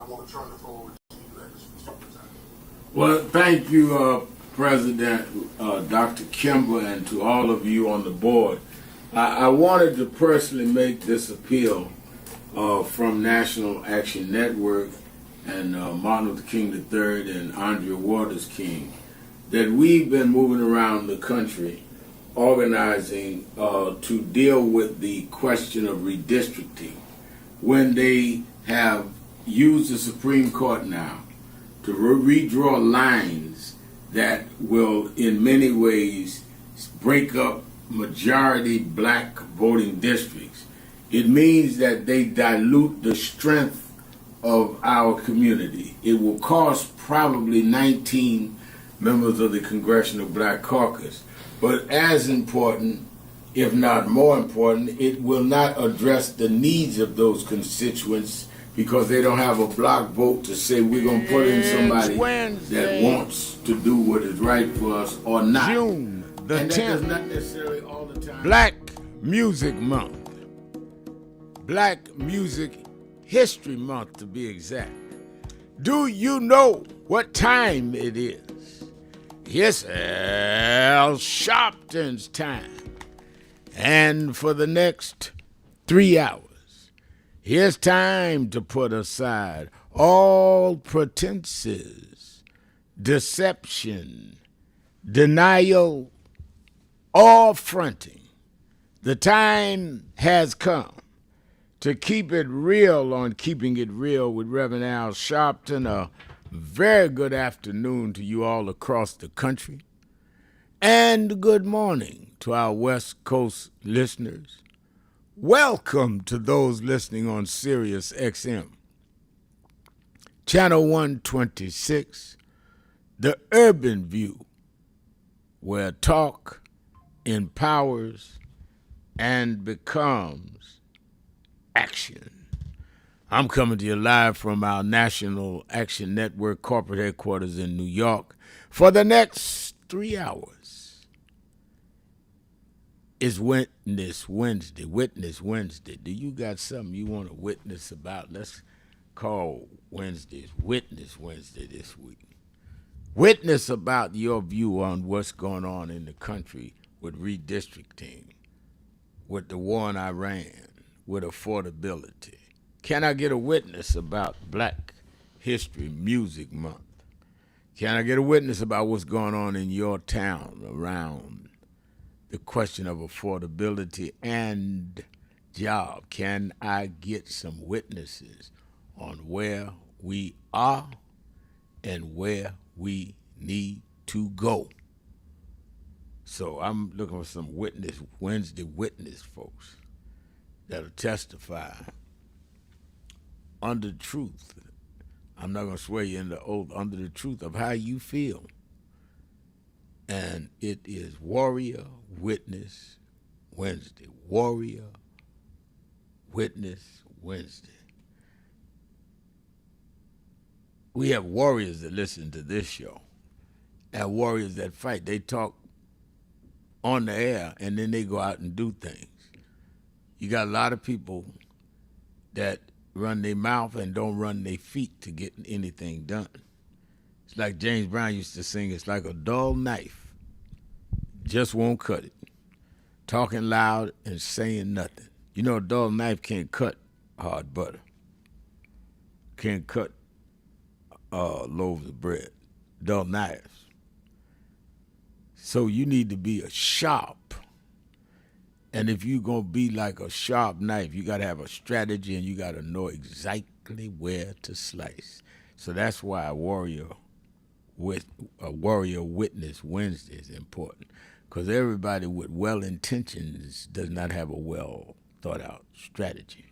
I want to turn the floor over to you at this time. Well, thank you, President Dr. Kimber, and to all of you on the board. I wanted to personally make this appeal from National Action Network and Martin Luther King III and Andrea Waters King, that we've been moving around the country organizing to deal with the question of redistricting when they have used the Supreme Court now to redraw lines that will in many ways break up majority black voting districts. It means that they dilute the strength of our community. It will cost probably 19 members of the Congressional Black Caucus. But as important, if not more important, it will not address the needs of those constituents because they don't have a block vote to say we're going to put in somebody that wants to do what is right for us or not. June the and 10th, that does not necessarily all the time. Black Music Month. Black Music History Month, to be exact. Do you know what time it is? It's Al Sharpton's time. And for the next 3 hours, here's time to put aside all pretenses, deception, denial, or fronting. The time has come to keep it real on Keeping It Real with Reverend Al Sharpton. A very good afternoon to you all across the country. And good morning to our West Coast listeners. Welcome to those listening on Sirius XM, Channel 126, The Urban View, where talk empowers and becomes action. I'm coming to you live from our National Action Network corporate headquarters in New York. For the next 3 hours is Witness Wednesday. Witness Wednesday. Do you got something you want to witness about? Let's call Wednesdays Witness Wednesday this week. Witness about your view on what's going on in the country with redistricting, with the war in Iran, with affordability. Can I get a witness about Black History Music Month? Can I get a witness about what's going on in your town around the question of affordability and job? Can I get some witnesses on where we are and where we need to go? So I'm looking for some Witness Wednesday witness folks that'll testify under truth. I'm not going to swear you into oath, under the truth of how you feel. And it is Warrior Witness Wednesday. Warrior Witness Wednesday. We have warriors that listen to this show and warriors that fight. They talk on the air and then they go out and do things. You got a lot of people that run their mouth and don't run their feet to get anything done. It's like James Brown used to sing, it's like a dull knife, just won't cut it. Talking loud and saying nothing. You know, a dull knife can't cut hard butter. Can't cut loaves of bread. Dull knives. So you need to be a sharp. And if you're going to be like a sharp knife, you got to have a strategy and you got to know exactly where to slice. So that's why a Warrior Witness Wednesday is important, because everybody with well intentions does not have a well thought out strategy.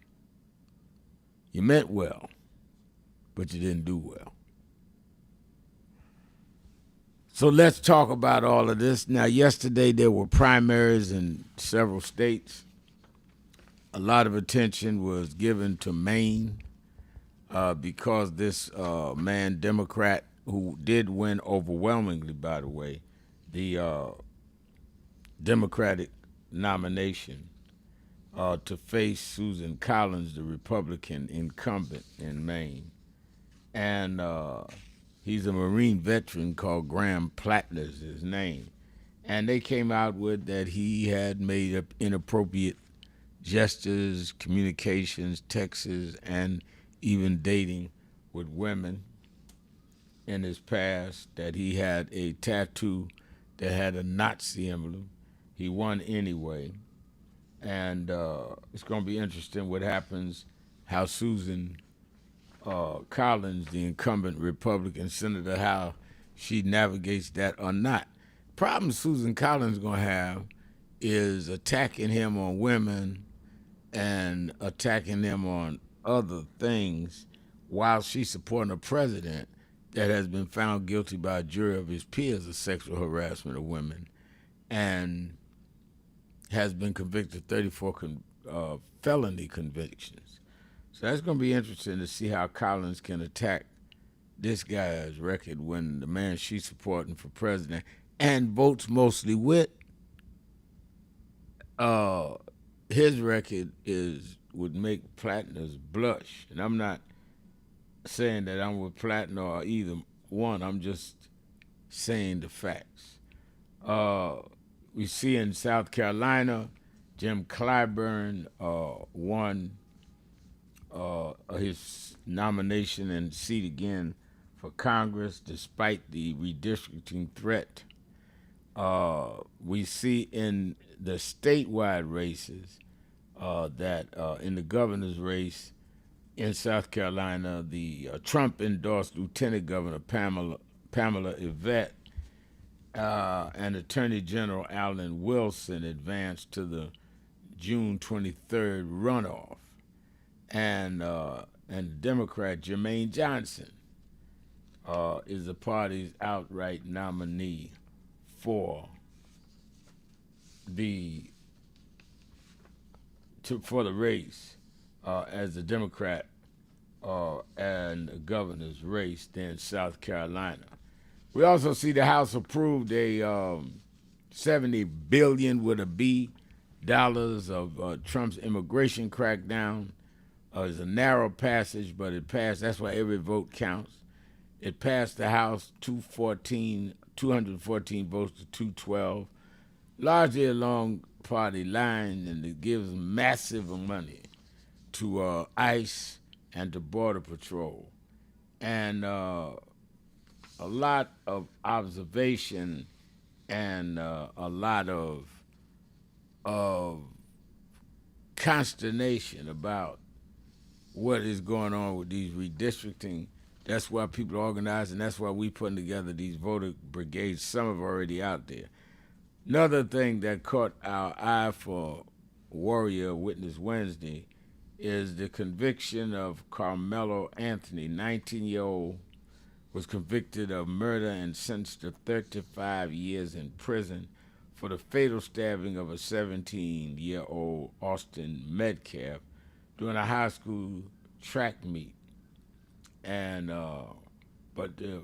You meant well, but you didn't do well. So let's talk about all of this. Now, yesterday there were primaries in several states. A lot of attention was given to Maine because this man, Democrat, who did win overwhelmingly, by the way, the Democratic nomination to face Susan Collins, the Republican incumbent in Maine. and he's a Marine veteran called Graham Plattner's his name. And they came out with that he had made up inappropriate gestures, communications, texts, and even dating with women in his past, that he had a tattoo that had a Nazi emblem. He won anyway. And it's going to be interesting what happens, how Susan Collins, the incumbent Republican senator, how she navigates that or not. Problem Susan Collins going to have is attacking him on women and attacking him on other things while she's supporting a president that has been found guilty by a jury of his peers of sexual harassment of women and has been convicted of 34 felony convictions. So that's going to be interesting to see how Collins can attack this guy's record when the man she's supporting for president and votes mostly with, his record would make Plattner's blush. And I'm not saying that I'm with Plattner or either one. I'm just saying the facts. We see in South Carolina, Jim Clyburn won his nomination and seat again for Congress despite the redistricting threat. We see in the statewide races that in the governor's race in South Carolina, the Trump-endorsed Lieutenant Governor Pamela Yvette and Attorney General Alan Wilson advanced to the June 23rd runoff, and Democrat Jermaine Johnson is the party's outright nominee for the race as the Democrat and the governor's race there in South Carolina. We also see the House approved a $70 billion with a B dollars of Trump's immigration crackdown. It's a narrow passage, but it passed. That's why every vote counts. It passed the House 214 votes to 212, largely along party line, and it gives massive money to ICE and to Border Patrol. And a lot of observation and a lot of consternation about what is going on with these redistricting. That's why people are organizing. That's why we putting together these voter brigades. Some are already out there. Another thing that caught our eye for Warrior Witness Wednesday is the conviction of Carmelo Anthony, 19-year-old, was convicted of murder and sentenced to 35 years in prison for the fatal stabbing of a 17-year-old Austin Metcalf during a high school track meet. And but the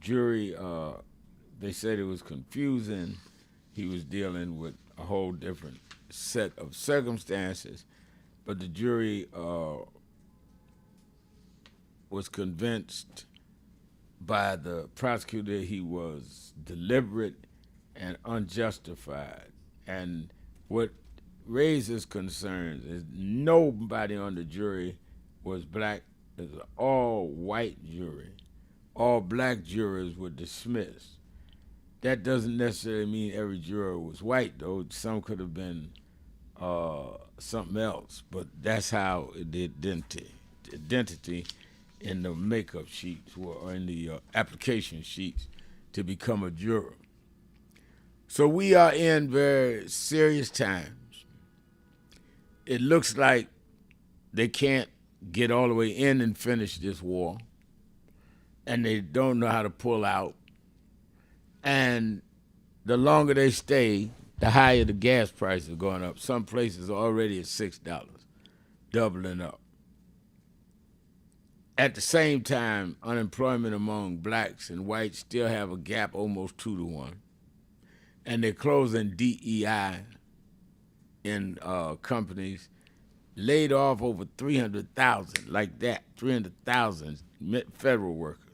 jury, they said it was confusing. He was dealing with a whole different set of circumstances, but the jury was convinced by the prosecutor he was deliberate and unjustified. And what raises concerns is nobody on the jury was black. It was an all-white jury. All black jurors were dismissed. That doesn't necessarily mean every juror was white, though. Some could have been something else, but that's how the identity in the makeup sheets or in the application sheets to become a juror. So we are in very serious times. It looks like they can't get all the way in and finish this war, and they don't know how to pull out. And the longer they stay, the higher the gas prices are going up. Some places are already at $6, doubling up. At the same time, unemployment among blacks and whites still have a gap almost 2 to 1. And they're closing DEI in companies. laid off over 300,000, like that, 300,000 federal workers.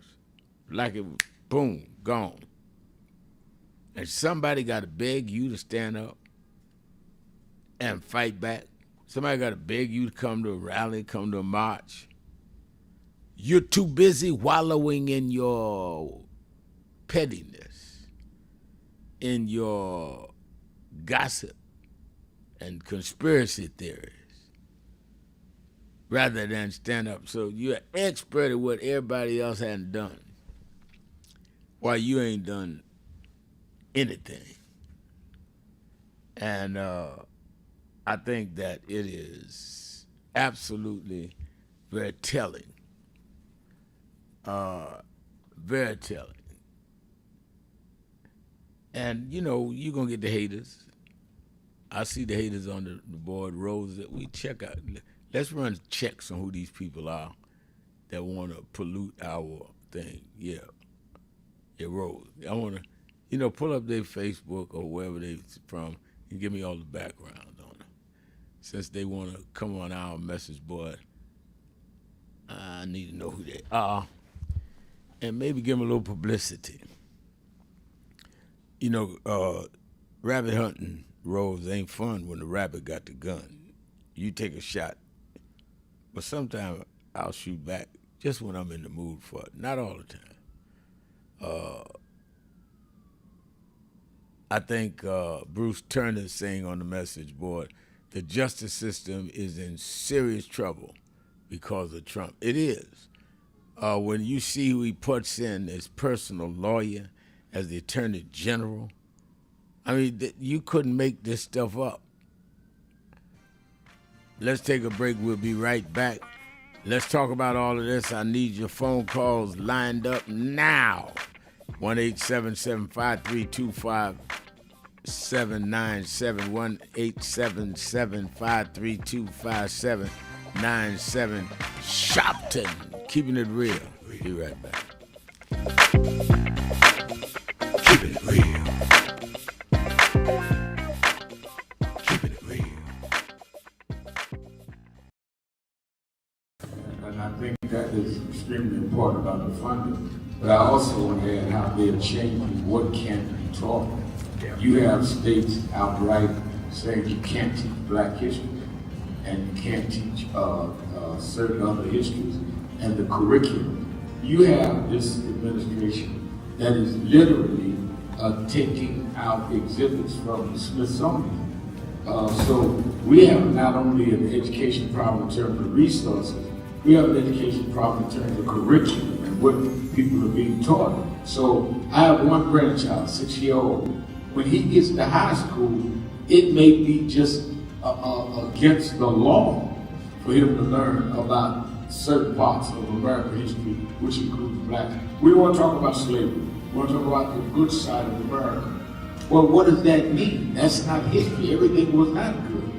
Like it was, boom, gone. And somebody got to beg you to stand up and fight back. Somebody got to beg you to come to a rally, come to a march. You're too busy wallowing in your pettiness, in your gossip and conspiracy theories, rather than stand up. So you're expert at what everybody else hasn't done, while you ain't done anything. And I think that it is absolutely very telling. Very telling. And, you know, you're going to get the haters. I see the haters on the board, rows that we check out. Let's run checks on who these people are that want to pollute our thing. Yeah, Rose. I want to, you know, pull up their Facebook or wherever they're from and give me all the background on them. Since they want to come on our message board, I need to know who they are and maybe give them a little publicity. You know, rabbit hunting, Rose, ain't fun when the rabbit got the gun. You take a shot, but sometimes I'll shoot back just when I'm in the mood for it. Not all the time. I think Bruce Turner saying on the message board, the justice system is in serious trouble because of Trump. It is. When you see who he puts in as personal lawyer, as the attorney general, I mean, you couldn't make this stuff up. Let's take a break. We'll be right back. Let's talk about all of this. I need your phone calls lined up now. 1-877-532-5797, 1-877-532-5797. Sharpton, keeping it real. Be right back. Keeping it real. Keeping it real. And I think that is extremely important about the funding. But I also want to add how they're changing what can be taught. You have states outright saying you can't teach black history and you can't teach certain other histories and the curriculum. You have this administration that is literally taking out exhibits from the Smithsonian. So we have not only an education problem in terms of resources, we have an education problem in terms of curriculum and what people are being taught. So I have one grandchild, 6-year-old. When he gets to high school, it may be just against the law for him to learn about certain parts of American history, which includes blacks. We want to talk about slavery. We want to talk about the good side of America. Well, what does that mean? That's not history. Everything was not good.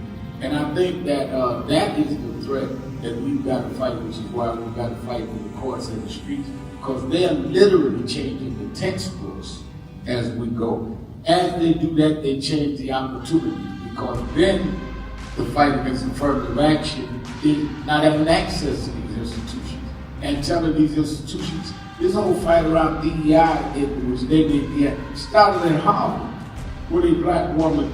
And I think that that is the threat that we've got to fight, which is why we've got to fight with the courts and the streets, because they're literally changing the textbooks as we go. As they do that, they change the opportunity, because then the fight against affirmative action is not having access to these institutions and telling these institutions, this whole fight around DEI, which they did, started in Harvard with a black woman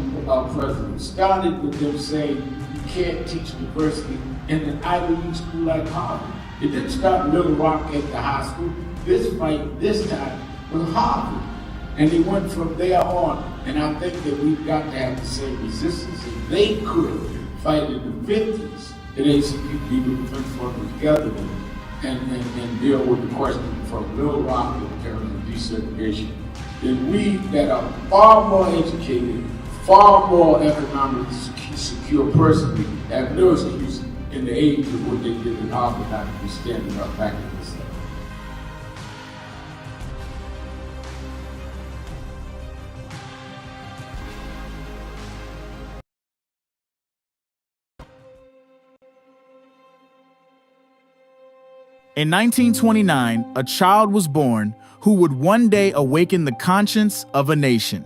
president. Started with them saying you can't teach diversity in an Ivy League school like Harvard. It didn't start in Little Rock at the high school. This fight, this time, was Harvard. And they went from there on. And I think that we've got to have the same resistance. If they could fight in the 50s, at ACP, the Defense Fund was together and deal with the question from Little Rock in terms of desegregation, then we that are far more educated, far more economically secure personally, have no excuse in the age of what they did in Harvard not to be standing up back in this stuff. In 1929, a child was born who would one day awaken the conscience of a nation.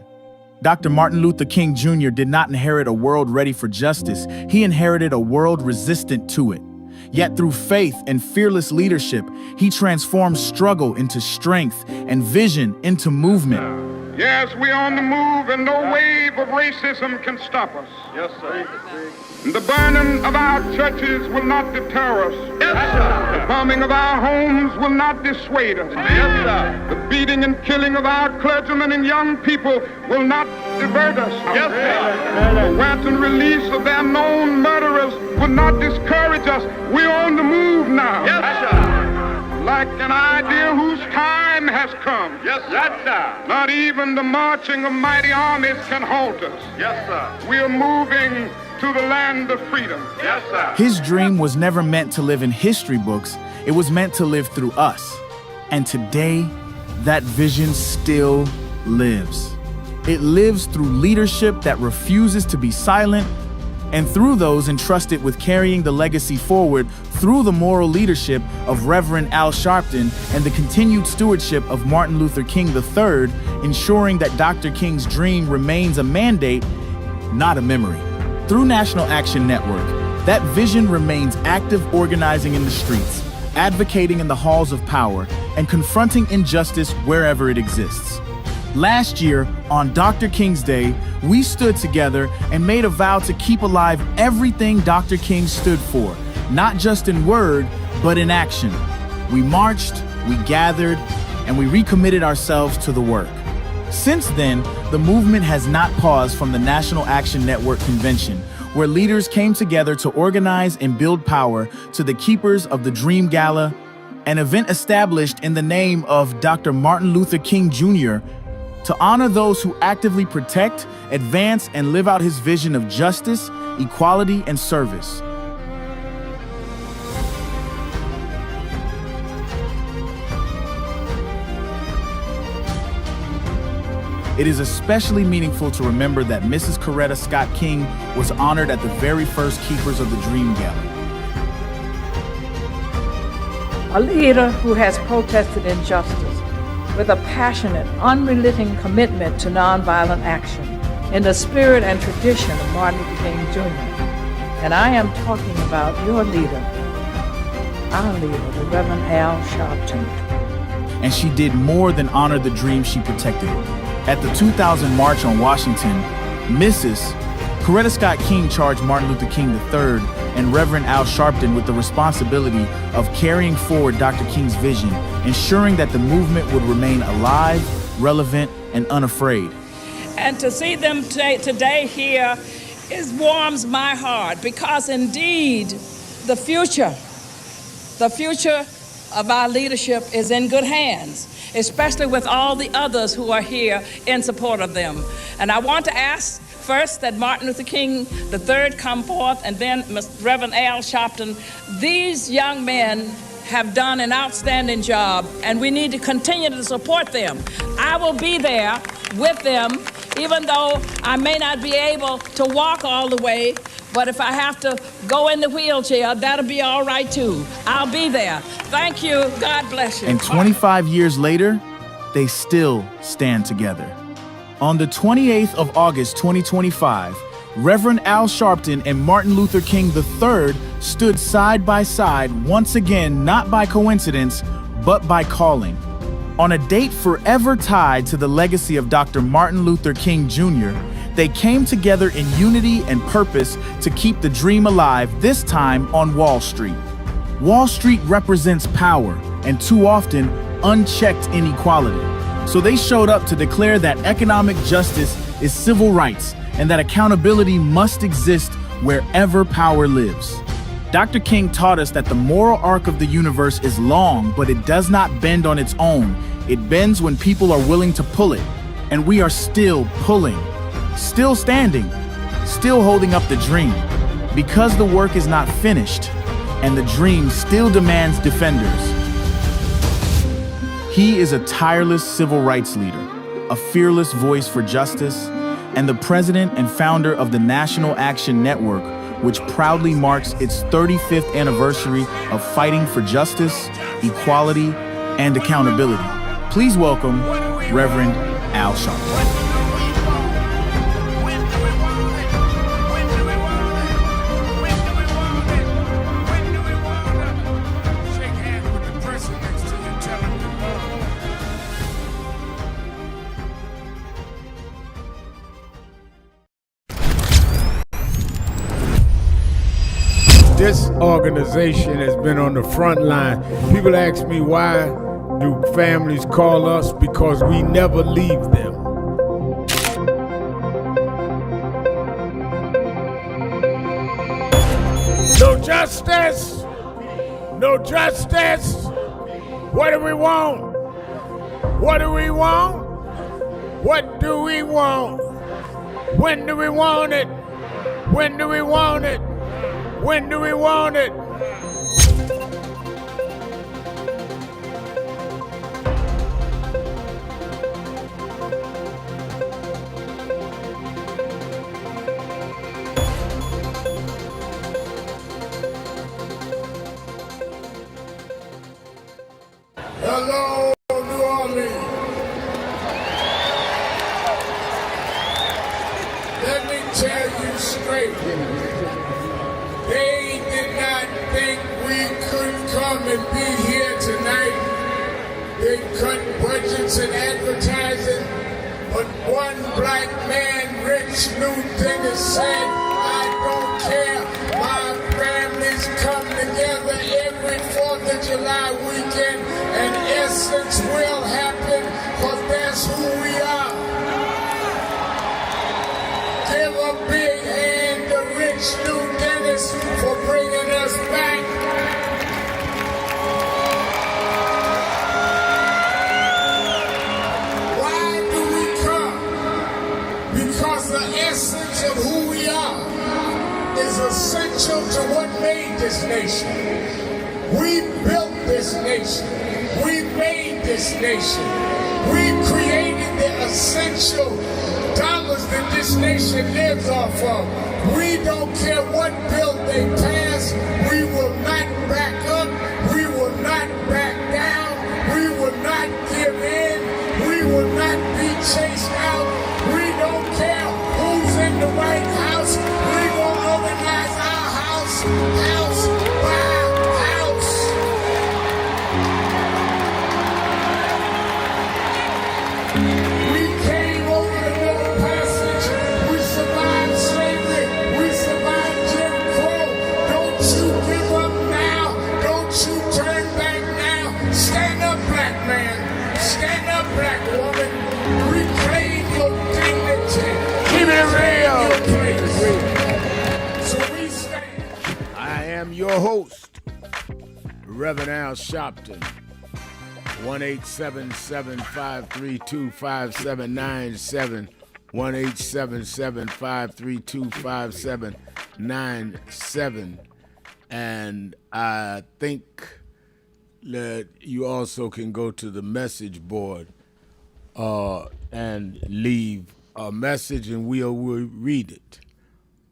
Dr. Martin Luther King Jr. did not inherit a world ready for justice. He inherited a world resistant to it. Yet through faith and fearless leadership, he transformed struggle into strength and vision into movement. Yes, we're on the move and no wave of racism can stop us. Yes, sir. The burning of our churches will not deter us. Yes, sir. The bombing of our homes will not dissuade us. Yes, sir. The beating and killing of our clergymen and young people will not divert us. Yes, sir. The wanton release of their known murderers will not discourage us. We're on the move now. Yes, sir. Like an idea whose time has come. Yes, sir. Not even the marching of mighty armies can halt us. Yes, sir. We're moving to the land of freedom. Yes, sir. His dream was never meant to live in history books. It was meant to live through us. And today, that vision still lives. It lives through leadership that refuses to be silent, and through those entrusted with carrying the legacy forward through the moral leadership of Reverend Al Sharpton and the continued stewardship of Martin Luther King III, ensuring that Dr. King's dream remains a mandate, not a memory. Through National Action Network, that vision remains active, organizing in the streets, advocating in the halls of power, and confronting injustice wherever it exists. Last year, on Dr. King's Day, we stood together and made a vow to keep alive everything Dr. King stood for, not just in word, but in action. We marched, we gathered, and we recommitted ourselves to the work. Since then, the movement has not paused from the National Action Network convention, where leaders came together to organize and build power, to the Keepers of the Dream Gala, an event established in the name of Dr. Martin Luther King Jr., to honor those who actively protect, advance, and live out his vision of justice, equality, and service. It is especially meaningful to remember that Mrs. Coretta Scott King was honored at the very first Keepers of the Dream Gala. A leader who has protested injustice with a passionate, unrelenting commitment to nonviolent action in the spirit and tradition of Martin Luther King Jr. And I am talking about your leader, our leader, the Reverend Al Sharpton. And she did more than honor the dream she protected. At the 2000 March on Washington, Mrs. Coretta Scott King charged Martin Luther King III and Reverend Al Sharpton with the responsibility of carrying forward Dr. King's vision, ensuring that the movement would remain alive, relevant, and unafraid. And to see them today here warms my heart, because indeed the future of our leadership is in good hands, especially with all the others who are here in support of them. And I want to ask first that Martin Luther King III come forth, and then Reverend Al Sharpton. These young men have done an outstanding job, and we need to continue to support them. I will be there with them, even though I may not be able to walk all the way, but if I have to go in the wheelchair, that'll be all right too. I'll be there. Thank you. God bless you. And 25 years later, they still stand together. On the 28th of August, 2025, Reverend Al Sharpton and Martin Luther King III stood side by side once again, not by coincidence, but by calling. On a date forever tied to the legacy of Dr. Martin Luther King Jr., they came together in unity and purpose to keep the dream alive, this time on Wall Street. Wall Street represents power and too often unchecked inequality. So they showed up to declare that economic justice is civil rights and that accountability must exist wherever power lives. Dr. King taught us that the moral arc of the universe is long, but it does not bend on its own. It bends when people are willing to pull it. And we are still pulling, still standing, still holding up the dream, because the work is not finished and the dream still demands defenders. He is a tireless civil rights leader, a fearless voice for justice, and the president and founder of the National Action Network, which proudly marks its 35th anniversary of fighting for justice, equality, and accountability. Please welcome Reverend Al Sharpton. This organization has been on the front line. People ask me, why do families call us? Because we never leave them. No justice. No justice. What do we want? What do we want? What do we want? When do we want it? When do we want it? When do we want it? Hello, New Orleans. Let me tell you straight. They did not think we could come and be here tonight. They cut budgets and advertising, but one black man, Rich Newton, said, I don't care. My families come together every 4th of July weekend, and Essence will happen, because that's who we are. Give a big hand to Rich New Dennis for bringing us back. Why do we come? Because the essence of who we are is essential to what made this nation. We built this nation. We made this nation. We created the essential dollars that this nation lives off of. We don't care what bill they pass. We will not back up. We will not back down. We will not give in. We will not be chased out. We don't care who's in the White House. We will organize our house, house by house. We came over the Middle Passage. We survived slavery. We survived Jim Crow. Don't you give up now. Don't you turn back now. Stand up, black man. Stand up, black woman. Reclaim your dignity. Keep it real. So we stand. I am your host, Reverend Al Sharpton. 1-877-532-5797. 1-877-532-5797. And I think that you also can go to the message board and leave a message, and we'll read it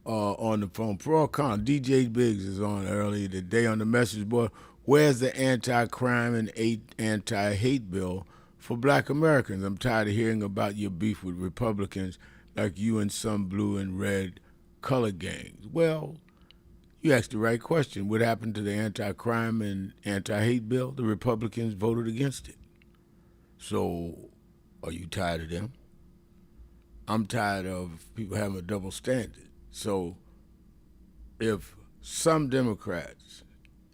on the phone. Pro or con, DJ Biggs is on earlier today on the message board. Where's the anti-crime and anti-hate bill for black Americans? I'm tired of hearing about your beef with Republicans like you and some blue and red color gangs. Well, you asked the right question. What happened to the anti-crime and anti-hate bill? The Republicans voted against it. So, are you tired of them? I'm tired of people having a double standard. So, if some Democrats,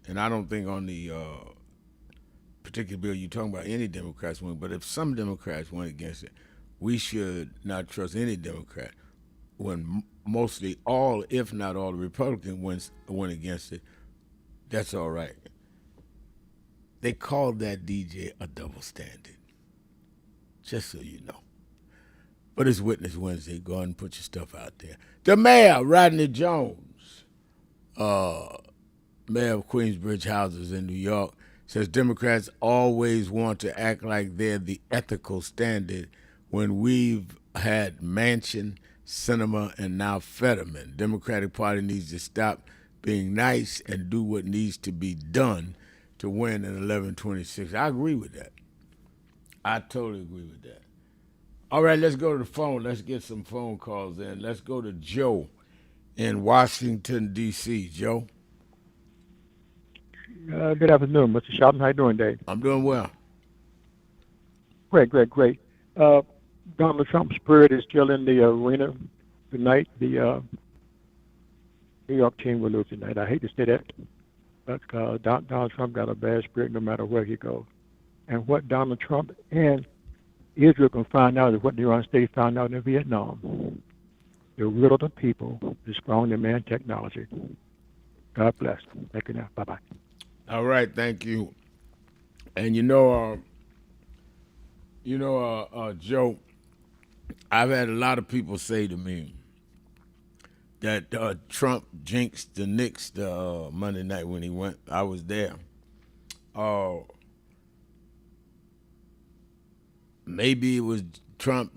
and I don't think on the particular bill you're talking about any Democrats went, but if some Democrats went against it, we should not trust any Democrat. When mostly all, if not all, the Republicans went against it, that's all right. They called that DJ a double standard, just so you know. But it's Witness Wednesday. Go ahead and put your stuff out there. The mayor, Rodney Jones, mayor of Queensbridge Houses in New York, says Democrats always want to act like they're the ethical standard when we've had Manchin, Sinema, and now Fetterman. Democratic Party needs to stop being nice and do what needs to be done to win in 1126. I agree with that. I totally agree with that. All right, let's go to the phone. Let's get some phone calls in. Let's go to Joe in Washington, D.C. Joe? Good afternoon, Mr. Sharpton. How you doing, Dave? I'm doing well. Great. Donald Trump's spirit is still in the arena tonight. The New York team will lose tonight. I hate to say that, but Donald Trump got a bad spirit no matter where he goes. And what Donald Trump and Israel can find out is what the United States found out in Vietnam. The will of the people is strong in man technology. God bless. Thank you now. Bye-bye. All right, thank you. And Joe, I've had a lot of people say to me that Trump jinxed the Knicks Monday night when he went. I was there. Maybe it was Trump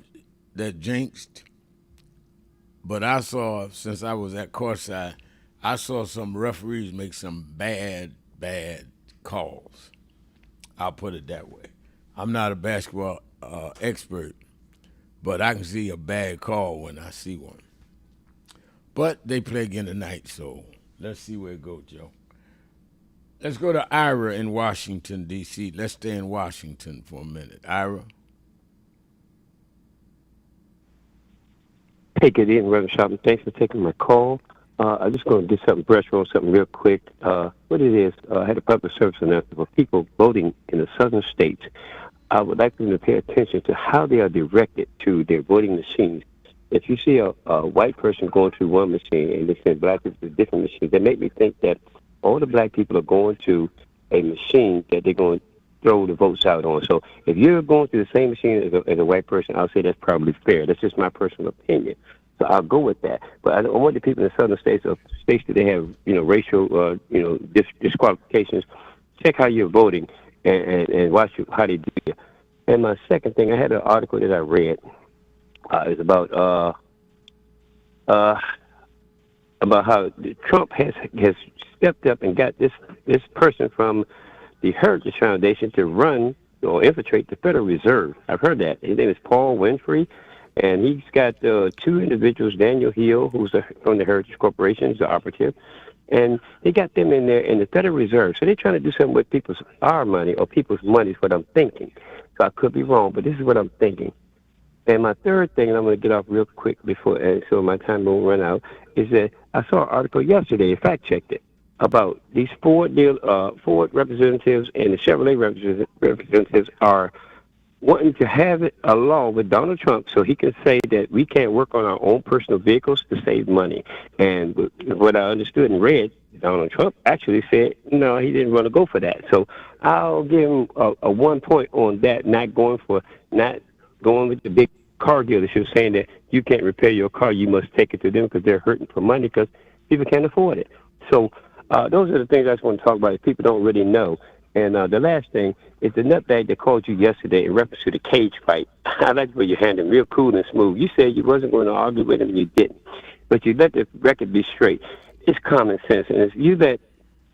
that jinxed, but I saw, since I was at courtside, I saw some referees make some bad calls. I'll put it that way. I'm not a basketball expert, but I can see a bad call when I see one. But they play again tonight, so let's see where it goes, Joe. Let's go to Ira in Washington, D.C. Let's stay in Washington for a minute. Ira? Hey, good evening, Reverend Sharpton. Thanks for taking my call. I'm just going to do something, brush on something real quick. What it is, I had a public service announcement for people voting in the southern states. I would like them to pay attention to how they are directed to their voting machines. If you see a white person going to one machine and they send black people to different machines, that make me think that all the black people are going to a machine that they're going to throw the votes out on. So if you're going to the same machine as a white person, I'll say that's probably fair. That's just my personal opinion. So I'll go with that. But I want the people in the southern states, or states that they have, racial, disqualifications, check how you're voting and watch how they do it. And my second thing, I had an article that I read. It's about how Trump has stepped up and got this person from the Heritage Foundation to run or infiltrate the Federal Reserve. I've heard that. His name is Paul Winfrey, and he's got two individuals, Daniel Hill, who's from the Heritage Corporation, he's the operative, and they got them in there in the Federal Reserve. So they're trying to do something with our money or people's money is what I'm thinking. So I could be wrong, but this is what I'm thinking. And my third thing, and I'm going to get off real quick so my time won't run out, is that I saw an article yesterday, fact-checked it, about these Ford representatives and the Chevrolet representatives are wanting to have it a law with Donald Trump so he can say that we can't work on our own personal vehicles to save money. And what I understood and read, Donald Trump actually said, no, he didn't want to go for that. So I'll give him a 1 point on that, not going with the big car dealership saying that you can't repair your car, you must take it to them because they're hurting for money because people can't afford it. So those are the things I just want to talk about if people don't really know. And the last thing is the nutbag that called you yesterday in reference to the cage fight. I like the way you handled him real cool and smooth. You said you wasn't going to argue with him, and you didn't. But you let the record be straight. It's common sense. And if you let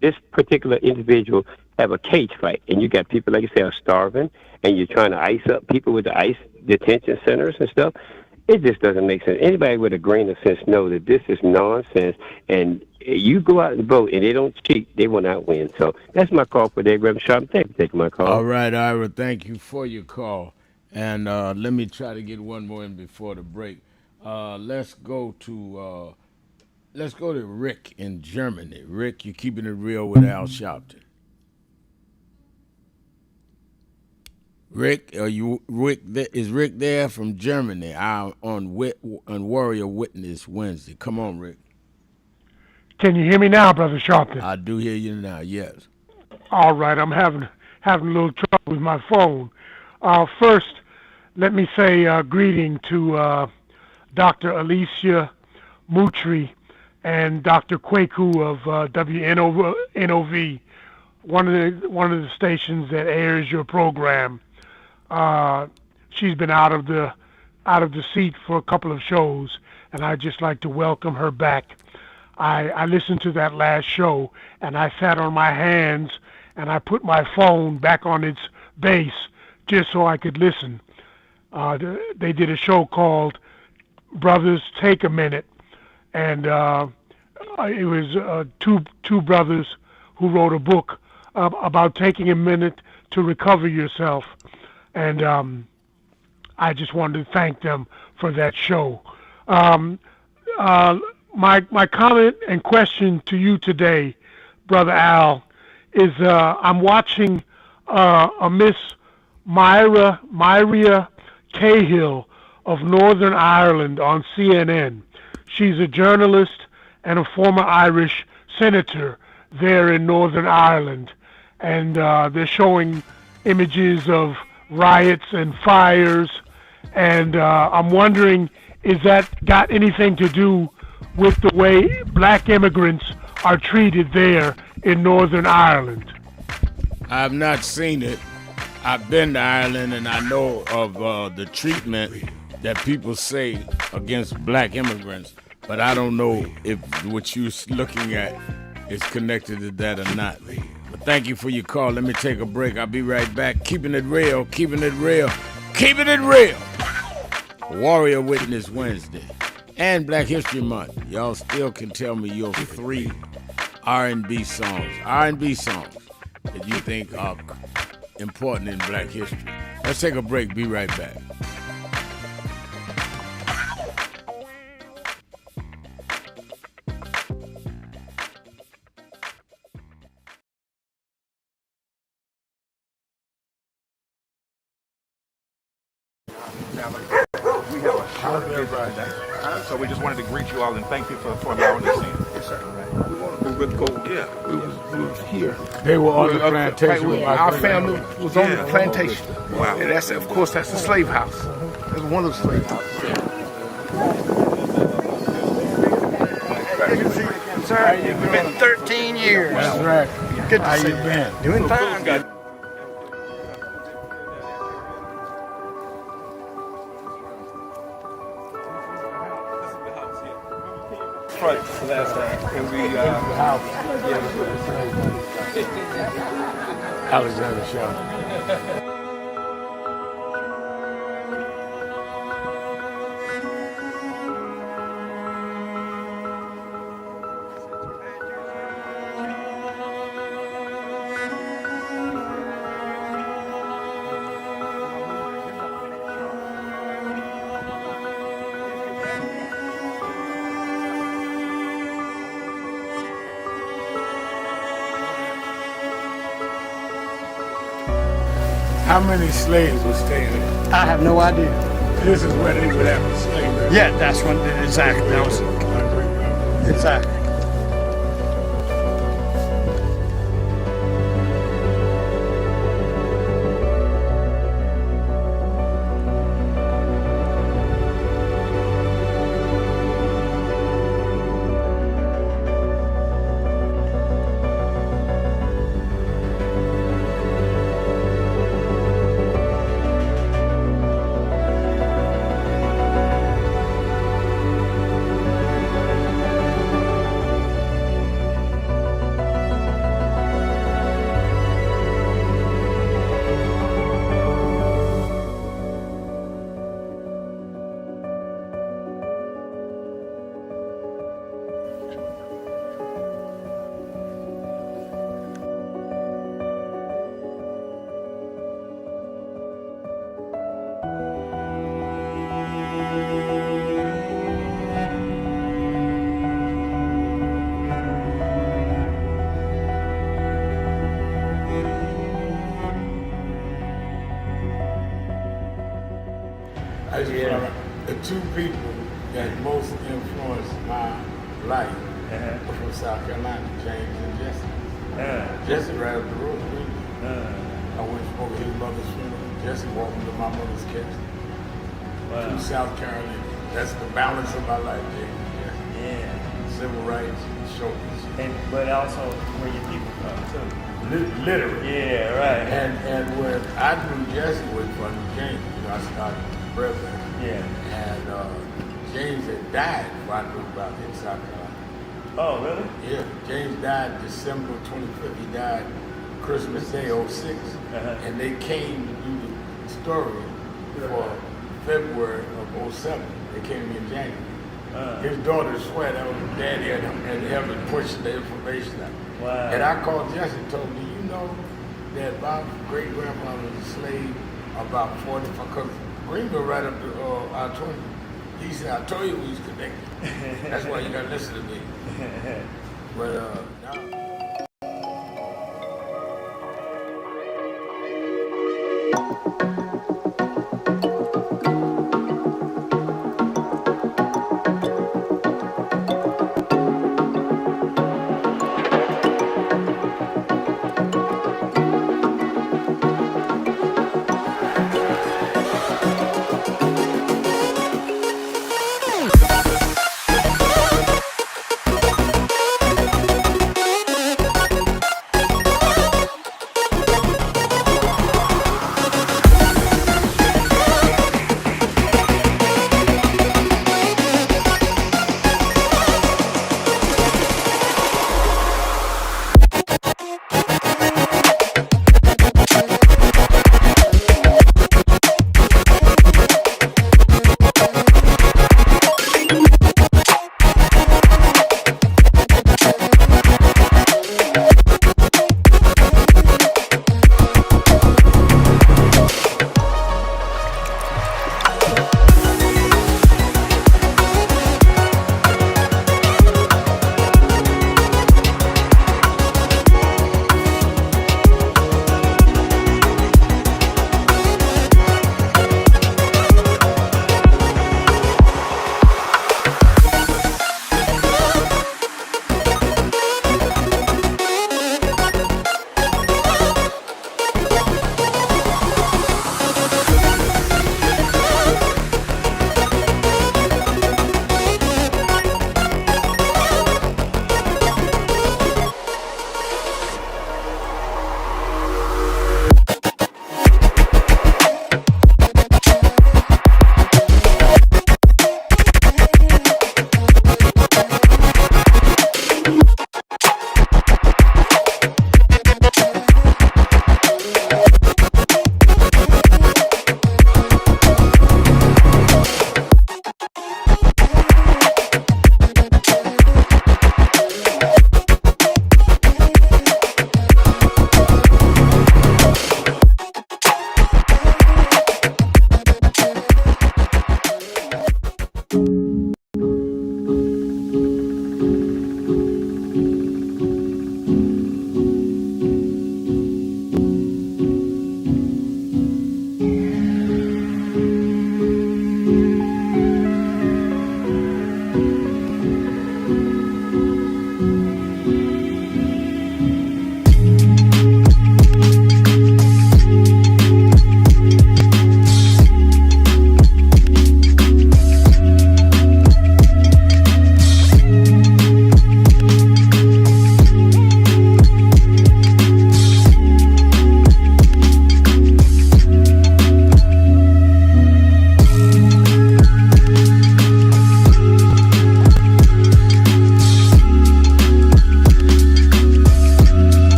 this particular individual have a cage fight, and you got people, like you say, are starving, and you're trying to ice up people with the ICE detention centers and stuff, it just doesn't make sense. Anybody with a grain of sense knows that this is nonsense, and you go out and vote, and they don't cheat, they will not win. So that's my call for today, Reverend Sharp. Thank you for taking my call. All right, Ira, thank you for your call. And let me try to get one more in before the break. Let's go to Rick in Germany. Rick, you're keeping it real with Al Sharpton. Rick, is Rick there from Germany on Warrior Witness Wednesday? Come on, Rick. Can you hear me now, Brother Sharpton? I do hear you now, yes. All right, I'm having a little trouble with my phone. First, let me say greeting to Dr. Alicia Mutri and Dr. Kwaku of WNOV, one of the stations that airs your program. She's been out of the seat for a couple of shows, and I'd just like to welcome her back. I listened to that last show, and I sat on my hands, and I put my phone back on its base just so I could listen. They did a show called Brothers Take a Minute, and it was two brothers who wrote a book about taking a minute to recover yourself. And I just wanted to thank them for that show. my comment and question to you today, Brother Al, is I'm watching a Miss Myria Cahill of Northern Ireland on CNN. She's a journalist and a former Irish senator there in Northern Ireland. And they're showing images of riots and fires. And I'm wondering, is that got anything to do with the way black immigrants are treated there in Northern Ireland? I have not seen it. I've been to Ireland, and I know of the treatment that people say against black immigrants, but I don't know if what you're looking at is connected to that or not. But thank you for your call. Let me take a break. I'll be right back. Keeping it real, keeping it real, keeping it real. Warrior Witness Wednesday and Black History Month. Y'all still can tell me your 3 R&B songs that you think are important in black history. Let's take a break. Be right back. We have a short visit today, so we just wanted to greet you all and thank you for allowing us in. Yes, sir. We would go. Yeah, we was here. They were on the plantation. Our family was on the plantation. Wow. And that's, of course, that's the slave house. That's one of the slave houses. Sir, it's been 13 years. That's right. Good to How see you been? Doing fine. Good. Last time, and we Alexander Sharpton. How many slaves were staying there? I have no idea. This is where they would have a slave. Yeah, that's when exactly. That was exactly. The 2 people that most influenced my life were from South Carolina, James and Jesse. Jesse right up the road with me. I went and spoke at his mother's funeral. Jesse walked me to my mother's casket. Wow. 2 South Carolina. That's the balance of my life, James and Jesse. Yeah. Civil rights, shoulders. But also where your people from too. Literally. Yeah, right. And when I knew Jesse was from James, I started president. Yeah. And James had died before I knew about it in South Carolina. Oh, really? Yeah. James died December 25th. He died Christmas Day, 06. And they came to do the story for February of 07. They came to me in January. His daughter swear that was daddy and helping pushing the information out. Wow. And I called Jesse and told him, you know that my great-grandfather was a slave about 45, because Greenville right up to I-20. He said, I told you we was connected. That's why you gotta listen to me. But now.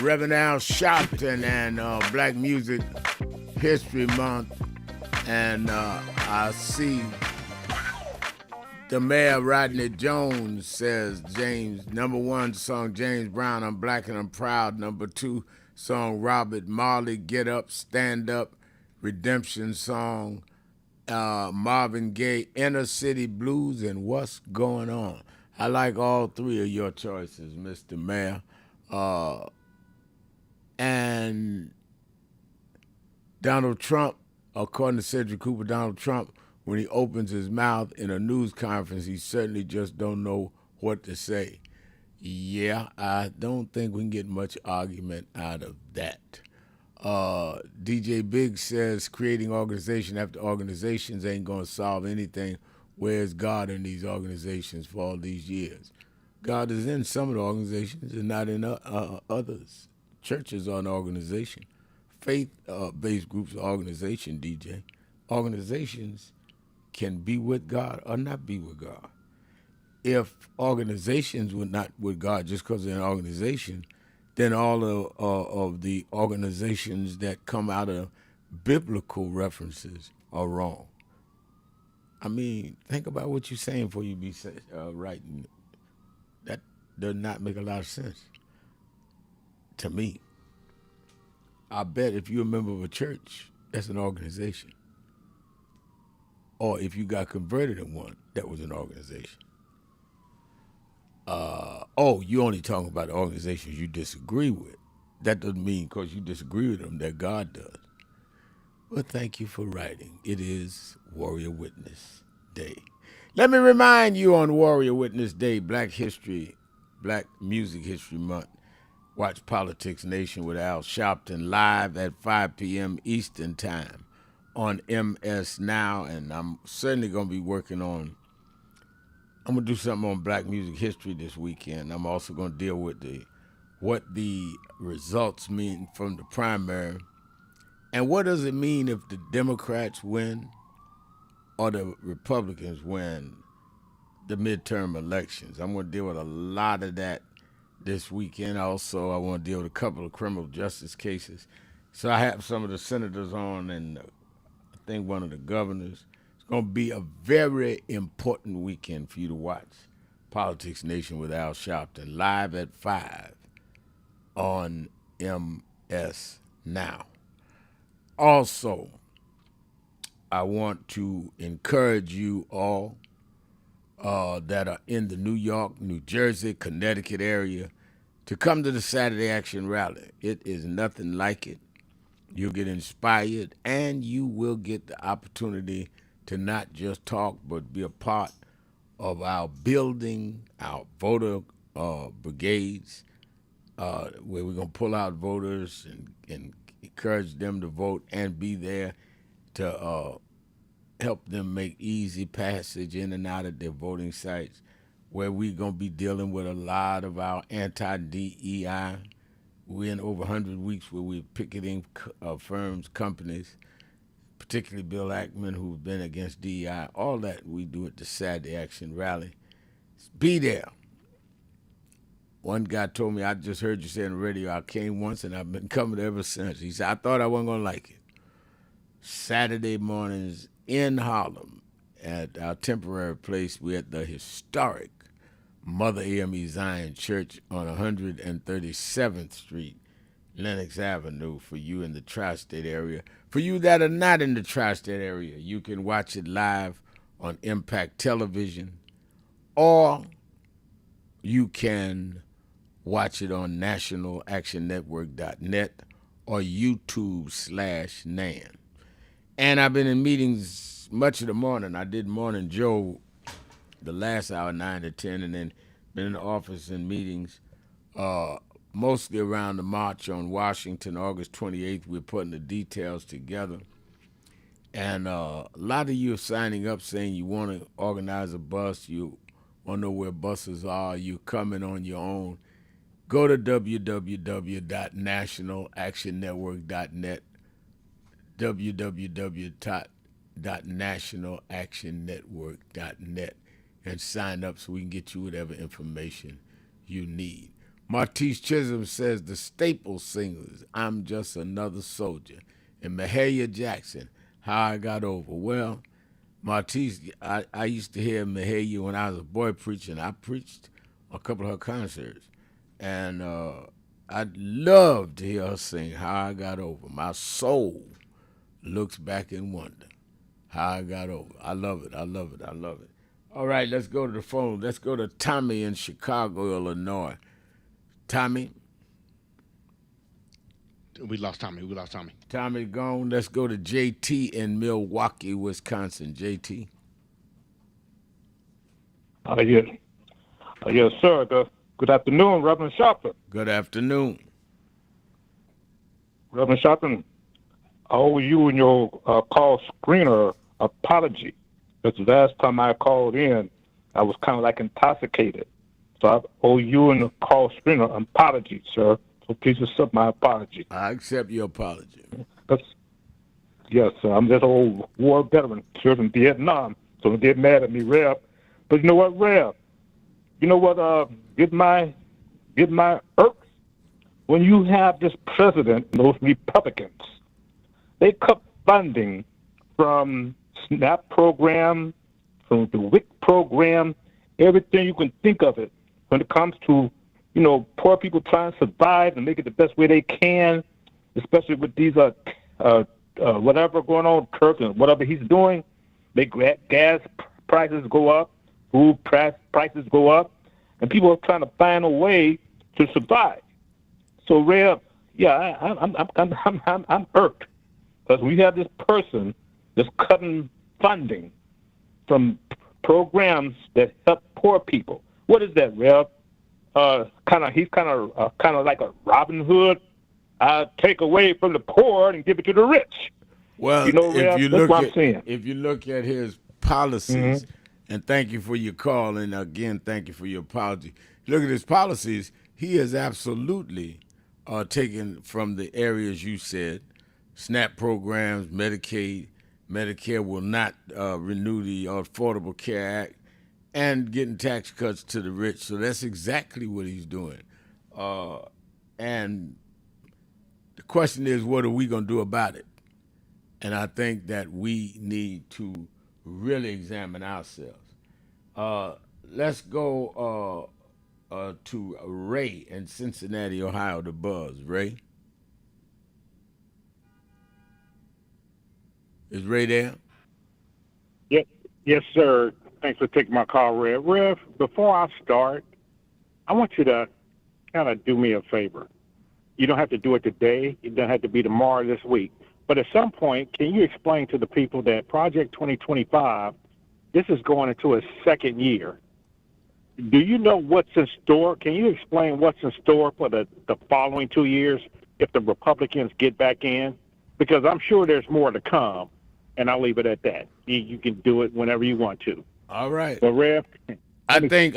Reverend Al Sharpton and Black Music History Month. And I see the mayor, Rodney Jones, says James, number one song, James Brown, I'm Black and I'm Proud. Number two song, Robert Marley, Get Up, Stand Up. Redemption song, Marvin Gaye, Inner City Blues, and What's Going On. I like all three of your choices, Mr. Mayor. And Donald Trump, according to Cedric Cooper, Donald Trump, when he opens his mouth in a news conference, he certainly just don't know what to say. Yeah, I don't think we can get much argument out of that. DJ Big says creating organization after organizations ain't going to solve anything. Where's God in these organizations for all these years? God is in some of the organizations and not in others. Churches are an organization. Faith-based groups are organization, DJ. Organizations can be with God or not be with God. If organizations were not with God just because they're an organization, then all of the organizations that come out of biblical references are wrong. I mean, think about what you're saying before you be writing. That does not make a lot of sense to me. I bet if you're a member of a church, that's an organization. Or if you got converted in one, that was an organization. You're only talking about the organizations you disagree with. That doesn't mean because you disagree with them that God does. Well, thank you for writing. It is Warrior Witness Day. Let me remind you on Warrior Witness Day, Black Music History Month. Watch Politics Nation with Al Sharpton live at 5 p.m. Eastern Time on MS Now, and I'm certainly going to be I'm going to do something on Black music history this weekend. I'm also going to deal with what the results mean from the primary, and what does it mean if the Democrats win or the Republicans win the midterm elections. I'm going to deal with a lot of that this weekend. Also, I want to deal with a couple of criminal justice cases. So I have some of the senators on, and I think one of the governors. It's going to be a very important weekend for you to watch Politics Nation with Al Sharpton live at 5 on MS Now. Also, I want to encourage you all that are in the New York, New Jersey, Connecticut area to come to the Saturday Action Rally. It is nothing like it. You'll get inspired, and you will get the opportunity to not just talk, but be a part of our building, our voter brigades, where we're going to pull out voters and encourage them to vote and be there to help them make easy passage in and out of their voting sites, where we're going to be dealing with a lot of our anti-DEI. We're in over 100 weeks where we're picketing firms, companies, particularly Bill Ackman, who's been against DEI. All that we do at the Saturday Action Rally. Be there. One guy told me, I just heard you say on the radio, I came once and I've been coming ever since. He said, I thought I wasn't going to like it. Saturday mornings in Harlem at our temporary place. We're at the historic Mother AME Zion Church on 137th Street, Lenox Avenue, for you in the tri-state area. For you that are not in the tri-state area, you can watch it live on Impact Television, or you can watch it on nationalactionnetwork.net or YouTube/NAN. And I've been in meetings much of the morning. I did Morning Joe the last hour, 9 to 10, and then been in the office in meetings, mostly around the march on Washington, August 28th. We're putting the details together. And a lot of you are signing up saying you want to organize a bus, you want to know where buses are, you're coming on your own. Go to www.nationalactionnetwork.net, www.nationalactionnetwork.net, and sign up so we can get you whatever information you need. Martise Chisholm says the staple singers, I'm Just Another Soldier, and Mahalia Jackson, How I Got Over. Well, Martise, I used to hear Mahalia when I was a boy preaching. I preached a couple of her concerts, and I'd love to hear her sing How I Got Over. My soul looks back in wonder. How I Got Over. I love it. I love it. I love it. All right, let's go to the phone. Let's go to Tommy in Chicago, Illinois. Tommy? We lost Tommy. Tommy gone. Let's go to JT in Milwaukee, Wisconsin. JT? Yes, sir. Good afternoon, Reverend Sharpton. Good afternoon. Reverend Sharpton, I owe you and your call screener apology. Because the last time I called in, I was kind of like intoxicated. So I owe you and the call screener an apology, sir. So please accept my apology. I accept your apology. Yes, sir. I'm just an old war veteran, served in Vietnam. So don't get mad at me, Rev. But you know what, Rev? You know what? Get my irks. When you have this president and those Republicans, they cut funding from SNAP program, from the WIC program, everything you can think of it when it comes to, poor people trying to survive and make it the best way they can, especially with these whatever going on, Kirk and whatever he's doing, make gas prices go up, food prices go up, and people are trying to find a way to survive. So, Rev, yeah, I'm irked because we have this person that's cutting funding from programs that help poor people. What is that, Rev? He's kind of like a Robin Hood. Take away from the poor and give it to the rich. Well, Rev, that's what I'm saying. If you look at his policies, and thank you for your call, and again, thank you for your apology. Look at his policies. He has absolutely taken from the areas you said, SNAP programs, Medicaid, Medicare will not renew the Affordable Care Act, and getting tax cuts to the rich. So that's exactly what he's doing. And the question is, what are we going to do about it? And I think that we need to really examine ourselves. Let's go to Ray in Cincinnati, Ohio, the Buzz. Ray? Is Ray there? Yes, sir. Thanks for taking my call, Rev. Rev, before I start, I want you to kind of do me a favor. You don't have to do it today. It doesn't have to be tomorrow, this week. But at some point, can you explain to the people that Project 2025, this is going into its second year. Do you know what's in store? Can you explain what's in store for the following 2 years if the Republicans get back in? Because I'm sure there's more to come, and I'll leave it at that. You can do it whenever you want to. All right. Well, Rev, I think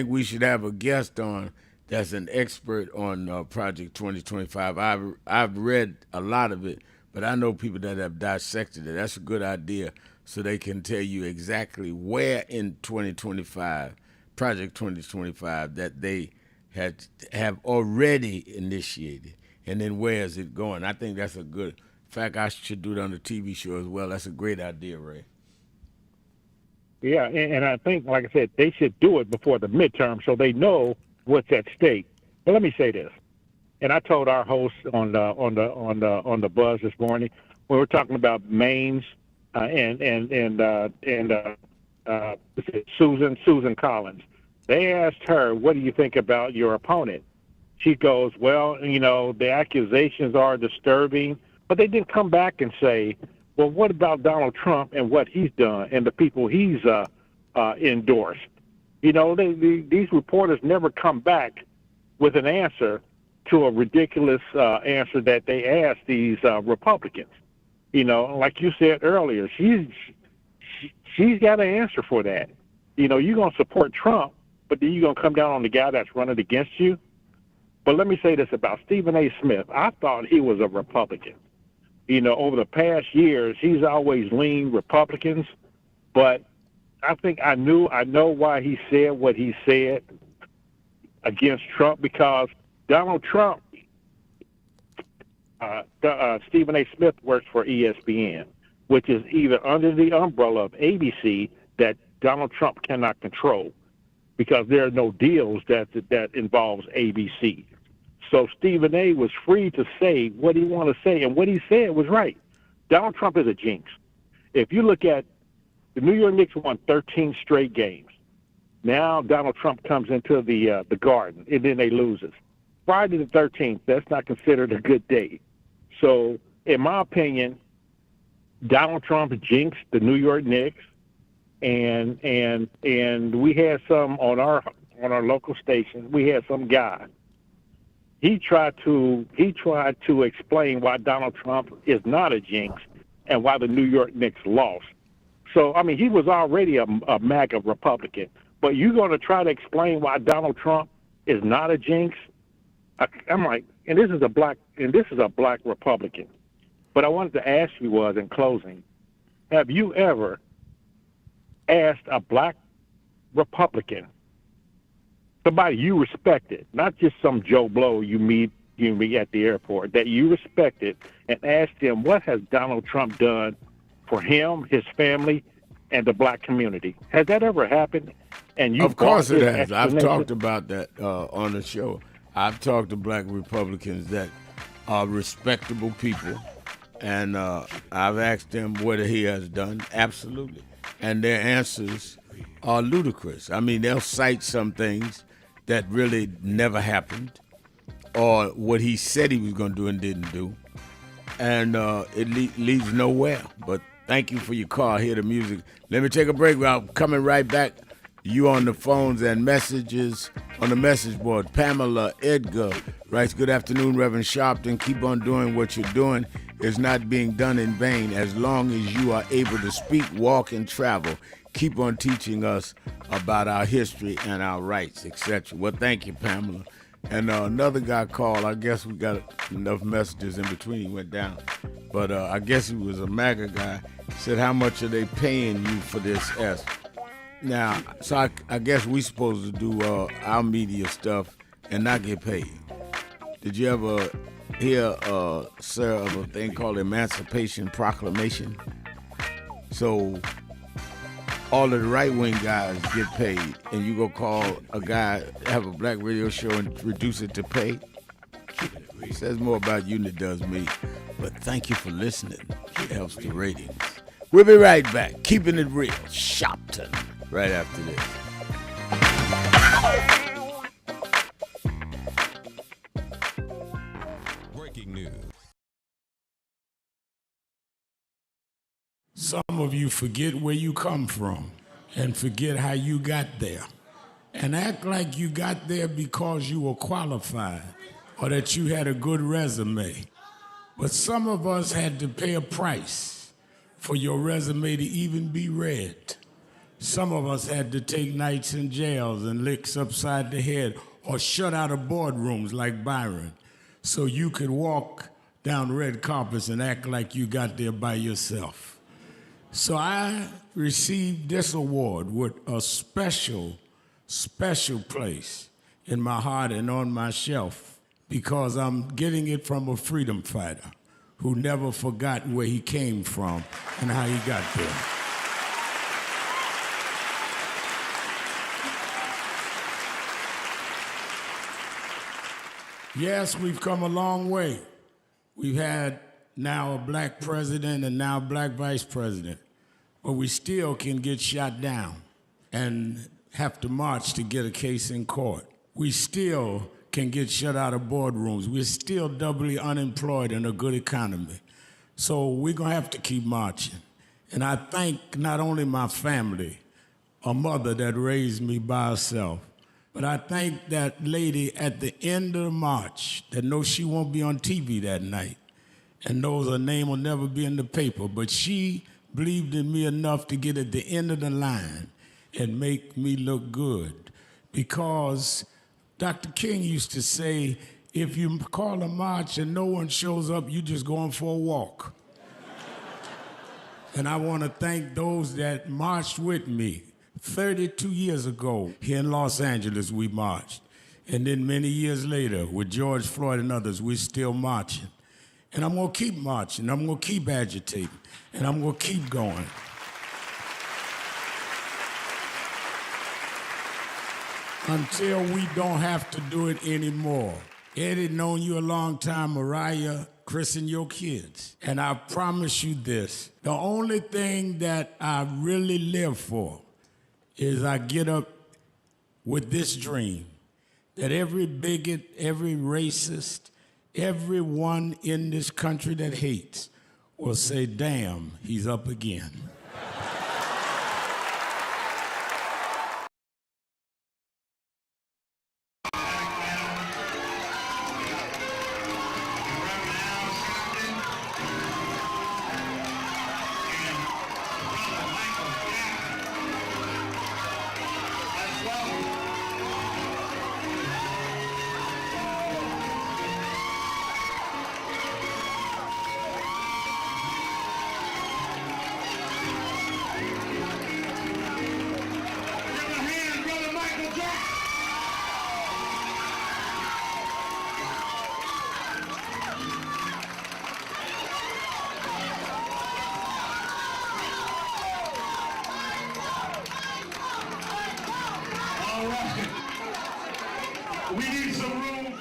we should have a guest on that's an expert on Project 2025. I've read a lot of it, but I know people that have dissected it. That's a good idea, so they can tell you exactly where in 2025, Project 2025, that they have already initiated, and then where is it going. I think that's a good. In fact, I should do it on the TV show as well. That's a great idea, Ray. Yeah, and I think, like I said, they should do it before the midterm so they know what's at stake. But let me say this, and I told our host on the Buzz this morning, we were talking about Maine's Susan Collins. They asked her, "What do you think about your opponent?" She goes, "Well, the accusations are disturbing," but they didn't come back and say, well, what about Donald Trump and what he's done and the people he's endorsed? These reporters never come back with an answer to a ridiculous answer that they asked these Republicans. Like you said earlier, she's got an answer for that. You're going to support Trump, but then you're going to come down on the guy that's running against you. But let me say this about Stephen A. Smith. I thought he was a Republican. Over the past years, he's always leaned Republicans, but I think I know why he said what he said against Trump, because Donald Trump, Stephen A. Smith works for ESPN, which is either under the umbrella of ABC that Donald Trump cannot control, because there are no deals that involves ABC. So Stephen A. was free to say what he wanted to say, and what he said was right. Donald Trump is a jinx. If you look at the New York Knicks won 13 straight games. Now Donald Trump comes into the Garden, and then they loses. Friday the 13th, that's not considered a good day. So, in my opinion, Donald Trump jinxed the New York Knicks, and we had some on our local station. We had some guy. He tried to explain why Donald Trump is not a jinx and why the New York Knicks lost. So, he was already a MAGA Republican. But you're going to try to explain why Donald Trump is not a jinx? I'm like, and this is a black Republican. But I wanted to ask you was, in closing, have you ever asked a black Republican, somebody you respected, not just some Joe Blow you meet at the airport, that you respected, and asked him what has Donald Trump done for him, his family, and the black community? Has that ever happened? And you of course it has. I've explanation? talked about that on the show. I've talked to black Republicans that are respectable people, and I've asked them what he has done. Absolutely. And their answers are ludicrous. I mean, they'll cite some things that really never happened, or what he said he was going to do and didn't do, and it leads nowhere. But thank you for your call. I hear the music. Let me take a break. I'm coming right back. You on the phones and messages on the message board. Pamela Edgar writes, good afternoon, Reverend Sharpton. Keep on doing what you're doing. It's not being done in vain. As long as you are able to speak, walk, and travel, keep on teaching us about our history and our rights, etc. Well, thank you, Pamela. And another guy called. I guess we got enough messages in between. He went down. But I guess he was a MAGA guy. He said, how much are they paying you for this S? Now, so I guess we supposed to do our media stuff and not get paid. Did you ever hear, sir, of a thing called Emancipation Proclamation? So all of the right-wing guys get paid, and you go call a guy, have a black radio show and reduce it to pay? It says more about you than it does me. But thank you for listening. It helps the ratings. We'll be right back. Keeping it real. Sharpton. Right after this. Breaking news. Some of you forget where you come from and forget how you got there and act like you got there because you were qualified or that you had a good resume. But some of us had to pay a price for your resume to even be read. Some of us had to take nights in jails and licks upside the head or shut out of boardrooms like Byron so you could walk down red carpets and act like you got there by yourself. So I received this award with a special place in my heart and on my shelf because I'm getting it from a freedom fighter who never forgot where he came from and how he got there. Yes, we've come a long way. We've had now a black president and now a black vice president, but we still can get shot down and have to march to get a case in court. We still can get shut out of boardrooms. We're still doubly unemployed in a good economy. So we're gonna have to keep marching. And I thank not only my family, a mother that raised me by herself, but I thank that lady at the end of the march that knows she won't be on TV that night and knows her name will never be in the paper, but she believed in me enough to get at the end of the line and make me look good. Because Dr. King used to say, if you call a march and no one shows up, you just going for a walk. And I want to thank those that marched with me. 32 years ago, here in Los Angeles, we marched. And then many years later, with George Floyd and others, we're still marching. And I'm going to keep marching. I'm going to keep agitating. And I'm going to keep going. Until we don't have to do it anymore. Eddie, known you a long time. Mariah, Chris, and your kids. And I promise you this. The only thing that I really live for is I get up with this dream that every bigot, every racist, everyone in this country that hates will say, damn, he's up again. We need some room.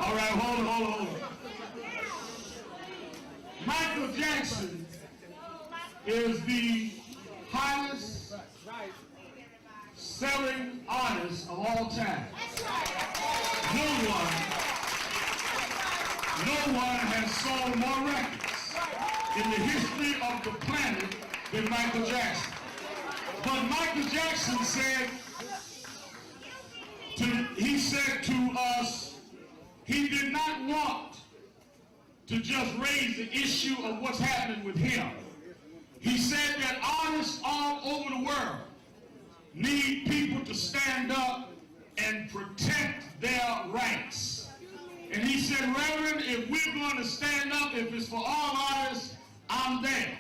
All right, hold on. Michael Jackson is the highest selling artist of all time. No one has sold more records in the history of the planet than Michael Jackson. But Michael Jackson said to us, he did not want to just raise the issue of what's happening with him. He said that artists all over the world need people to stand up and protect their rights. And he said, Reverend, if we're going to stand up, if it's for all artists, I'm there.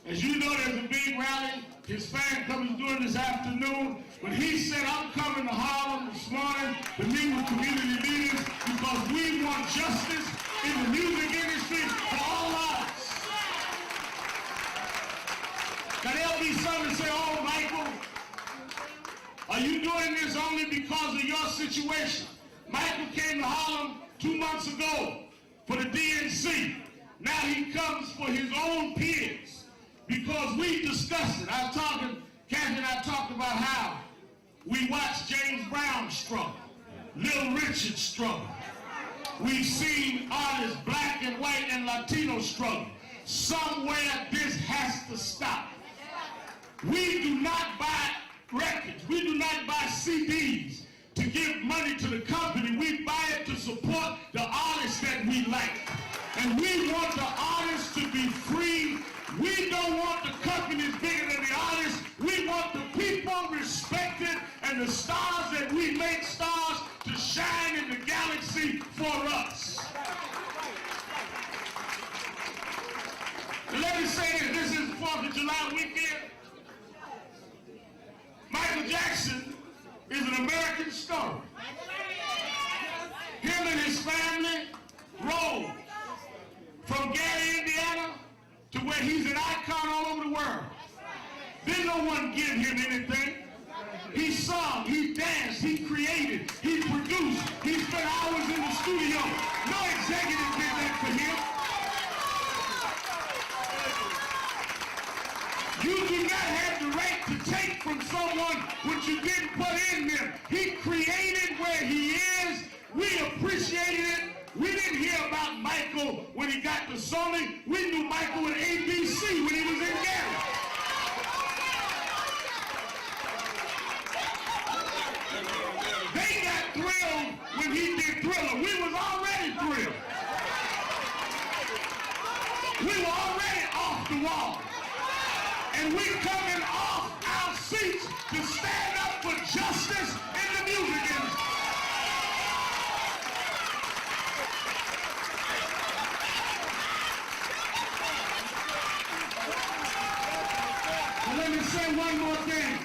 As you know, there's a big rally his fan club is doing this afternoon. But he said, I'm coming to Harlem this morning to meet with community leaders because we want justice in the music industry for all artists. Now there'll be some that say, oh, Michael, are you doing this only because of your situation? Michael came to Harlem 2 months ago for the DNC. Now he comes for his own peers because we discussed it. Kathy and I talked about how we watched James Brown struggle, Little Richard struggle. We've seen artists, black and white and Latino struggle. Somewhere this has to stop. We do not buy records. We do not buy CDs to give money to the company. We buy it to support the artists that we like. And we want the artists to be free. We don't want the companies bigger than the artists. We want the people respected and the stars that we make stars to shine in the galaxy for us. And let me say this is the 4th of July weekend. Michael Jackson is an American story. Him and his family rode from Gary, Indiana to where he's an icon all over the world. Didn't no one give him anything. He sung, he danced, he created, he produced, he spent hours in the studio. No executive did that for him. You do not have the right to take from someone what you didn't put in them. He created where he is. We appreciated it. We didn't hear about Michael when he got to Sony. We knew Michael with ABC when he was in Gary. They got thrilled when he did Thriller. We was already thrilled. We were already off the wall. And we coming off our seats to stand up for justice in the music industry. And let me say one more thing.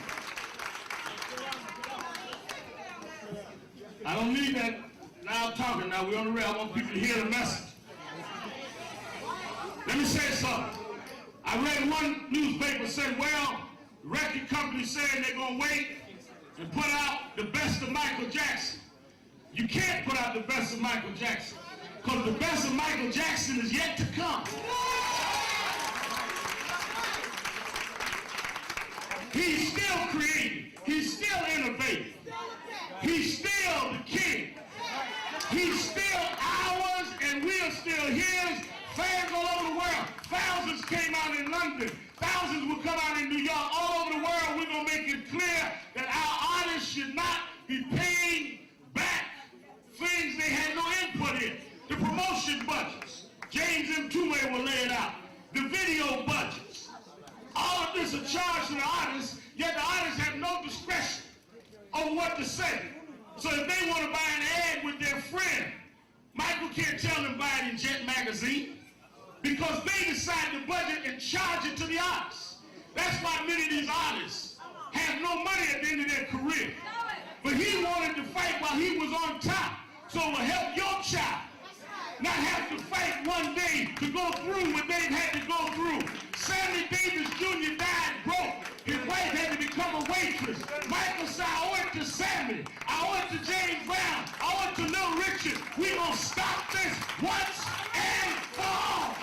I don't need that loud talking. Now we're on the rail. I want people to hear the message. Let me say something. I read one newspaper said, well, the record company saying they're going to wait and put out the best of Michael Jackson. You can't put out the best of Michael Jackson because the best of Michael Jackson is yet to come. He's still creating. He's still innovating. He's still the king. He's still ours and we're still his. Fans all over the world. Thousands came out in London. Thousands will come out in New York. All over the world, we're going to make it clear that our artists should not be paying back things they had no input in. The promotion budgets. James M. Two-Way will lay it out. The video budgets. All of this is charged to the artists, yet the artists have no discretion on what to say. So if they want to buy an ad with their friend, Michael can't tell them buy it in Jet Magazine. Because they decide the budget and charge it to the artists. That's why many of these artists have no money at the end of their career. But he wanted to fight while he was on top. So it will help your child not have to fight one day to go through what they've had to go through. Sammy Davis Jr. died broke. His wife had to become a waitress. Michael said, I owe it to Sammy. I owe it to James Brown. I We're going to stop this once and for all.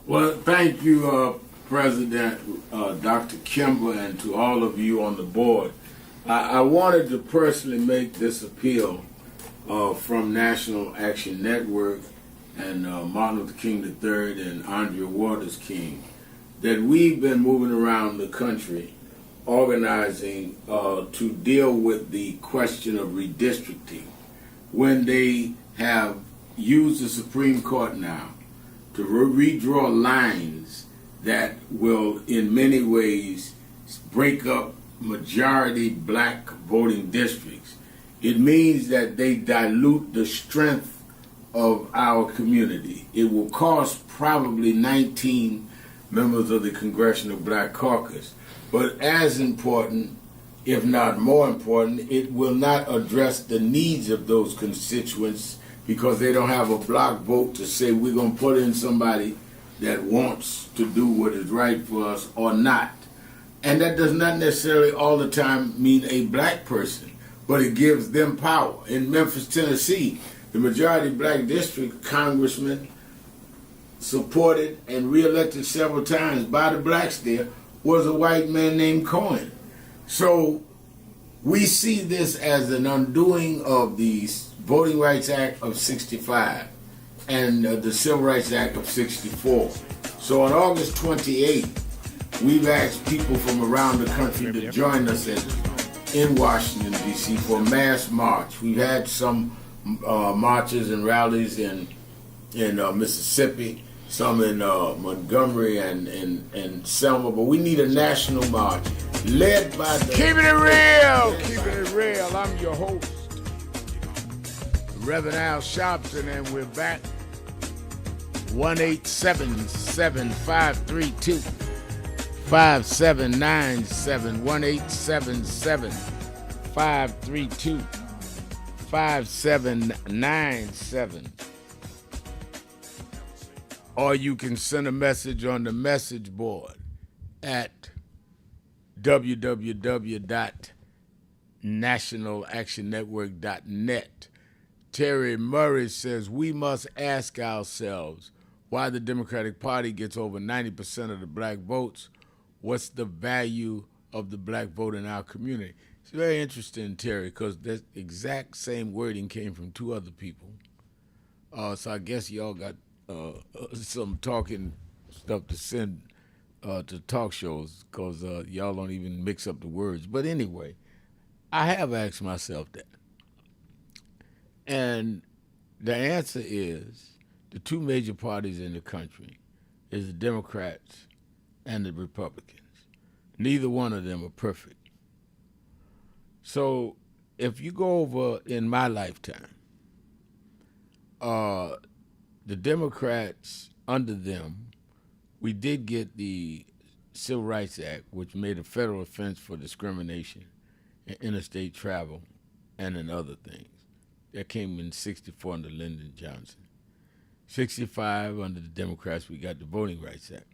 Well, thank you, President Dr. Kimball, and to all of you on the board. I wanted to personally make this appeal from National Action Network and Martin Luther King III and Andrea Waters King, that we've been moving around the country organizing to deal with the question of redistricting when they have used the Supreme Court now to redraw lines that will in many ways break up majority black voting districts. It means that they dilute the strength of our community. It will cost probably 19 members of the Congressional Black Caucus. But as important, if not more important, it will not address the needs of those constituents because they don't have a block vote to say we're going to put in somebody that wants to do what is right for us or not. And that does not necessarily all the time mean a black person, but it gives them power. In Memphis, Tennessee, the majority black district congressman supported and reelected several times by the blacks there was a white man named Cohen. So we see this as an undoing of the Voting Rights Act of 65 and the Civil Rights Act of 64. So on August 28th, we've asked people from around the country to join us in Washington, D.C. for a mass march. We've had some marches and rallies in Mississippi, some in Montgomery and Selma, but we need a national march led by the... Keeping it real, keeping it real. I'm your host, Reverend Al Sharpton, and we're back. 1-877-532-5797, 1-877-532-5797. Or you can send a message on the message board at www.nationalactionnetwork.net. Terry Murray says, we must ask ourselves why the Democratic Party gets over 90% of the black votes. What's the value of the black vote in our community? It's very interesting, Terry, because the exact same wording came from two other people. So I guess y'all got some talking stuff to send to talk shows because y'all don't even mix up the words. But anyway, I have asked myself that. And the answer is the two major parties in the country is the Democrats and the Republicans. Neither one of them are perfect. So if you go over in my lifetime, the Democrats, under them, we did get the Civil Rights Act, which made a federal offense for discrimination in interstate travel and in other things. That came in 64 under Lyndon Johnson. 65 under the Democrats, we got the Voting Rights Act.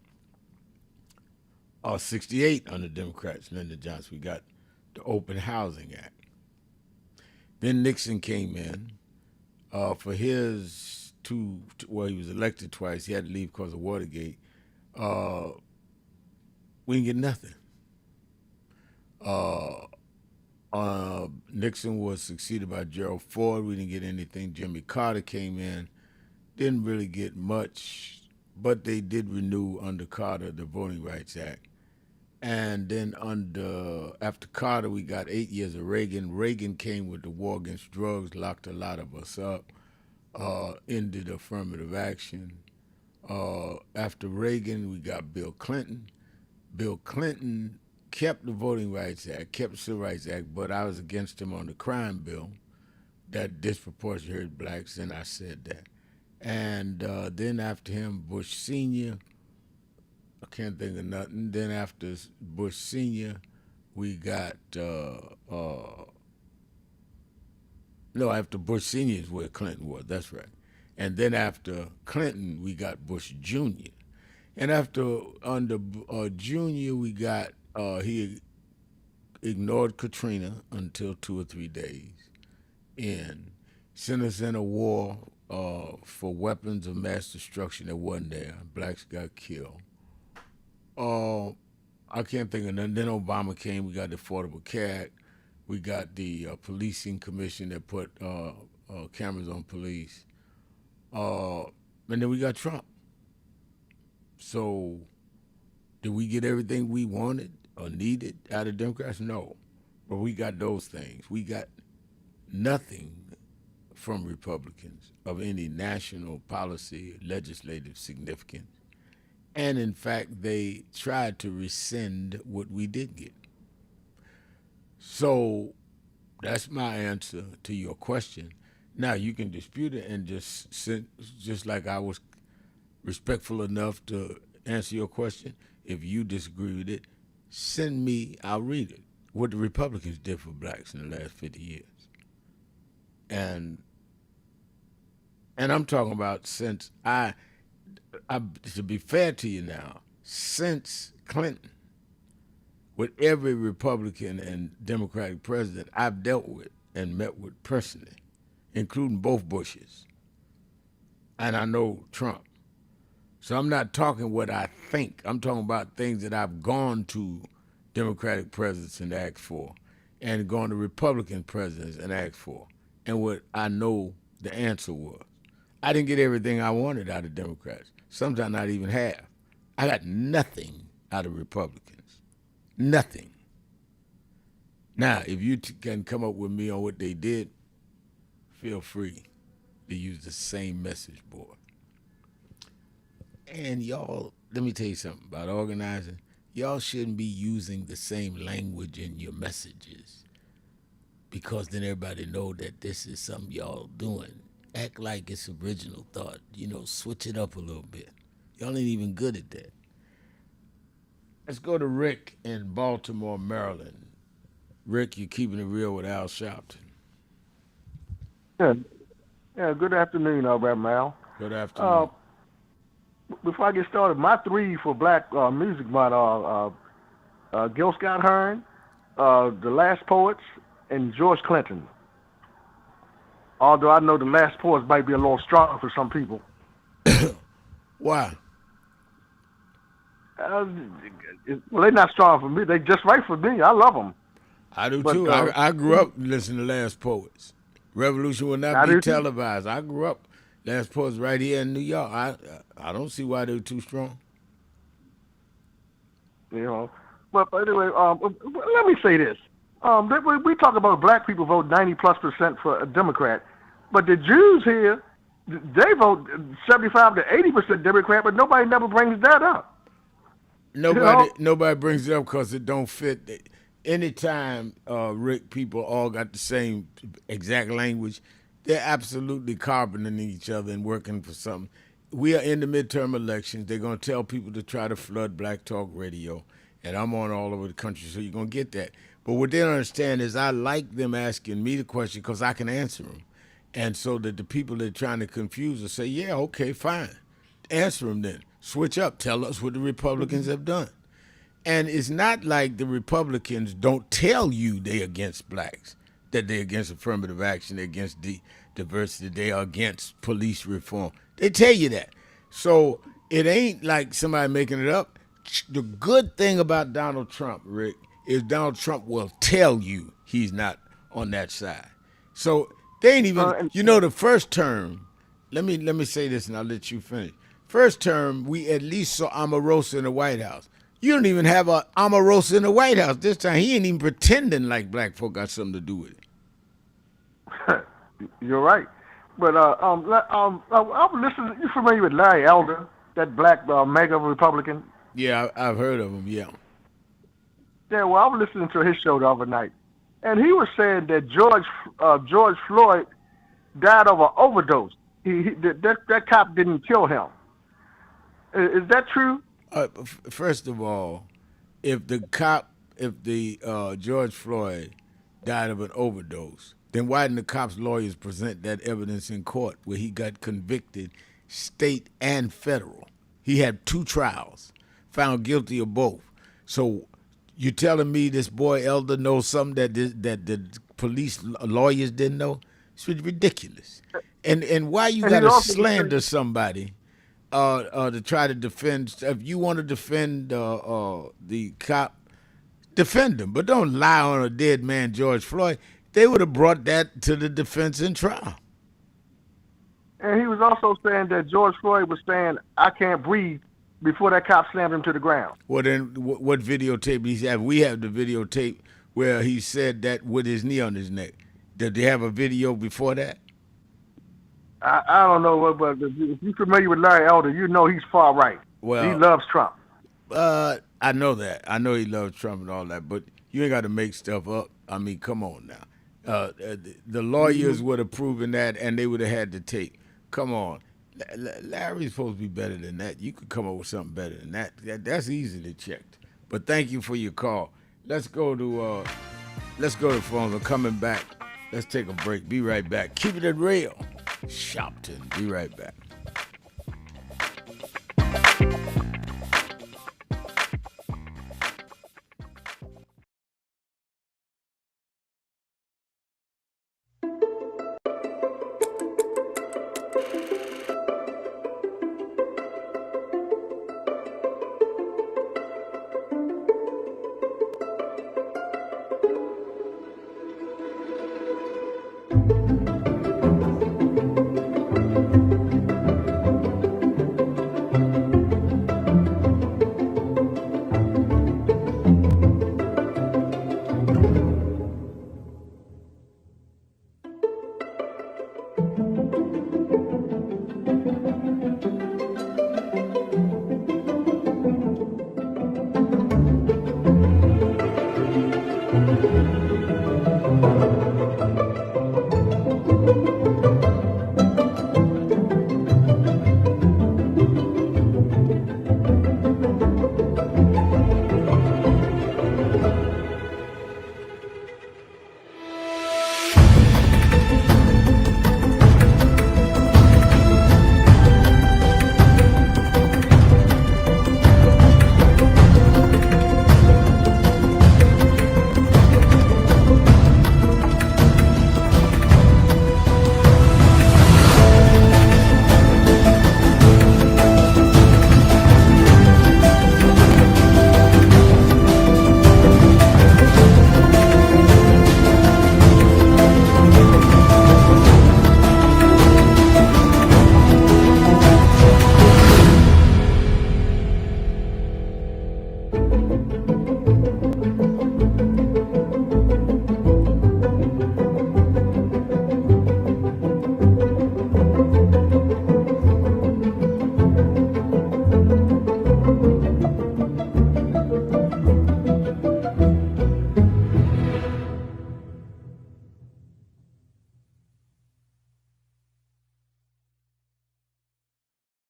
68 under Democrats, Lyndon Johnson, we got the Open Housing Act. Then Nixon came in for his he was elected twice. He had to leave because of Watergate. We didn't get nothing. Nixon was succeeded by Gerald Ford. We didn't get anything. Jimmy Carter came in. Didn't really get much, but they did renew under Carter the Voting Rights Act. And then after Carter, we got 8 years of Reagan. Reagan came with the war against drugs, locked a lot of us up, ended affirmative action. After Reagan, we got Bill Clinton. Bill Clinton kept the Voting Rights Act, kept the Civil Rights Act, but I was against him on the crime bill that disproportionately hurt blacks, and I said that. And then after him, Bush Sr., I can't think of nothing. Then after Bush Sr., we got, after Bush Sr. is where Clinton was, that's right. And then after Clinton, we got Bush Jr. And after under Junior, we got he ignored Katrina until 2 or 3 days, and sent us in a war for weapons of mass destruction that wasn't there. Blacks got killed. I can't think of nothing. Then Obama came. We got the Affordable Care Act. We got the policing commission that put cameras on police. And then we got Trump. So, did we get everything we wanted or needed out of Democrats? No. But we got those things. We got nothing from Republicans of any national policy, legislative significance. And in fact, they tried to rescind what we did get. So that's my answer to your question. Now you can dispute it and just like I was respectful enough to answer your question. If you disagree with it, send me, I'll read it. What the Republicans did for blacks in the last 50 years. And I'm talking about since I to be fair to you now, since Clinton, with every Republican and Democratic president I've dealt with and met with personally, including both Bushes, and I know Trump. So I'm not talking what I think. I'm talking about things that I've gone to Democratic presidents and asked for, and gone to Republican presidents and asked for, and what I know the answer was. I didn't get everything I wanted out of Democrats. Sometimes not even half. I got nothing out of Republicans. Nothing. Now, if you can come up with me on what they did, feel free to use the same message board. And y'all, let me tell you something about organizing. Y'all shouldn't be using the same language in your messages, because then everybody know that this is something y'all doing. Act like it's original thought. Switch it up a little bit. Y'all ain't even good at that. Let's go to Rick in Baltimore, Maryland. Rick, you're keeping it real with Al Sharpton. Yeah. Good afternoon, Brother Mal. Good afternoon. Before I get started, my three for Black Music Month are Gil Scott-Heron, The Last Poets, and George Clinton. Although I know The Last Poets might be a little strong for some people. Why? Well, they're not strong for me. They just right for me. I love them. I do too. I grew up listening to Last Poets. Revolution will not be televised. I grew up Last Poets right here in New York. I don't see why they're too strong. But anyway, let me say this. We talk about black people vote 90+% for a Democrat, but the Jews here, they vote 75 to 80% Democrat, but nobody never brings that up. Nobody brings it up because it don't fit. Anytime, Rick, people all got the same exact language, they're absolutely carboning each other and working for something. We are in the midterm elections. They're going to tell people to try to flood Black Talk Radio, and I'm on all over the country, so you're going to get that. But what they don't understand is I like them asking me the question because I can answer them. And so that the people that are trying to confuse us say, yeah, okay, fine. Answer them then. Switch up. Tell us what the Republicans have done. And it's not like the Republicans don't tell you they're against blacks, that they're against affirmative action, they're against diversity, they are against police reform. They tell you that. So it ain't like somebody making it up. The good thing about Donald Trump, Rick, is Donald Trump will tell you he's not on that side. So they ain't even, the first term, let me say this and I'll let you finish. First term, we at least saw Omarosa in the White House. You don't even have a Omarosa in the White House this time. He ain't even pretending like black folk got something to do with it. You're right. But I'm listening. You familiar with Larry Elder, that black mega Republican? Yeah, I've heard of him. Yeah. Yeah. Well, I was listening to his show the other night, and he was saying that George Floyd died of an overdose. That cop didn't kill him. Is that true? First of all, if George Floyd died of an overdose, then why didn't the cop's lawyers present that evidence in court where he got convicted, state and federal? He had 2 trials, found guilty of both. So you telling me this boy Elder knows something that the police lawyers didn't know? It's ridiculous. And why you got to slander somebody to try to defend? If you want to defend the cop, defend him, but don't lie on a dead man, George Floyd. They would have brought that to the defense in trial. And he was also saying that George Floyd was saying, "I can't breathe," before that cop slammed him to the ground. Well, then what videotape he have? We have the videotape where he said that with his knee on his neck. Did they have a video before that? I don't know, but if you're familiar with Larry Elder, you know he's far right. Well, he loves Trump. I know that. I know he loves Trump and all that, but you ain't got to make stuff up. I mean, come on now. The lawyers would have proven that, and they would have had the tape. Come on. Larry's supposed to be better than that. You could come up with something better than that. That's easily checked. But thank you for your call. Let's go to the phone. We're coming back. Let's take a break. Be right back. Keep it real. Sharpton. Be right back.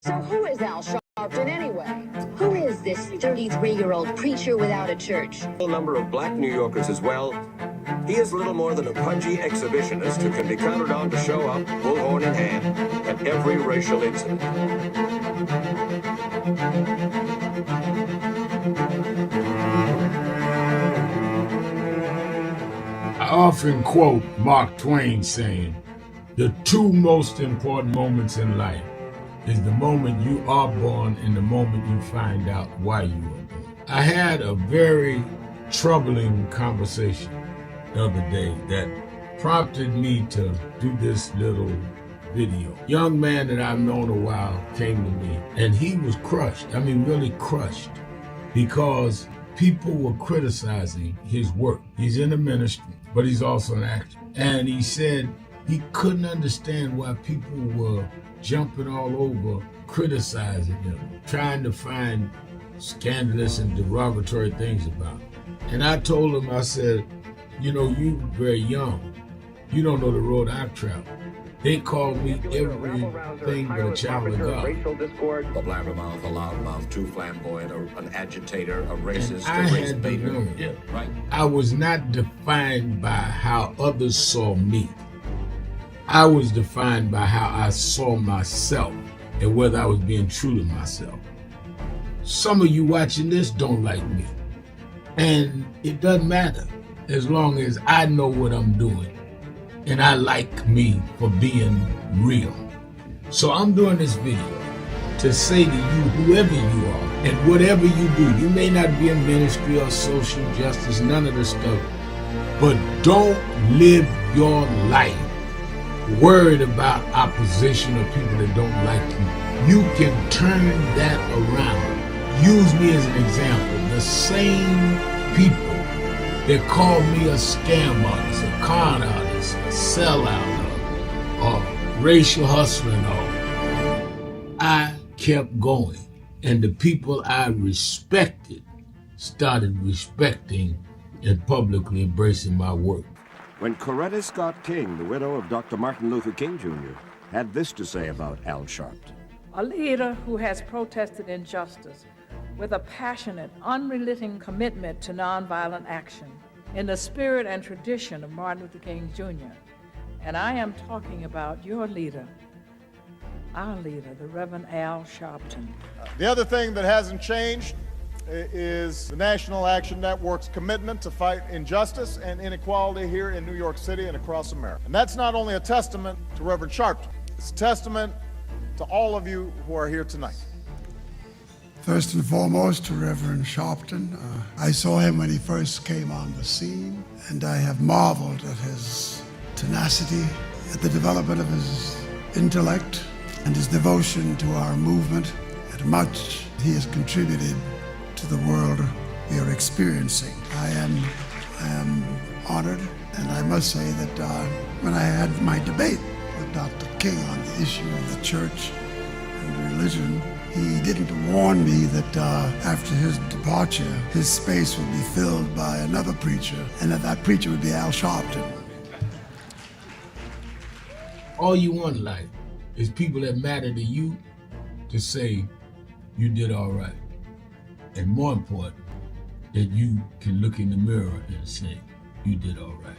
So who is Al Sharpton anyway? Who is this 33-year-old preacher without a church? A number of black New Yorkers as well. He is little more than a pudgy exhibitionist who can be counted on to show up, bullhorn in hand, at every racial incident. I often quote Mark Twain saying, "The 2 most important moments in life is the moment you are born and the moment you find out why you were born." I had a very troubling conversation the other day that prompted me to do this little video. Young man that I've known a while came to me and he was crushed. I mean, really crushed, because people were criticizing his work. He's in the ministry, but he's also an actor. And he said he couldn't understand why people were jumping all over, criticizing him, trying to find scandalous and derogatory things about him. And I told him, I said, you know, you're very young. You don't know the road I've traveled. They called me everything but a child of God. A blabbermouth, a loudmouth, too flamboyant, an agitator, a racist, I had to know. Yeah, right. I was not defined by how others saw me. I was defined by how I saw myself and whether I was being true to myself. Some of you watching this don't like me. And it doesn't matter as long as I know what I'm doing and I like me for being real. So I'm doing this video to say to you, whoever you are and whatever you do, you may not be in ministry or social justice, none of this stuff, but don't live your life worried about opposition or people that don't like you. You can turn that around. Use me as an example. The same people that call me a scam artist, a con artist, a sellout, or racial hustler and all, I kept going. And the people I respected started respecting and publicly embracing my work. When Coretta Scott King, the widow of Dr. Martin Luther King Jr., had this to say about Al Sharpton. A leader who has protested injustice with a passionate, unrelenting commitment to nonviolent action in the spirit and tradition of Martin Luther King Jr. And I am talking about your leader, our leader, the Reverend Al Sharpton. The other thing that hasn't changed is the National Action Network's commitment to fight injustice and inequality here in New York City and across America. And that's not only a testament to Reverend Sharpton, it's a testament to all of you who are here tonight. First and foremost, to Reverend Sharpton. I saw him when he first came on the scene, and I have marveled at his tenacity, at the development of his intellect, and his devotion to our movement, and much he has contributed to the world we are experiencing. I am honored, and I must say that when I had my debate with Dr. King on the issue of the church and religion, he didn't warn me that after his departure, his space would be filled by another preacher, and that preacher would be Al Sharpton. All you want in life is people that matter to you to say you did all right. And more important, that you can look in the mirror and say you did all right.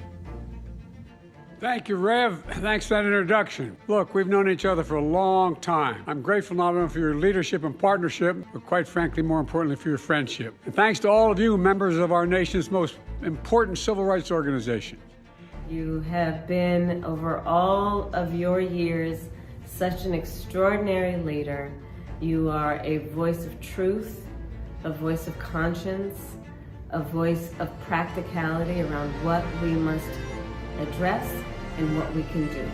Thank you, Rev. Thanks for that introduction. Look, we've known each other for a long time. I'm grateful not only for your leadership and partnership, but quite frankly, more importantly, for your friendship. And thanks to all of you, members of our nation's most important civil rights organization. You have been, over all of your years, such an extraordinary leader. You are a voice of truth, a voice of conscience, a voice of practicality around what we must address and what we can do.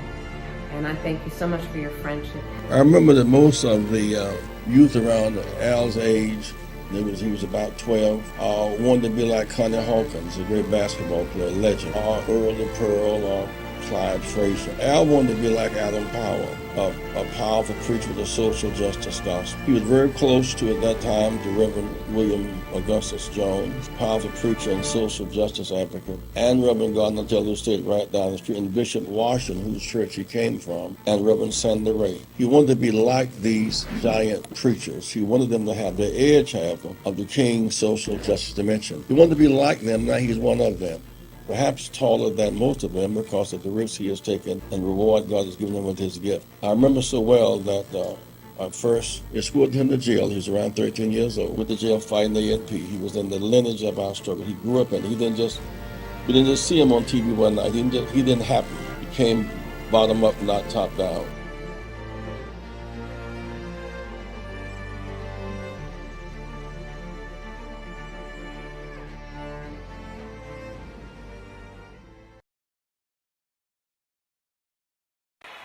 And I thank you so much for your friendship. I remember that most of the youth around Al's age, he was about 12, wanted to be like Connie Hawkins, a great basketball player, legend, or Earl the Pearl, or Clyde Frazier. Al wanted to be like Adam Powell, a powerful preacher with a social justice gospel. He was very close to, at that time, to Reverend William Augustus Jones, powerful preacher and social justice advocate, and Reverend Gardner Taylor stayed right down the street, and Bishop Washington, whose church he came from, and Reverend Sandy Ray. He wanted to be like these giant preachers. He wanted them to have the edge, however, of the King's social justice dimension. He wanted to be like them, now he's one of them. Perhaps taller than most of them because of the risks he has taken and the reward God has given him with his gift. I remember so well that I first escorted him to jail. He was around 13 years old, with the jail fighting the ANP. He was in the lineage of our struggle. He grew up in it. We didn't just see him on TV one night. He didn't happen. He came bottom up, not top down.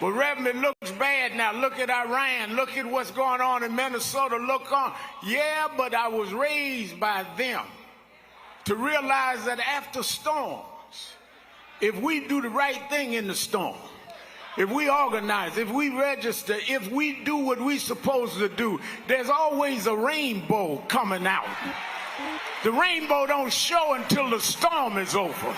But Reverend, it looks bad now. Look at Iran. Look at what's going on in Minnesota. Look on. Yeah, but I was raised by them to realize that after storms, if we do the right thing in the storm, if we organize, if we register, if we do what we're supposed to do, there's always a rainbow coming out. The rainbow don't show until the storm is over.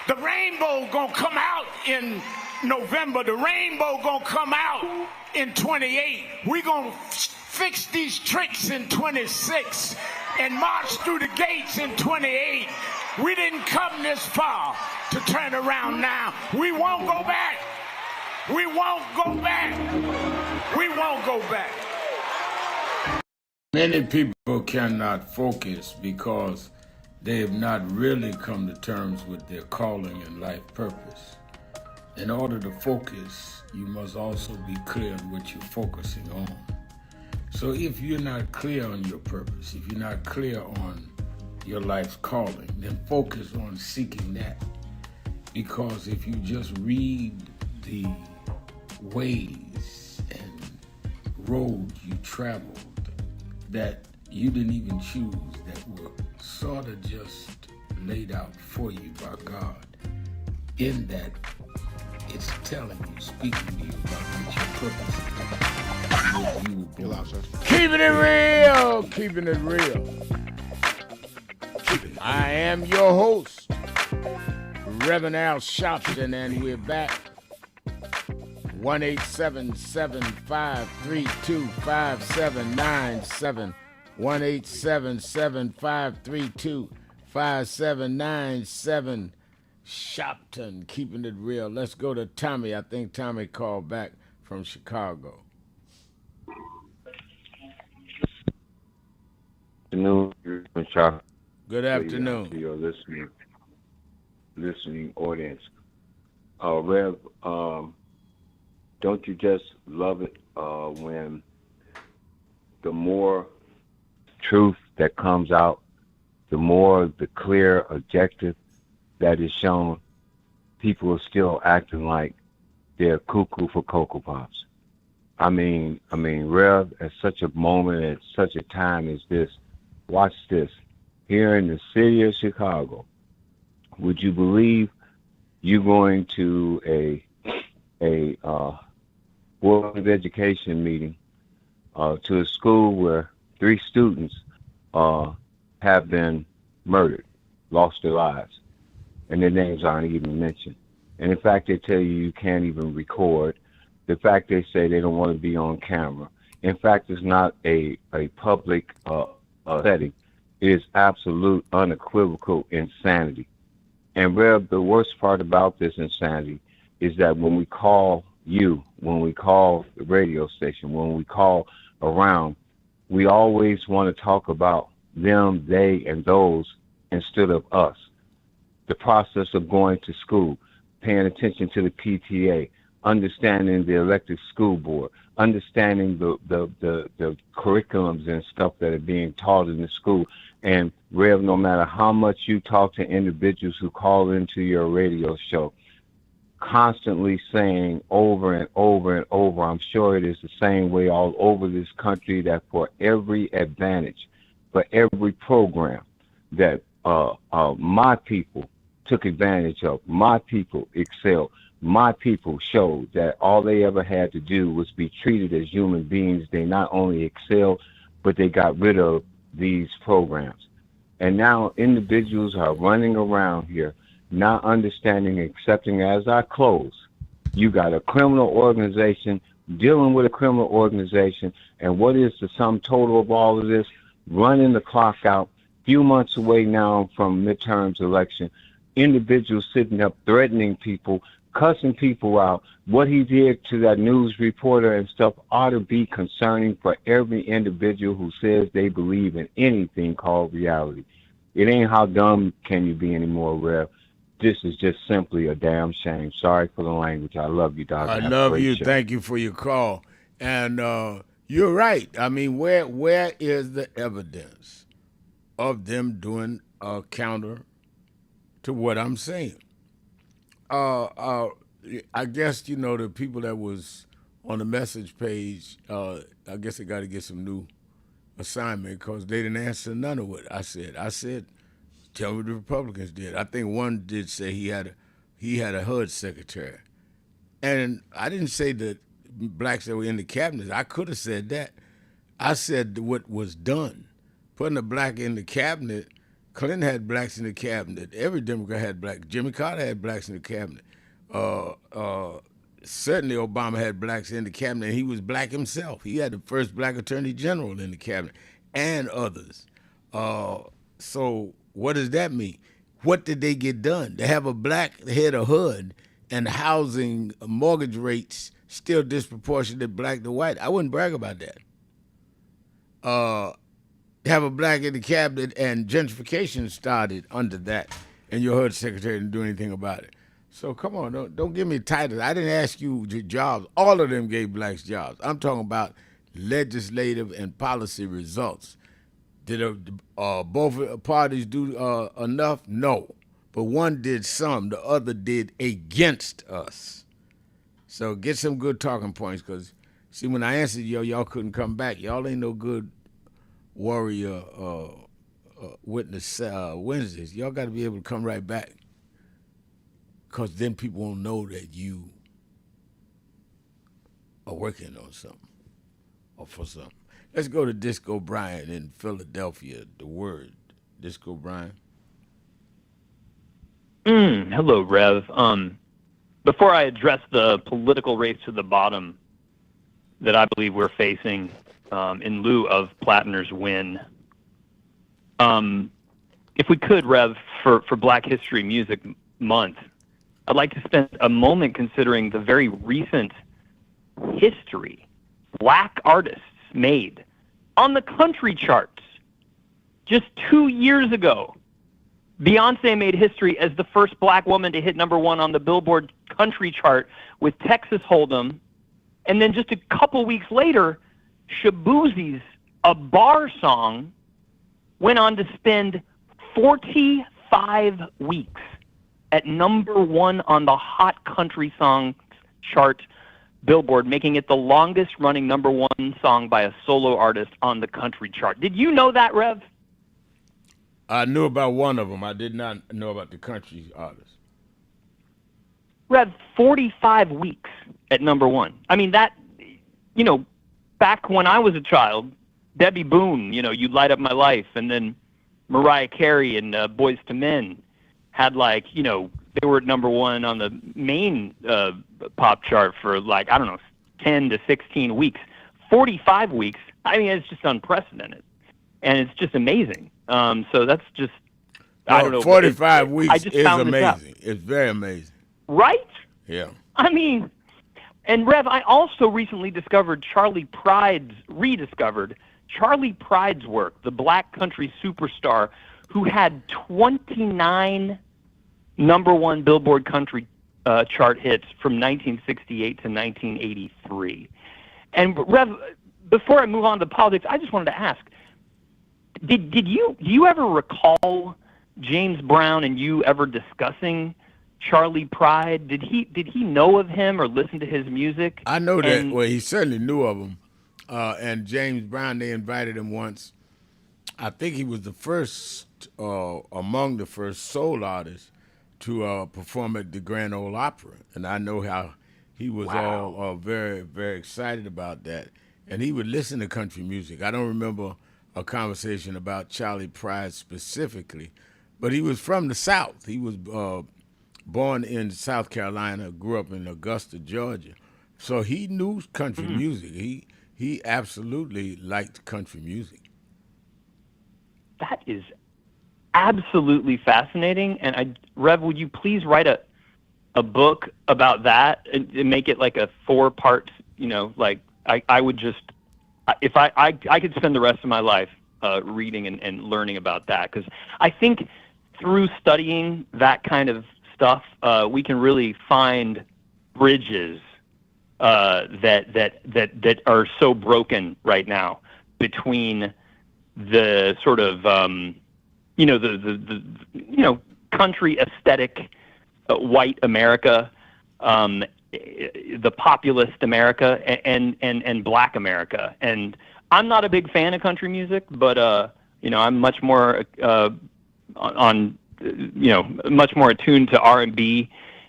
The rainbow gonna come out in November. The rainbow gonna come out in 28. We're gonna fix these tricks in 26 and march through the gates in 28. We didn't come this far to turn around now. We won't go back. We won't go back. We won't go back. Many people cannot focus because they have not really come to terms with their calling and life purpose. In order to focus, you must also be clear on what you're focusing on. So if you're not clear on your purpose, if you're not clear on your life's calling, then focus on seeking that. Because if you just read the ways and roads you traveled that you didn't even choose, that were sort of just laid out for you by God, in that it's telling you, speaking to you about what your purpose is, what you were born. Keeping it real, keeping it real. I am your host, Reverend Al Sharpton, and we're back. 1-877-532-5797. 1-877-532-5797. Sharpton, keeping it real. Let's go to Tommy. I think Tommy called back from Chicago. Afternoon, Sharpton. Good afternoon. To your listening audience. Rev, don't you just love it when the more truth that comes out, the more the clear objective that is shown, people are still acting like they're cuckoo for Cocoa Pops. I mean, Rev, at such a moment, at such a time as this, watch this. Here in the city of Chicago, would you believe you going to a Board of Education meeting to a school where 3 students have been murdered, lost their lives, and their names aren't even mentioned. And in fact, they tell you can't even record. The fact they say they don't want to be on camera. In fact, it's not a public setting. It is absolute, unequivocal insanity. And Rev, the worst part about this insanity is that when we call you, when we call the radio station, when we call around, we always want to talk about them, they, and those instead of us. The process of going to school, paying attention to the PTA, understanding the elected school board, understanding the curriculums and stuff that are being taught in the school. And Rev, no matter how much you talk to individuals who call into your radio show, constantly saying over and over and over, I'm sure it is the same way all over this country, that for every advantage, for every program that my people took advantage of, my people excelled, my people showed that all they ever had to do was be treated as human beings. They not only excelled, but they got rid of these programs. And now individuals are running around here not understanding, accepting. As I close, you got a criminal organization dealing with a criminal organization, and what is the sum total of all of this? Running the clock out, few months away now from midterms election, individuals sitting up threatening people, cussing people out. What he did to that news reporter and stuff ought to be concerning for every individual who says they believe in anything called reality. It ain't how dumb can you be anymore, Rev. This is just simply a damn shame. Sorry for the language. I love you, Doc. I love you. Show. Thank you for your call. And you're right. I mean, where is the evidence of them doing a counter to what I'm saying? I guess, the people that was on the message page, I guess they got to get some new assignment because they didn't answer none of what I said. I said, tell me what the Republicans did. I think one did say he had a HUD secretary. And I didn't say that blacks that were in the cabinet. I could have said that. I said what was done. Putting a black in the cabinet, Clinton had blacks in the cabinet. Every Democrat had blacks. Jimmy Carter had blacks in the cabinet. Certainly Obama had blacks in the cabinet, and he was black himself. He had the first black attorney general in the cabinet, and others. So what does that mean? What did they get done? They have a black head of HUD, and housing mortgage rates still disproportionate black to white. I wouldn't brag about that. have a black in the cabinet, and gentrification started under that, and your HUD secretary didn't do anything about it. So come on, don't give me titles. I didn't ask you jobs. All of them gave blacks jobs. I'm talking about legislative and policy results. Did both parties do enough? No. But one did some, the other did against us. So get some good talking points, because, see, when I answered y'all couldn't come back. Y'all ain't no good warrior witness Wednesdays. Y'all got to be able to come right back, because then people won't know that you are working on something or for something. Let's go to Disco Brian in Philadelphia. The word, Disco Brian. Hello, Rev. Before I address the political race to the bottom that I believe we're facing in lieu of Plattner's win, if we could, Rev, for Black History Music Month, I'd like to spend a moment considering the very recent history black artists made on the country charts. Just 2 years ago, Beyonce made history as the first black woman to hit #1 on the Billboard country chart with Texas Hold'em. And then just a couple weeks later, Shaboozie's A Bar Song went on to spend 45 weeks at #1 on the Hot Country Songs chart Billboard, making it the longest running #1 song by a solo artist on the country chart. Did you know that, Rev? I knew about one of them. I did not know about the country artist. Rev, 45 weeks at #1. I mean, that, back when I was a child, Debbie Boone, You'd Light Up My Life, and then Mariah Carey and Boyz II Men had, they were at #1 on the main pop chart for, 10 to 16 weeks. 45 weeks, I mean, it's just unprecedented. And it's just amazing. So that's just, I don't know. 45 weeks is found amazing. It's very amazing. Right? Yeah. I mean, and Rev, I also recently rediscovered Charlie Pride's work, the black country superstar who had 29 #1 Billboard country chart hits from 1968 to 1983. And Rev, before I move on to politics, I just wanted to ask, do you ever recall James Brown and you ever discussing Charlie Pride? Did he know of him or listen to his music? I know that. Well, he certainly knew of him. And James Brown, they invited him once. I think he was the first, among the first soul artists to perform at the Grand Ole Opera. And I know how he was all very, very excited about that. And he would listen to country music. I don't remember a conversation about Charlie Pride specifically, but he was from the South. He was born in South Carolina, grew up in Augusta, Georgia. So he knew country music. He absolutely liked country music. That is absolutely fascinating. And Rev, would you please write a book about that and make it like a 4-part, I would just, if I could spend the rest of my life reading and learning about that, because I think through studying that kind of stuff, we can really find bridges that are so broken right now between the sort of the country aesthetic white America, the populist America, and black America. And I'm not a big fan of country music, but I'm much more much more attuned to R&B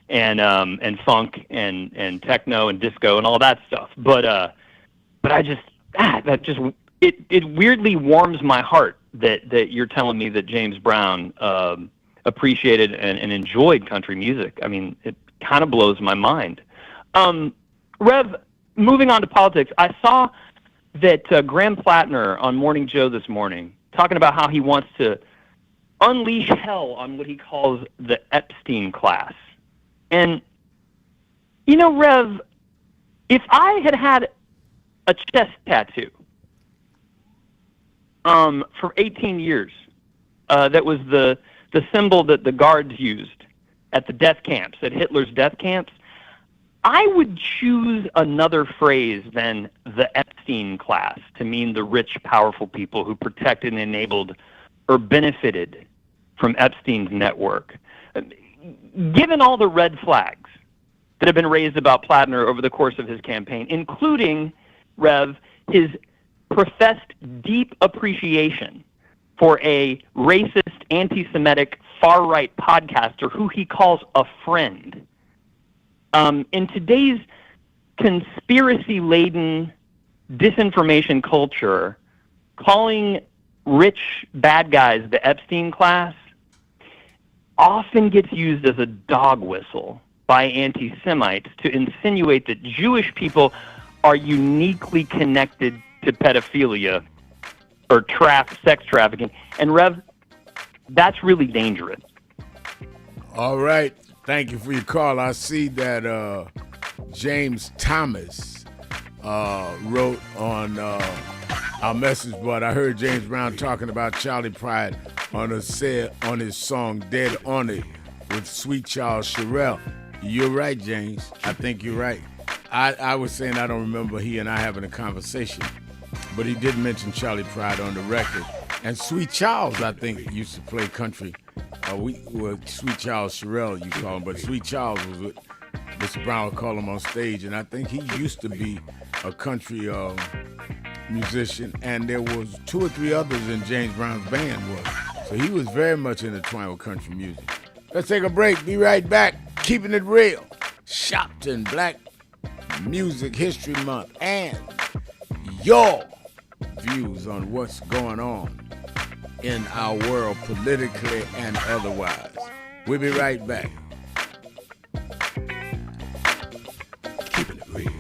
and funk and techno and disco and all that stuff. But I just it weirdly warms my heart that you're telling me that James Brown appreciated and enjoyed country music. I mean, it kind of blows my mind. Rev, moving on to politics, I saw that Graham Plattner on Morning Joe this morning talking about how he wants to unleash hell on what he calls the Epstein class. And, Rev, if I had a chest tattoo for 18 years. That was the symbol that the guards used at the death camps, at Hitler's death camps. I would choose another phrase than the Epstein class to mean the rich, powerful people who protected and enabled or benefited from Epstein's network. Given all the red flags that have been raised about Plattner over the course of his campaign, including, Rev, his professed deep appreciation for a racist, anti-Semitic, far-right podcaster who he calls a friend. In today's conspiracy-laden disinformation culture, calling rich bad guys the Epstein class often gets used as a dog whistle by anti-Semites to insinuate that Jewish people are uniquely connected to pedophilia or sex trafficking. And Rev, that's really dangerous. All right. Thank you for your call. I see that James Thomas wrote on our message board. I heard James Brown talking about Charlie Pride on his song Dead On It with Sweet Charles Sherrill. You're right, James. I think you're right. I was saying I don't remember he and I having a conversation, but he did mention Charlie Pride on the record. And Sweet Charles, I think, used to play country. Sweet Charles Sherrill, you call him, but Sweet Charles was what Mr. Brown would call him on stage, and I think he used to be a country musician, and there was 2 or 3 others in James Brown's band so he was very much intertwined with country music. Let's take a break. Be right back. Keeping it real. Sharpton Black Music History Month and your views on what's going on in our world politically and otherwise. We'll be right back. Keeping it real.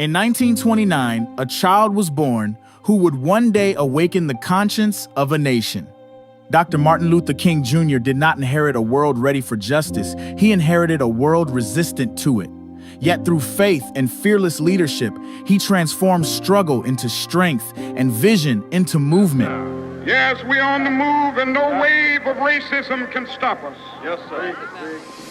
In 1929, a child was born who would one day awaken the conscience of a nation. Dr. Martin Luther King Jr. did not inherit a world ready for justice. He inherited a world resistant to it. Yet through faith and fearless leadership, he transformed struggle into strength and vision into movement. Yes, we're on the move and no wave of racism can stop us. Yes, sir.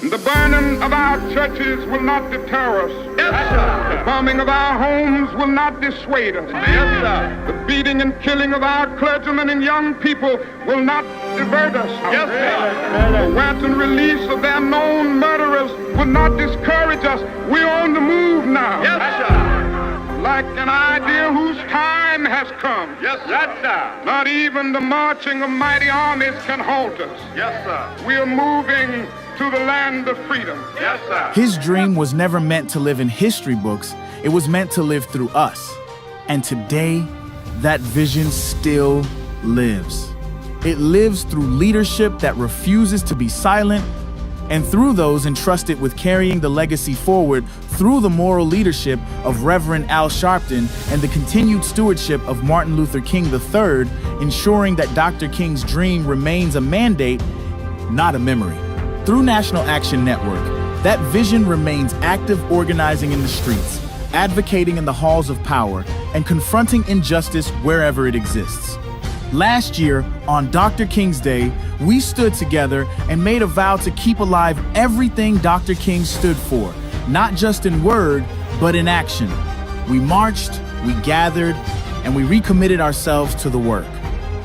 The burning of our churches will not deter us. Yes, sir. The bombing of our homes will not dissuade us. Yes, sir. The beating and killing of our clergymen and young people will not divert us. Yes, sir. The wanton release of their known murderers will not discourage us. We're on the move now. Yes, sir. Like an idea whose time has come. Yes, sir. Not even the marching of mighty armies can halt us. Yes, sir. We're moving to the land of freedom. Yes, sir. His dream was never meant to live in history books. It was meant to live through us. And today, that vision still lives. It lives through leadership that refuses to be silent, and through those entrusted with carrying the legacy forward through the moral leadership of Reverend Al Sharpton and the continued stewardship of Martin Luther King III, ensuring that Dr. King's dream remains a mandate, not a memory. Through National Action Network, that vision remains active, organizing in the streets, advocating in the halls of power, and confronting injustice wherever it exists. Last year, on Dr. King's Day, we stood together and made a vow to keep alive everything Dr. King stood for, not just in word, but in action. We marched, we gathered, and we recommitted ourselves to the work.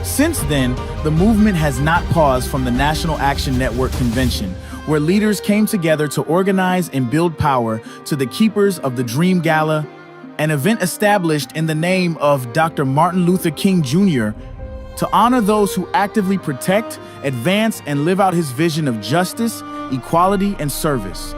Since then, the movement has not paused from the National Action Network convention, where leaders came together to organize and build power, to the Keepers of the Dream Gala, an event established in the name of Dr. Martin Luther King Jr., to honor those who actively protect, advance, and live out his vision of justice, equality, and service.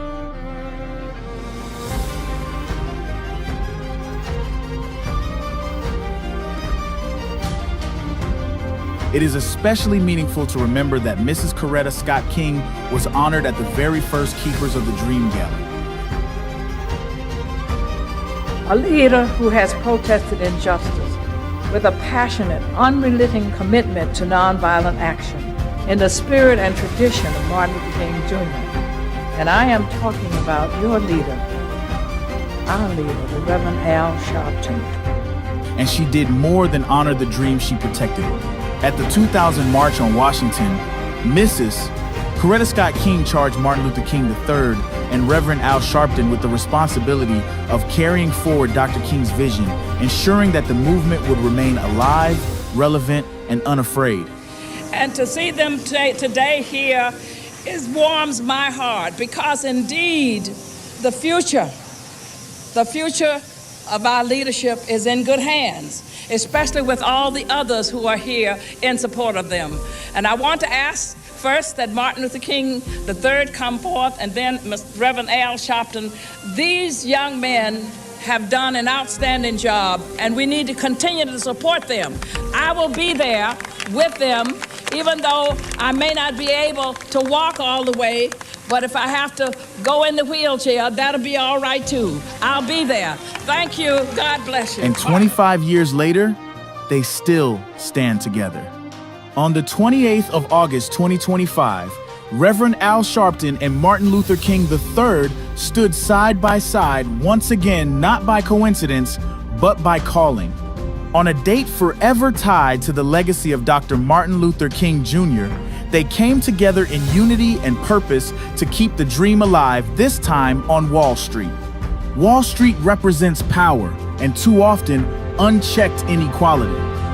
It is especially meaningful to remember that Mrs. Coretta Scott King was honored at the very first Keepers of the Dream Gala. A leader who has protested injustice with a passionate, unrelenting commitment to nonviolent action in the spirit and tradition of Martin Luther King Jr. And I am talking about your leader, our leader, the Reverend Al Sharpton. And she did more than honor the dream she protected. At the 2000 March on Washington, Mrs. Coretta Scott King charged Martin Luther King III and Reverend Al Sharpton with the responsibility of carrying forward Dr. King's vision, ensuring that the movement would remain alive, relevant, and unafraid. And to see them today here warms my heart, because indeed the future of our leadership is in good hands, especially with all the others who are here in support of them. And I want to ask first that Martin Luther King III come forth, and then Reverend Al Sharpton. These young men have done an outstanding job, and we need to continue to support them. I will be there with them, even though I may not be able to walk all the way, but if I have to go in the wheelchair, that'll be all right too. I'll be there. Thank you. God bless you. And 25 years later, they still stand together. On the 28th of August, 2025, Reverend Al Sharpton and Martin Luther King III stood side by side once again, not by coincidence, but by calling. On a date forever tied to the legacy of Dr. Martin Luther King Jr., they came together in unity and purpose to keep the dream alive, this time on Wall Street. Wall Street represents power and too often unchecked inequality.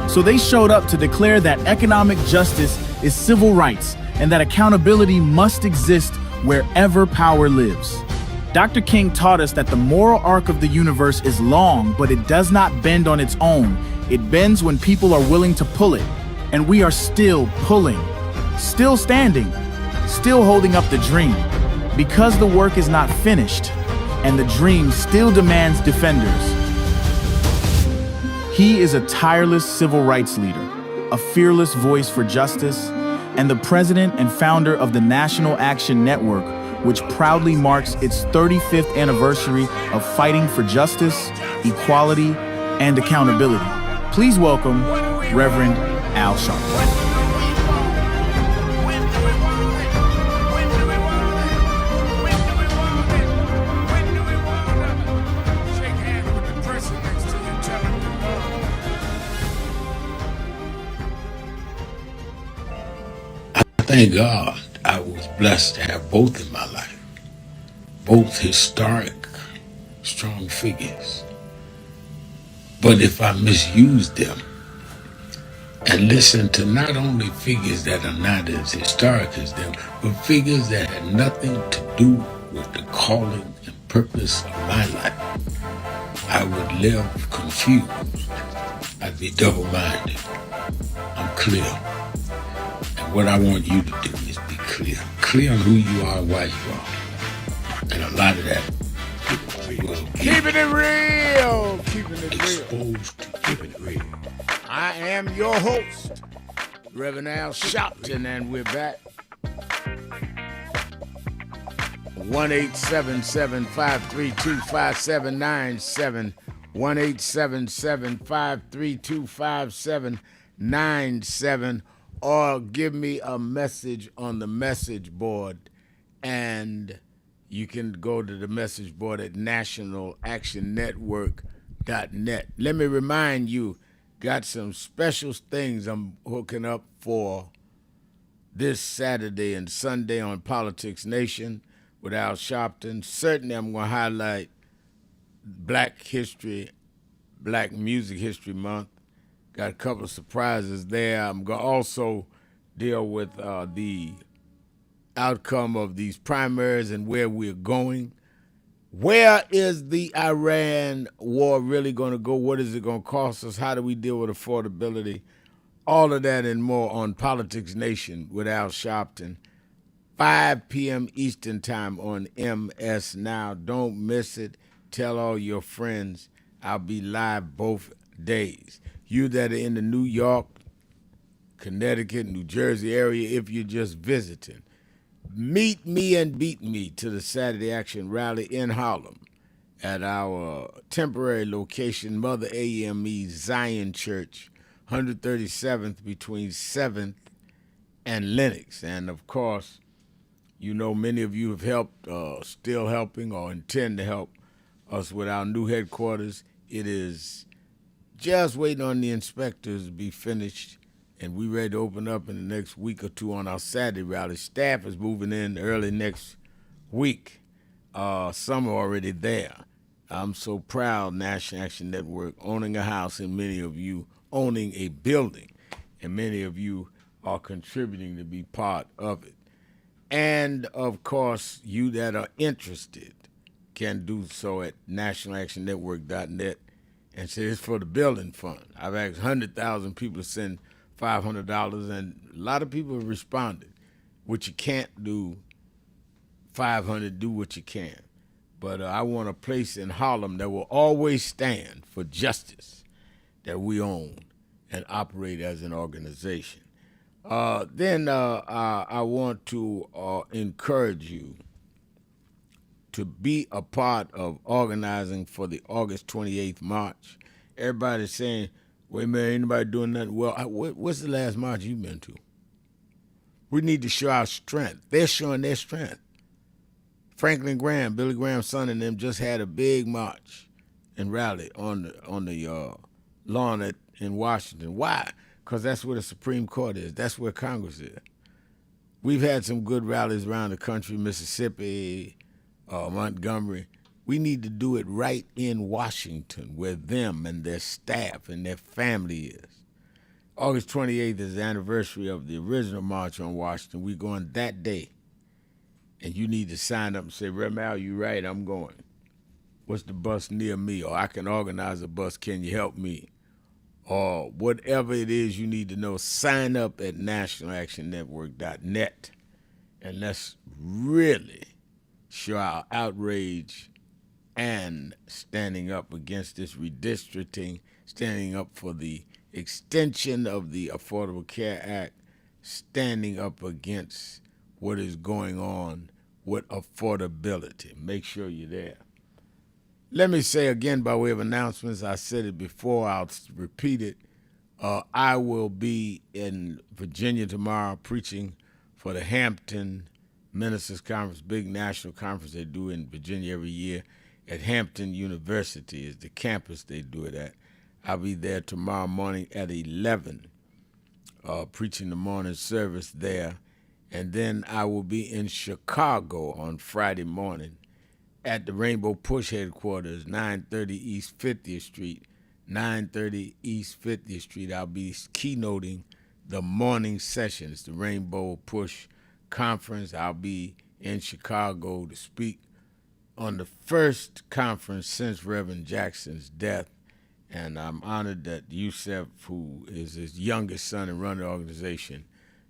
So they showed up to declare that economic justice is civil rights and that accountability must exist wherever power lives. Dr. King taught us that the moral arc of the universe is long, but it does not bend on its own. It bends when people are willing to pull it. And we are still pulling, still standing, still holding up the dream, because the work is not finished and the dream still demands defenders. He is a tireless civil rights leader, a fearless voice for justice, and the president and founder of the National Action Network, which proudly marks its 35th anniversary of fighting for justice, equality, and accountability. Please welcome Reverend Al Sharpton. Thank God I was blessed to have both in my life. both historic, strong figures. But if I misuse them and listen to not only figures that are not as historic as them, but figures that had nothing to do with the calling and purpose of my life, I would live confused. I'd be double-minded. I'm clear. And what I want you to do is be clear. Clear on who you are, why you are. And a lot of that will Keeping it real. Keeping it real. Exposed to keeping it real. I am your host, Reverend Al Sharpton, and we're back. 1-877-532-5797. 1-877-532-5797. Or give me a message on the message board, and you can go to the message board at nationalactionnetwork.net. Let me remind you, got some special things I'm hooking up for this Saturday and Sunday on Politics Nation with Al Sharpton. Certainly I'm going to highlight Black Music History Month. Got a couple of surprises there. I'm going to also deal with the outcome of these primaries and where we're going. Where is the Iran war really going to go? What is it going to cost us? How do we deal with affordability? All of that and more on Politics Nation with Al Sharpton. 5 p.m. Eastern Time on MS Now. Don't miss it. Tell all your friends. I'll be live both days. You that are in the New York, Connecticut, New Jersey area, if you're just visiting, meet me and beat me to the Saturday Action Rally in Harlem at our temporary location, Mother AME Zion Church, 137th between 7th and Lenox. And, of course, you know many of you have helped, still helping, or intend to help us with our new headquarters. It is just waiting on the inspectors to be finished, and we're ready to open up in the next week or two on our Saturday rally. Staff is moving in early next week. Some are already there. I'm so proud, National Action Network, owning a house and many of you owning a building, and many of you are contributing to be part of it. And, of course, you that are interested can do so at nationalactionnetwork.net and say it's for the building fund. I've asked 100,000 people to send $500, and a lot of people have responded. What you can't do, 500, do what you can. But I want a place in Harlem that will always stand for justice that we own and operate as an organization. Then I want to encourage you to be a part of organizing for the August 28th march. Everybody's saying, wait a minute, ain't nobody doing nothing. Well, what's the last march you've been to? We need to show our strength. They're showing their strength. Franklin Graham, Billy Graham's son, and them just had a big march and rally on the lawn in Washington. Why? Because that's where the Supreme Court is. That's where Congress is. We've had some good rallies around the country, Mississippi, Montgomery. We need to do it right in Washington where them and their staff and their family is. August 28th is the anniversary of the original March on Washington. We're going that day. And you need to sign up and say, Remal, you right, I'm going. What's the bus near me? Or I can organize a bus, can you help me? Or whatever it is you need to know, sign up at nationalactionnetwork.net. And let's really show our outrage and standing up against this redistricting, standing up for the extension of the Affordable Care Act, standing up against what is going on with affordability. Make sure you're there. Let me say again by way of announcements, I said it before, I'll repeat it. I will be in Virginia tomorrow preaching for the Hampton Ministers Conference, big national conference they do in Virginia every year at Hampton University is the campus they do it at. I'll be there tomorrow morning at 11, preaching the morning service there. And then I will be in Chicago on Friday morning at the Rainbow Push headquarters, 930 East 50th Street. 930 East 50th Street. I'll be keynoting the morning sessions, the Rainbow Push Conference. I'll be in Chicago to speak on the first conference since Reverend Jackson's death. And I'm honored that Yusef, who is his youngest son and run the organization,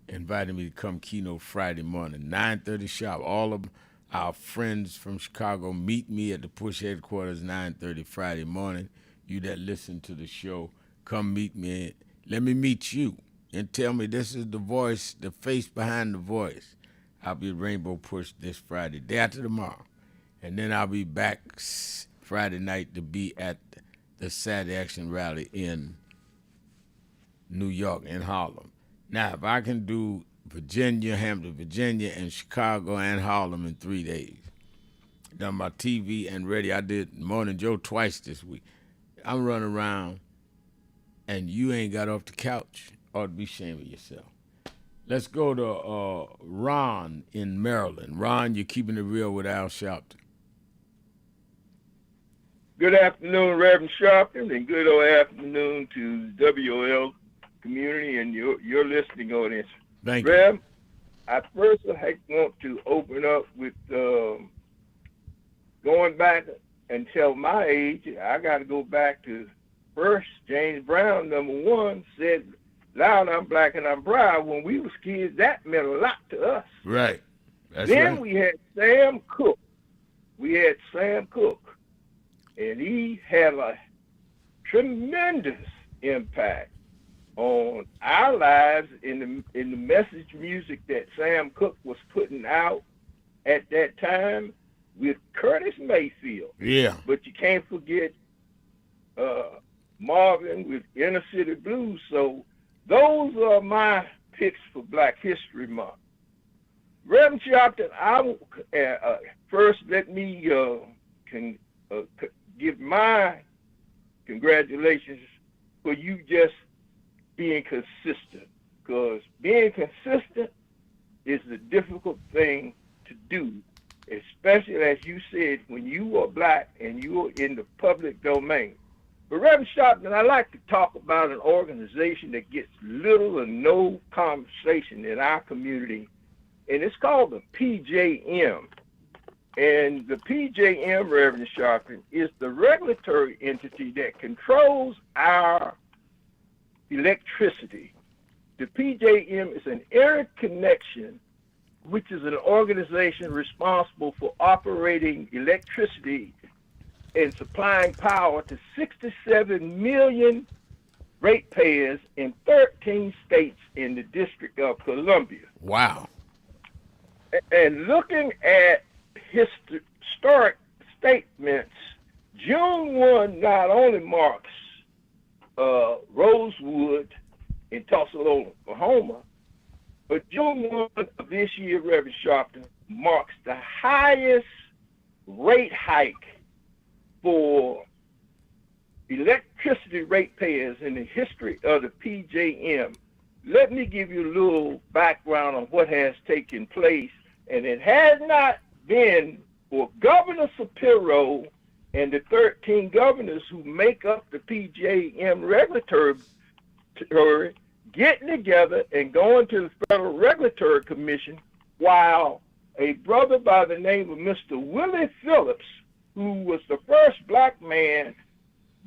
invited me to come keynote Friday morning, 9:30 sharp. All of our friends from Chicago meet me at the Push headquarters, 9:30 Friday morning. You that listen to the show, come meet me. Let me meet you and tell me this is the voice, the face behind the voice. I'll be at Rainbow Push this Friday, day after tomorrow. And then I'll be back Friday night to be at the Saturday Action Rally in New York, in Harlem. Now, if I can do Virginia, Hampton, Virginia, and Chicago and Harlem in 3 days, done my TV and radio. I did Morning Joe twice this week. I'm running around, and you ain't got off the couch. Ought to be ashamed of yourself. Let's go to Ron in Maryland. Ron, you're keeping it real with Al Sharpton. Good afternoon, Reverend Sharpton, and good old afternoon to WOL community and your listening audience. Thank you. Rev, I first want to open up with going back and tell my age. I got to go back to first James Brown, #1, said, "Loud, I'm black and I'm proud." When we was kids, that meant a lot to us. Right. That's then right. we had Sam Cooke. And he had a tremendous impact on our lives in the message music that Sam Cooke was putting out at that time with Curtis Mayfield. Yeah. But you can't forget Marvin with Inner City Blues. So those are my picks for Black History Month. Reverend Sharpton, first let me give my congratulations for you just being consistent, because being consistent is a difficult thing to do, especially as you said, when you are black and you are in the public domain. But Reverend Sharpton, I like to talk about an organization that gets little or no conversation in our community, and it's called the PJM. And the PJM, Reverend Sharpton, is the regulatory entity that controls our electricity. The PJM is an interconnection, which is an organization responsible for operating electricity and supplying power to 67 million ratepayers in 13 states in the District of Columbia. Wow. And looking at historic statements, June 1 not only marks Rosewood in Tulsa, Oklahoma, but June 1 of this year, Reverend Sharpton, marks the highest rate hike for electricity ratepayers in the history of the PJM. Let me give you a little background on what has taken place, and it has not been for Governor Shapiro and the 13 governors who make up the PJM regulatory getting together and going to the Federal Regulatory Commission, while a brother by the name of Mr. Willie Phillips, who was the first black man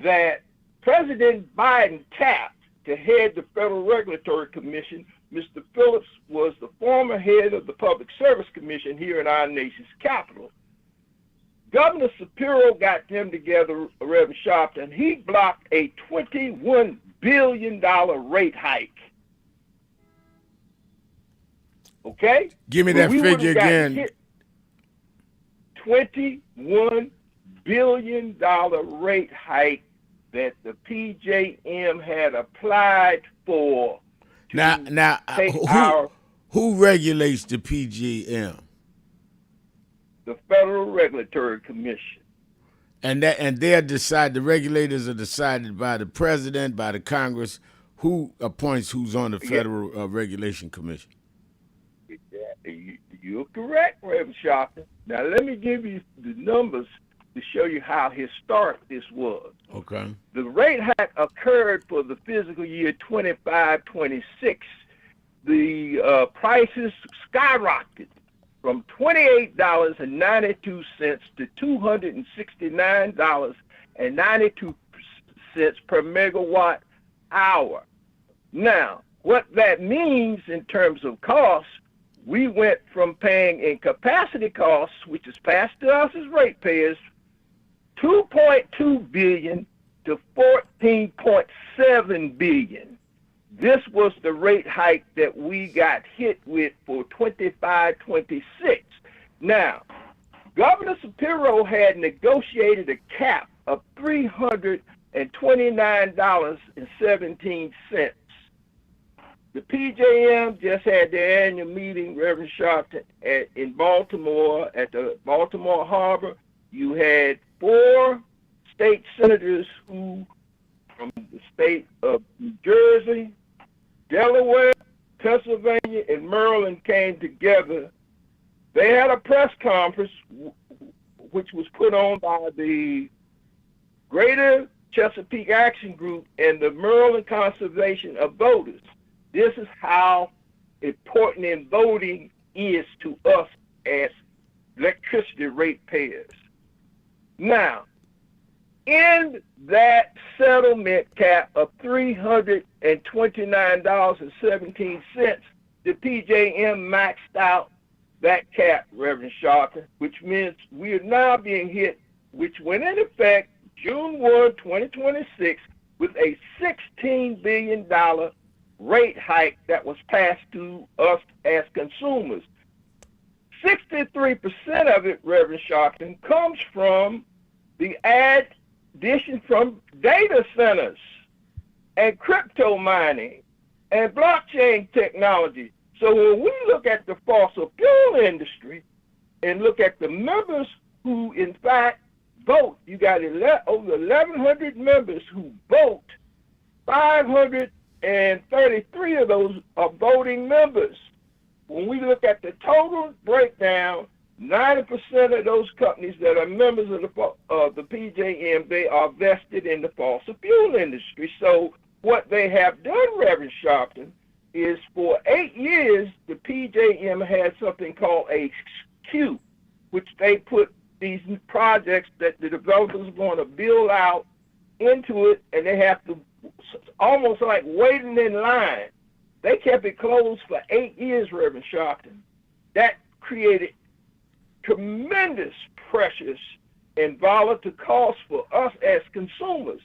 that President Biden tapped to head the Federal Regulatory Commission. Mr. Phillips was the former head of the Public Service Commission here in our nation's capital. Governor Shapiro got them together, Reverend Sharpton. He blocked a $21 billion rate hike. Okay? Give me that figure again. $21 billion rate hike that the PJM had applied for. Now, who regulates the PJM? The Federal Regulatory Commission. And they're decided. The regulators are decided by the president, by the Congress. Who appoints who's on the Federal Regulation Commission? You're correct, Reverend Sharpton. Now, let me give you the numbers to show you how historic this was. Okay. The rate hike occurred for the fiscal year 25-26. The prices skyrocketed from $28.92 to $269.92 per megawatt hour. Now, what that means in terms of costs, we went from paying in capacity costs, which is passed to us as ratepayers, $2.2 billion to $14.7 billion. This was the rate hike that we got hit with for 25-26. Now, Governor Shapiro had negotiated a cap of $329.17. The PJM just had their annual meeting, Reverend Sharpton, in Baltimore, at the Baltimore Harbor. You had 4 state senators who, from the state of New Jersey, Delaware, Pennsylvania, and Maryland came together. They had a press conference which was put on by the Greater Chesapeake Action Group and the Maryland Conservation of Voters. This is how important in voting is to us as electricity ratepayers. Now, in that settlement cap of $329.17, the PJM maxed out that cap, Reverend Sharpton, which means we are now being hit, which went into effect June 1, 2026, with a $16 billion rate hike that was passed to us as consumers. 63% of it, Reverend Sharpton, comes from the addition from data centers and crypto mining and blockchain technology. So when we look at the fossil fuel industry and look at the members who, in fact, vote, you got over 1,100 members who vote. 533 of those are voting members. When we look at the total breakdown, 90% of those companies that are members of the PJM, they are vested in the fossil fuel industry. So what they have done, Reverend Sharpton, is for 8 years, the PJM had something called a queue, which they put these projects that the developers are going to build out into it, and they have to almost like waiting in line. They kept it closed for 8 years, Reverend Sharpton. That created tremendous pressures and volatile costs for us as consumers.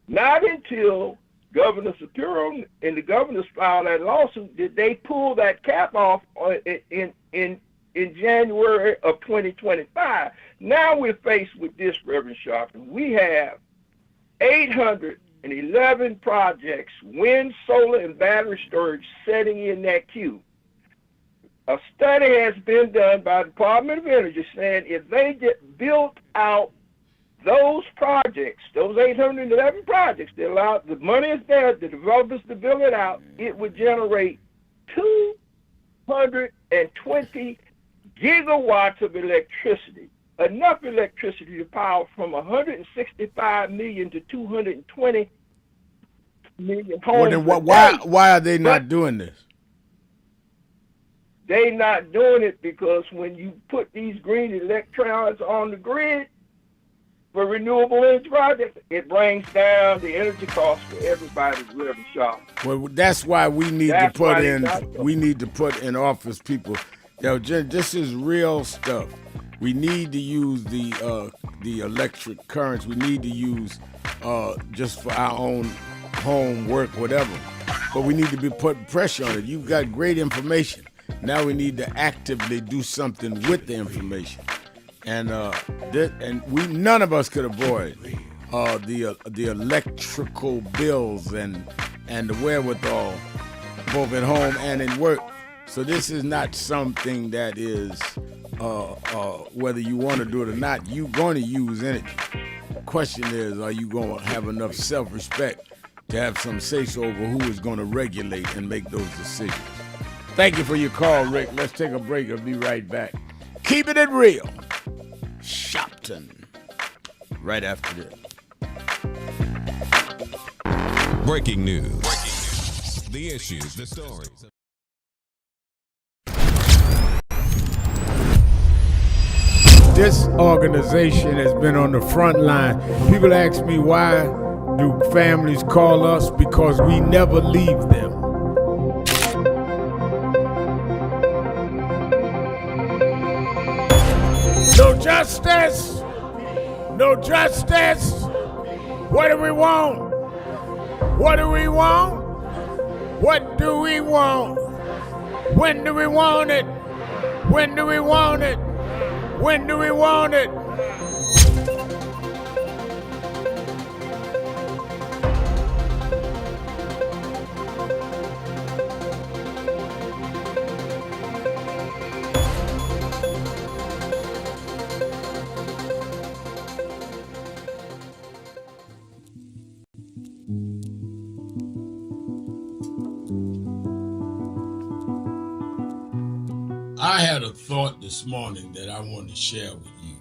Not until Governor Shapiro and the governors filed that lawsuit did they pull that cap off in January of 2025. Now we're faced with this, Reverend Sharpton. We have 811 projects, wind, solar, and battery storage, setting in that queue. A study has been done by the Department of Energy saying if they get built out those projects, those 811 projects, they allow, the money is there, the developers to build it out, it would generate 220 gigawatts of electricity, enough electricity to power from 165 million to 220 million homes. Well, then why are they not doing this? They not doing it because when you put these green electrons on the grid for renewable energy projects, it brings down the energy cost for everybody, Reverend Sharpton. Well, that's why we need to put in office people. Yo, this is real stuff. We need to use the electric currents. We need to use just for our own home work, whatever. But we need to be putting pressure on it. You've got great information. Now we need to actively do something with the information. And none of us could avoid the electrical bills and the wherewithal, both at home and in work. So this is not something that is whether you want to do it or not, you're going to use energy. The question is, are you going to have enough self-respect to have some say-so over who is going to regulate and make those decisions? Thank you for your call, Rick. Let's take a break. I'll be right back. Keeping it real. Sharpton. Right after this. Breaking news. The issues, the stories. This organization has been on the front line. People ask me, why do families call us? Because we never leave them. No justice. No justice. What do we want? What do we want? What do we want? When do we want it? When do we want it? When do we want it? I had a thought this morning that I want to share with you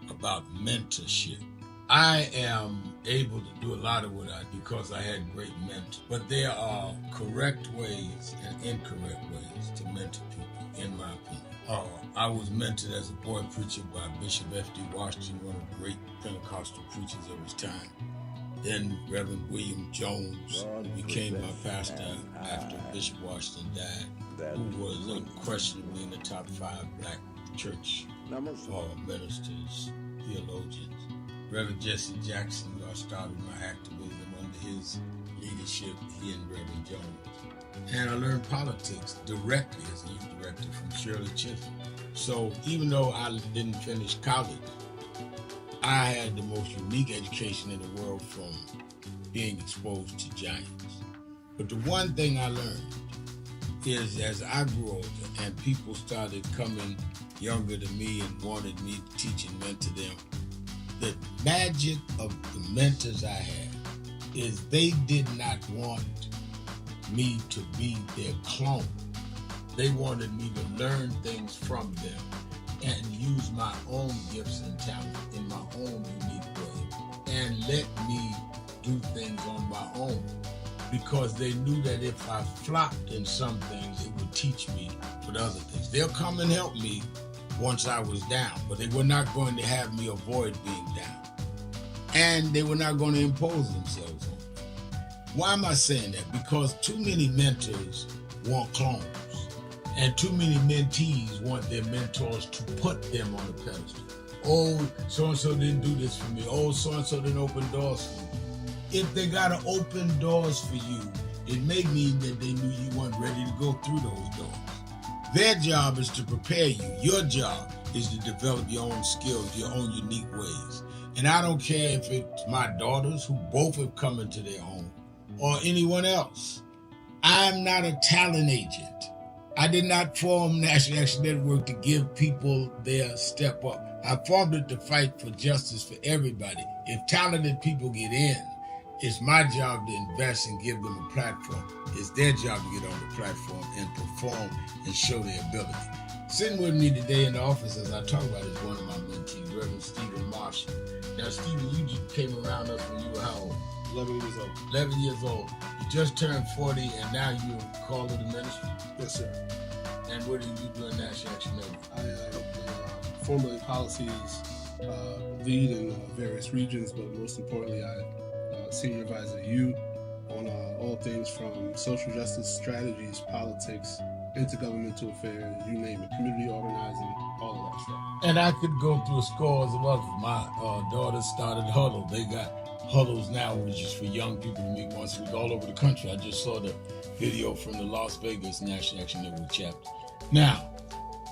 about mentorship. I am able to do a lot of what I do because I had great mentors, but there are correct ways and incorrect ways to mentor people, in my opinion. I was mentored as a boy preacher by Bishop F.D. Washington, one of the great Pentecostal preachers of his time. Then Reverend William Jones, who became my pastor after Bishop Washington died, who was unquestionably in the top 5 black church ministers, theologians. Reverend Jesse Jackson, who I started my activism under his leadership, he and Reverend Jones. And I learned politics directly as a youth director from Shirley Chisholm. So even though I didn't finish college, I had the most unique education in the world from being exposed to giants. But the one thing I learned is as I grew older and people started coming younger than me and wanted me to teach and mentor them, the magic of the mentors I had is they did not want me to be their clone. They wanted me to learn things from them and use my own gifts and talent in my own unique way and let me do things on my own, because they knew that if I flopped in some things, it would teach me with other things. They'll come and help me once I was down, but they were not going to have me avoid being down. And they were not going to impose themselves on me. Why am I saying that? Because too many mentors want clones. And too many mentees want their mentors to put them on a pedestal. Oh, so-and-so didn't do this for me. Oh, so-and-so didn't open doors for me. If they got to open doors for you, it may mean that they knew you weren't ready to go through those doors. Their job is to prepare you. Your job is to develop your own skills, your own unique ways. And I don't care if it's my daughters, who both have come into their home, or anyone else. I'm not a talent agent. I did not form National Action Network to give people their step up. I formed it to fight for justice for everybody. If talented people get in, it's my job to invest and give them a platform. It's their job to get on the platform and perform and show their ability. Sitting with me today in the office as I talk about is one of my mentees, Reverend Stephen Marshall. Now, Stephen, you just came around us when you were how old? 11 years old. 11 years old. You just turned 40 and now you're called to the ministry? Yes, sir. And what do you do in National Action Network? I formulate policies, lead in various regions, but most importantly, I senior advisor to you on all things from social justice strategies, politics, intergovernmental affairs, you name it, community organizing, all of that stuff. And I could go through scores of others. My daughters started Huddle. They got Huddles now, which is for young people to meet once a week all over the country. I just saw the video from the Las Vegas National Action Network chapter. Now,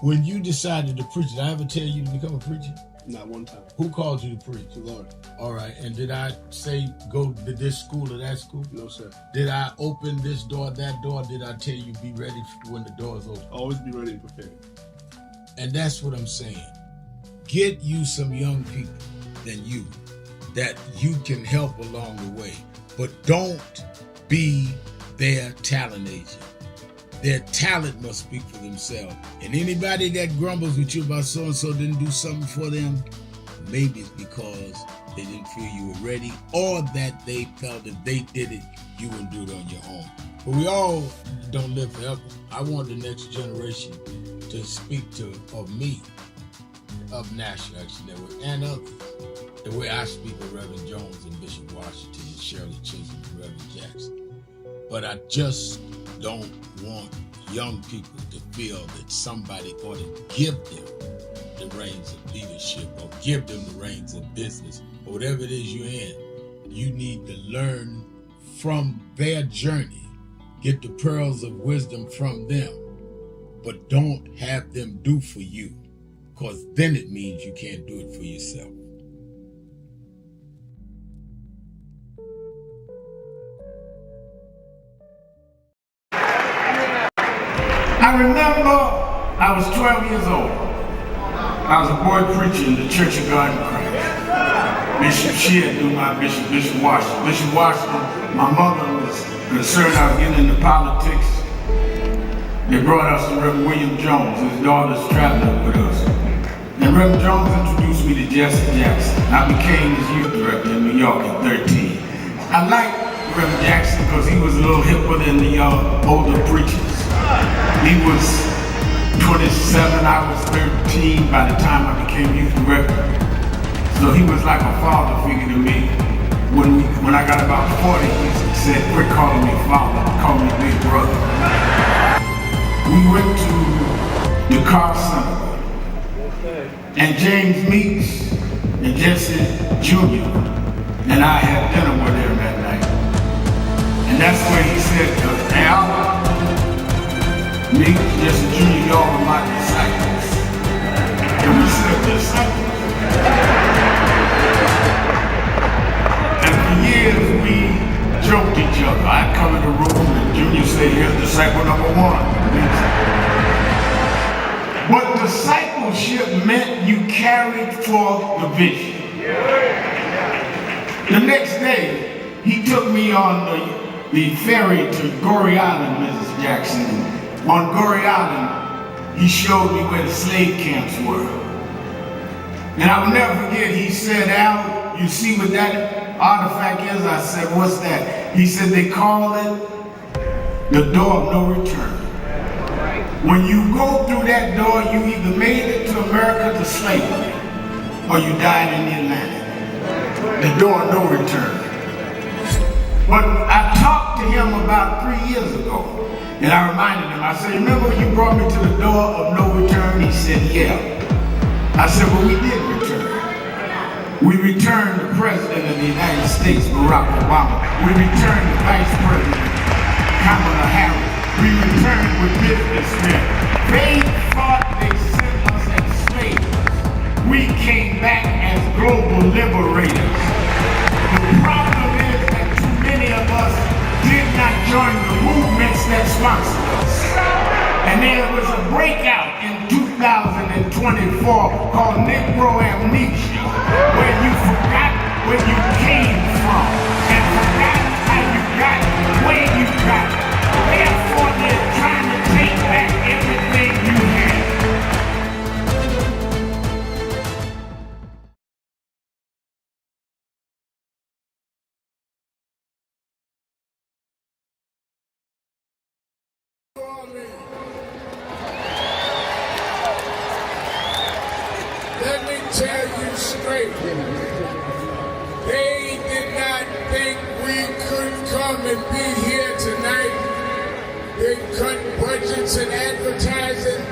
when you decided to preach, did I ever tell you to become a preacher? Not one time. Who called you to preach? The Lord. All right. And did I say go to this school or that school? No, sir. Did I open this door, that door? Did I tell you be ready when the doors open? Always be ready and prepared. And that's what I'm saying. Get you some young people than you that you can help along the way. But don't be their talent agent. Their talent must speak for themselves. And anybody that grumbles with you about so-and-so didn't do something for them, maybe it's because they didn't feel you were ready, or that they felt if they did it, you wouldn't do it on your own. But we all don't live forever. I want the next generation to speak of me, of National Action Network, and others, the way I speak of Reverend Jones and Bishop Washington and Shirley Chisholm and Reverend Jackson. But I just don't want young people to feel that somebody ought to give them the reins of leadership or give them the reins of business or whatever it is you're in. You need to learn from their journey, get the pearls of wisdom from them, but don't have them do for you, because then it means you can't do it for yourself. I remember I was 12 years old. I was a boy preacher in the Church of God in Christ. Bishop Sheard knew my bishop, Bishop Washington. Bishop Washington, my mother was concerned I was getting into politics. They brought us to Reverend William Jones. His daughter's traveling with us. And Reverend Jones introduced me to Jesse Jackson. I became his youth director in New York at 13. I liked Reverend Jackson because he was a little hipper than the older preachers. He was 27, I was 13 by the time I became youth director. So he was like a father figure to me. When I got about 40, he said, quit calling me father, call me big brother. We went to the car center, and James Meeks and Jesse Jr. and I had dinner with him that night. And that's where he said, Al, Meeks, Jesse Jr., y'all were my disciples. And we said, disciples. And for years we joked each other. I'd come in the room and Junior said, here's disciple number one. But discipleship meant you carried forth the vision. The next day, he took me on the ferry to Goree Island, Mrs. Jackson. On Goree Island, he showed me where the slave camps were. And I will never forget, he said, Al, you see what that artifact is? I said, what's that? He said, they call it the door of no return. When you go through that door, you either made it to America to slavery, or you died in the Atlantic. The door of no return. But I talked to him about 3 years ago. And I reminded him, I said, remember when you brought me to the door of no return? He said, yeah. I said, well, we did return. We returned the President of the United States, Barack Obama. We returned the Vice President, Kamala Harris. We returned with businessmen. They thought they sent us as slaves. We came back as global liberators. The problem is that too many of us did not join the movements that sponsored us. And there was a breakout in 2024 called Negro Amnesia, where you forgot where you came from and forgot how you got where you got. Therefore, they're trying to take back everything you had. Let me tell you straight, they did not think we could come and be here tonight. They cut budgets and advertising,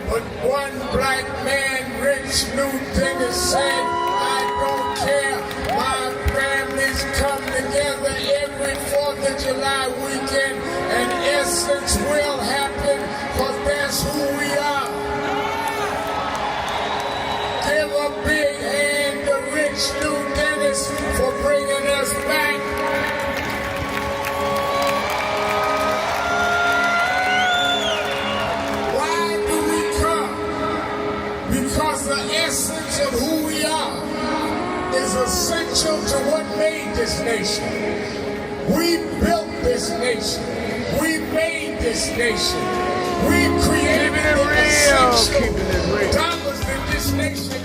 but one black man, Rich Newton, has said, I don't care, my families come together every 4th of July weekend, and Essence will happen, because that's who we are. Give a big hand to Rich New Dennis for bringing us back. Why do we come? Because the essence of who we are is essential to what made this nation. We built this nation. We made this nation. We created it. Keeping it real. Dollars in this nation.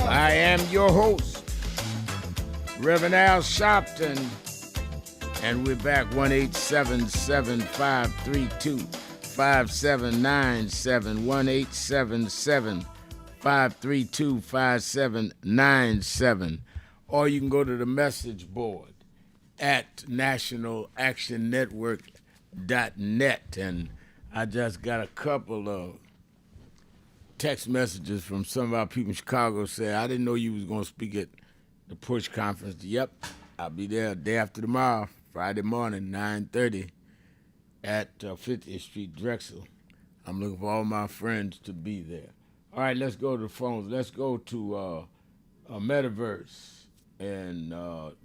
I am your host, Reverend Al Sharpton, and we're back 1-877-532-5797, 1-877-532-5797, or you can go to the message board at nationalactionnetwork.net, and I just got a couple of text messages from some of our people in Chicago saying, I didn't know you was going to speak at the Push Conference. Yep, I'll be there day after tomorrow, Friday morning, 9:30 at 50th Street, Drexel. I'm looking for all my friends to be there. All right, let's go to the phones. Let's go to Metaverse and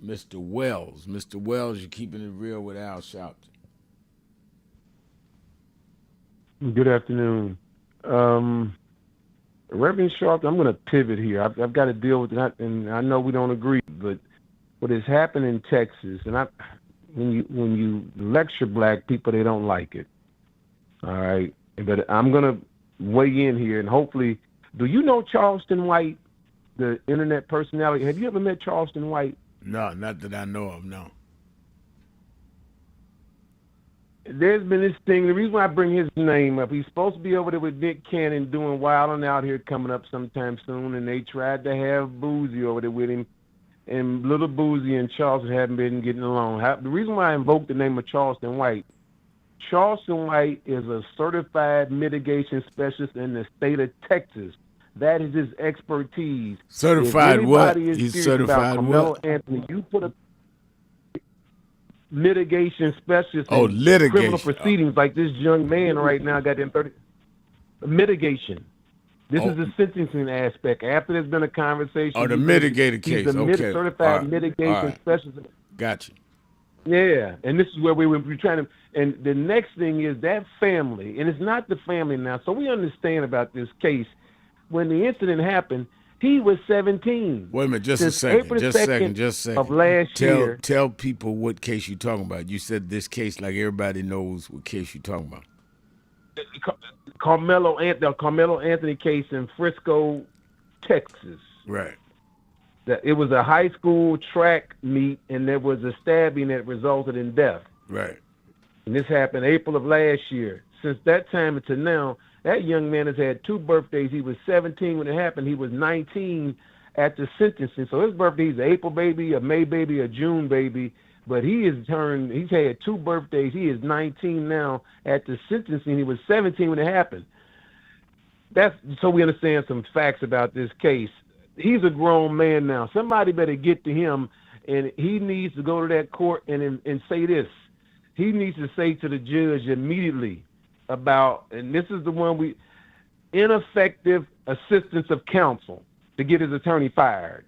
Mr. Wells. Mr. Wells, you're keeping it real with Al Sharpton. Good afternoon. Reverend Sharpton, I'm going to pivot here. I've got to deal with that, and I know we don't agree, but what has happened in Texas, and when you lecture black people, they don't like it. All right? But I'm going to weigh in here, and hopefully, do you know Charleston White, the internet personality? Have you ever met Charleston White? No, not that I know of, no. There's been this thing. The reason why I bring his name up, he's supposed to be over there with Nick Cannon doing Wild and Out here coming up sometime soon, and they tried to have Boozy over there with him, and little Boozy and Charleston haven't been getting along. The reason why I invoked the name of Charleston White is a certified mitigation specialist in the state of Texas. That is his expertise. Certified what? He's certified what? Anthony, you put a litigation specialist in litigation. Criminal proceedings like this young man right now got in 30. Mitigation. This is the sentencing aspect. After there's been a conversation. Oh, the mitigated case. He's a certified mitigation specialist. Gotcha. Yeah, and this is where we're trying to. And the next thing is that family, and it's not the family now. So we understand about this case. When the incident happened, he was 17. Wait a minute, just a second. Of last year. Tell people what case you're talking about. You said this case like everybody knows what case you're talking about. Carmelo Anthony case in Frisco, Texas. Right. It was a high school track meet, and there was a stabbing that resulted in death. Right. And this happened April of last year. Since that time until now, that young man has had 2 birthdays. He was 17 when it happened. He was 19 at the sentencing. So his birthday, he's an April baby, a May baby, a June baby. But he's had 2 birthdays. He is 19 now at the sentencing. He was 17 when it happened. That's so we understand some facts about this case. He's a grown man now. Somebody better get to him, and he needs to go to that court and say this. He needs to say to the judge immediately about, and this is the one ineffective assistance of counsel to get his attorney fired.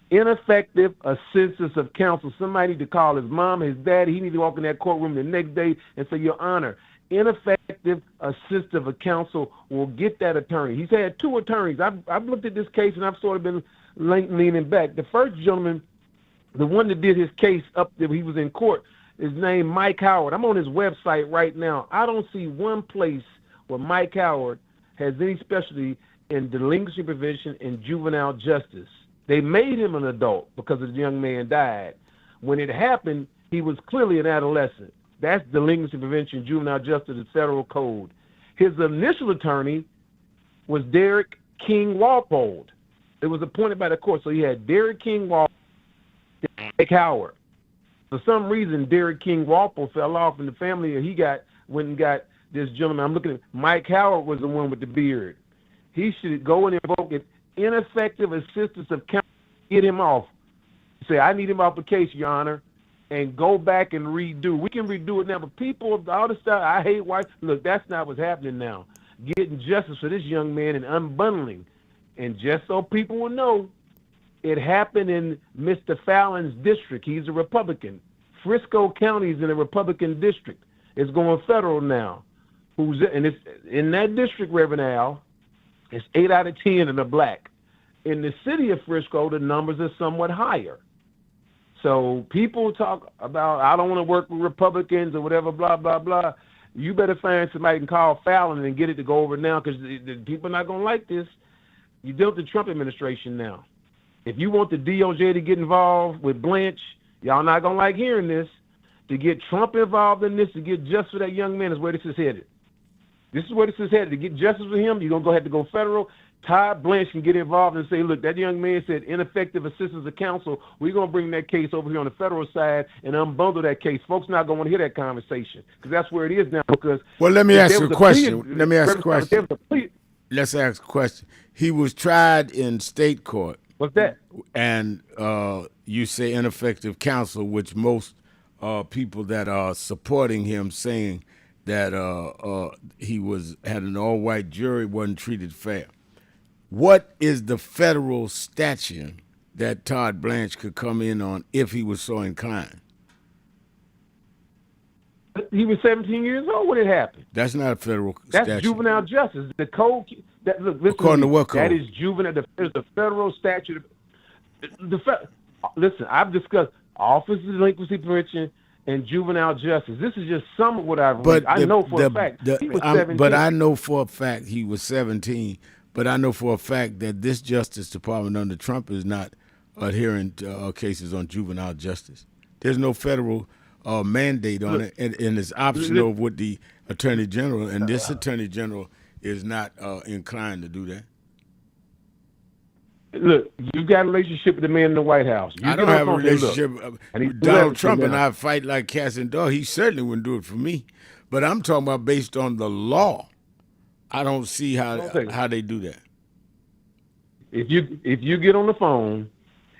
Ineffective assistance of counsel. Somebody need to call his mom, his daddy. He needs to walk in that courtroom the next day and say, Your Honor, ineffective assistance of counsel will get that attorney. He's had 2 attorneys. I've looked at this case and I've sort of been leaning back. The first gentleman, the one that did his case up there, he was in court, is named Mike Howard. I'm on his website right now. I don't see one place where Mike Howard has any specialty in delinquency prevention and juvenile justice. They made him an adult because the young man died. When it happened, he was clearly an adolescent. That's delinquency prevention, juvenile justice, the federal code. His initial attorney was Derek King Walpole. It was appointed by the court. So he had Derek King Walpole, Mike Howard. For some reason, Derek King Walpole fell off in the family, and he went and got this gentleman. I'm looking at Mike Howard was the one with the beard. He should go and invoke it. Ineffective assistance of counsel, get him off. Say, I need him off the case, Your Honor, and go back and redo. We can redo it now, but people, all this stuff, I hate white. Look, that's not what's happening now. Getting justice for this young man and unbundling. And just so people will know, it happened in Mr. Fallon's district. He's a Republican. Frisco County is in a Republican district. It's going federal now. And it's in that district, Reverend Al, it's 8 out of 10 and are black. In the city of Frisco, the numbers are somewhat higher. So people talk about, I don't want to work with Republicans or whatever, blah, blah, blah. you better find somebody and call Fallon and get it to go over now, because the people are not going to like this. You deal with the Trump administration now. If you want the DOJ to get involved with Blanche, y'all not going to like hearing this. To get Trump involved in this, to get justice for that young man is where this is headed. This is where this is headed. To get justice for him, you're going to have to go federal. Todd Blanche can get involved and say, look, that young man said ineffective assistance of counsel. We're going to bring that case over here on the federal side and unbundle that case. Folks not going to want to hear that conversation, because that's where it is now. Because well, let me ask you a question. Let's ask a question. He was tried in state court. What's that? And you say ineffective counsel, which most people that are supporting him saying that he had an all-white jury, wasn't treated fair. What is the federal statute that Todd Blanche could come in on if he was so inclined? He was 17 years old when it happened. That's not a federal statute. That's juvenile justice. The code. According to what code? That is juvenile. There's the federal statute. Listen, I've discussed office of delinquency prevention and juvenile justice. This is just some of what I've read. I know for a fact he was 17. But I know for a fact he was 17. But I know for a fact that this Justice Department under Trump is not adhering to cases on juvenile justice. There's no federal mandate on it, and it's optional with the Attorney General, and this Attorney General is not inclined to do that. Look, you got a relationship with the man in the White House. I don't have a relationship with Donald Trump, and I fight like cats and dogs. He certainly wouldn't do it for me. But I'm talking about based on the law. I don't see how they do that. If you get on the phone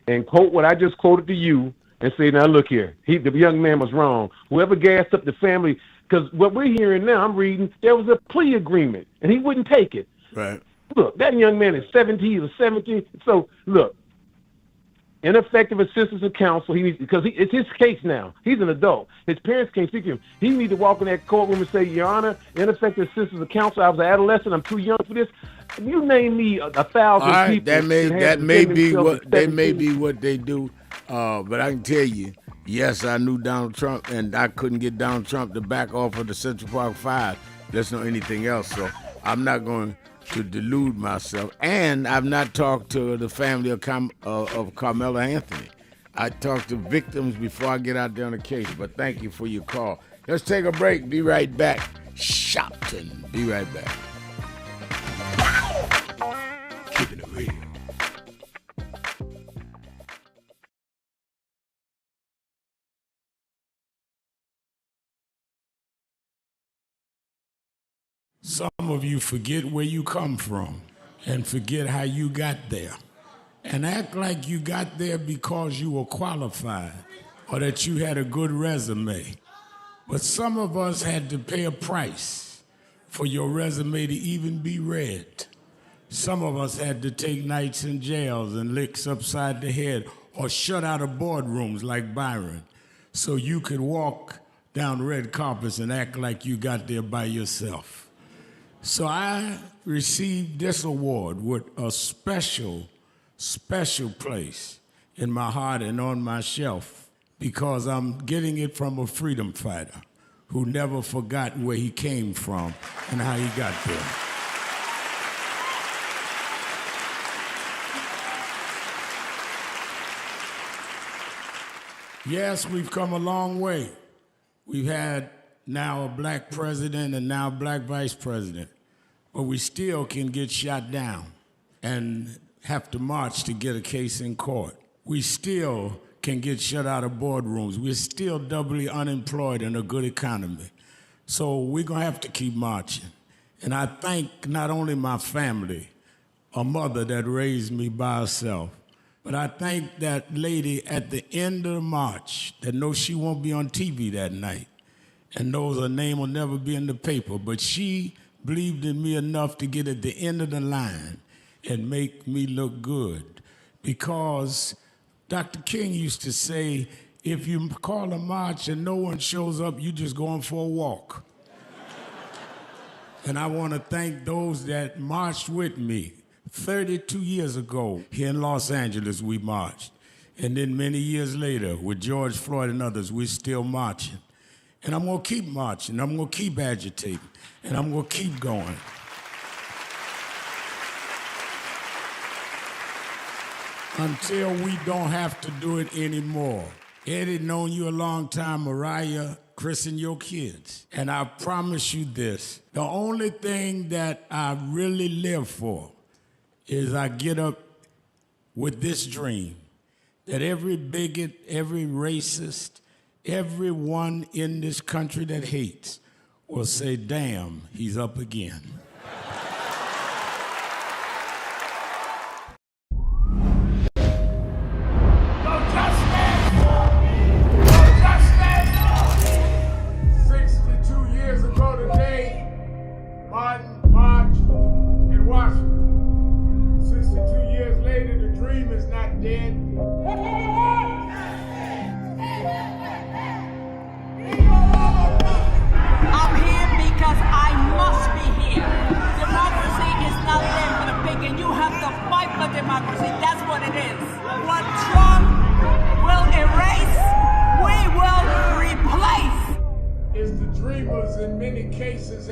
and quote what I just quoted to you and say, now look here, the young man was wrong. Whoever gassed up the family, because what we're hearing now, I'm reading, there was a plea agreement, and he wouldn't take it. Right. Look, that young man is 17. He was 17. So look, ineffective assistance of counsel. He needs, because it's his case now. He's an adult. His parents can't speak to him. He needs to walk in that courtroom and say, Your Honor, ineffective assistance of counsel. I was an adolescent. I'm too young for this. You name me 1,000 people. That may be what they do. But I can tell you, yes, I knew Donald Trump, and I couldn't get Donald Trump to back off of the Central Park 5. There's no anything else. So I'm not going to delude myself. And I've not talked to the family of Carmela Anthony. I talk to victims before I get out there on the case. But thank you for your call. Let's take a break. Be right back. Sharpton. Be right back. Keeping it real. Some of you forget where you come from and forget how you got there and act like you got there because you were qualified or that you had a good resume. But some of us had to pay a price for your resume to even be read. Some of us had to take nights in jails and licks upside the head or shut out of boardrooms like Byron so you could walk down red carpets and act like you got there by yourself. So I received this award with a special place in my heart and on my shelf because I'm getting it from a freedom fighter who never forgot where he came from and how he got there. Yes, we've come a long way. We've had now a black president and now a black vice president. But we still can get shot down and have to march to get a case in court. We still can get shut out of boardrooms. We're still doubly unemployed in a good economy. So we're going to have to keep marching. And I thank not only my family, a mother that raised me by herself, but I thank that lady at the end of the march that knows she won't be on TV that night and knows her name will never be in the paper, but she believed in me enough to get at the end of the line and make me look good. Because Dr. King used to say, if you call a march and no one shows up, you just going for a walk. And I want to thank those that marched with me. 32 years ago, here in Los Angeles, we marched. And then many years later, with George Floyd and others, we're still marching. And I'm going to keep marching. I'm going to keep agitating. And I'm going to keep going. Until we don't have to do it anymore. Eddie, known you a long time. Mariah, Chris, and your kids. And I promise you this. The only thing that I really live for is I get up with this dream that every bigot, every racist, everyone in this country that hates will say, damn, he's up again.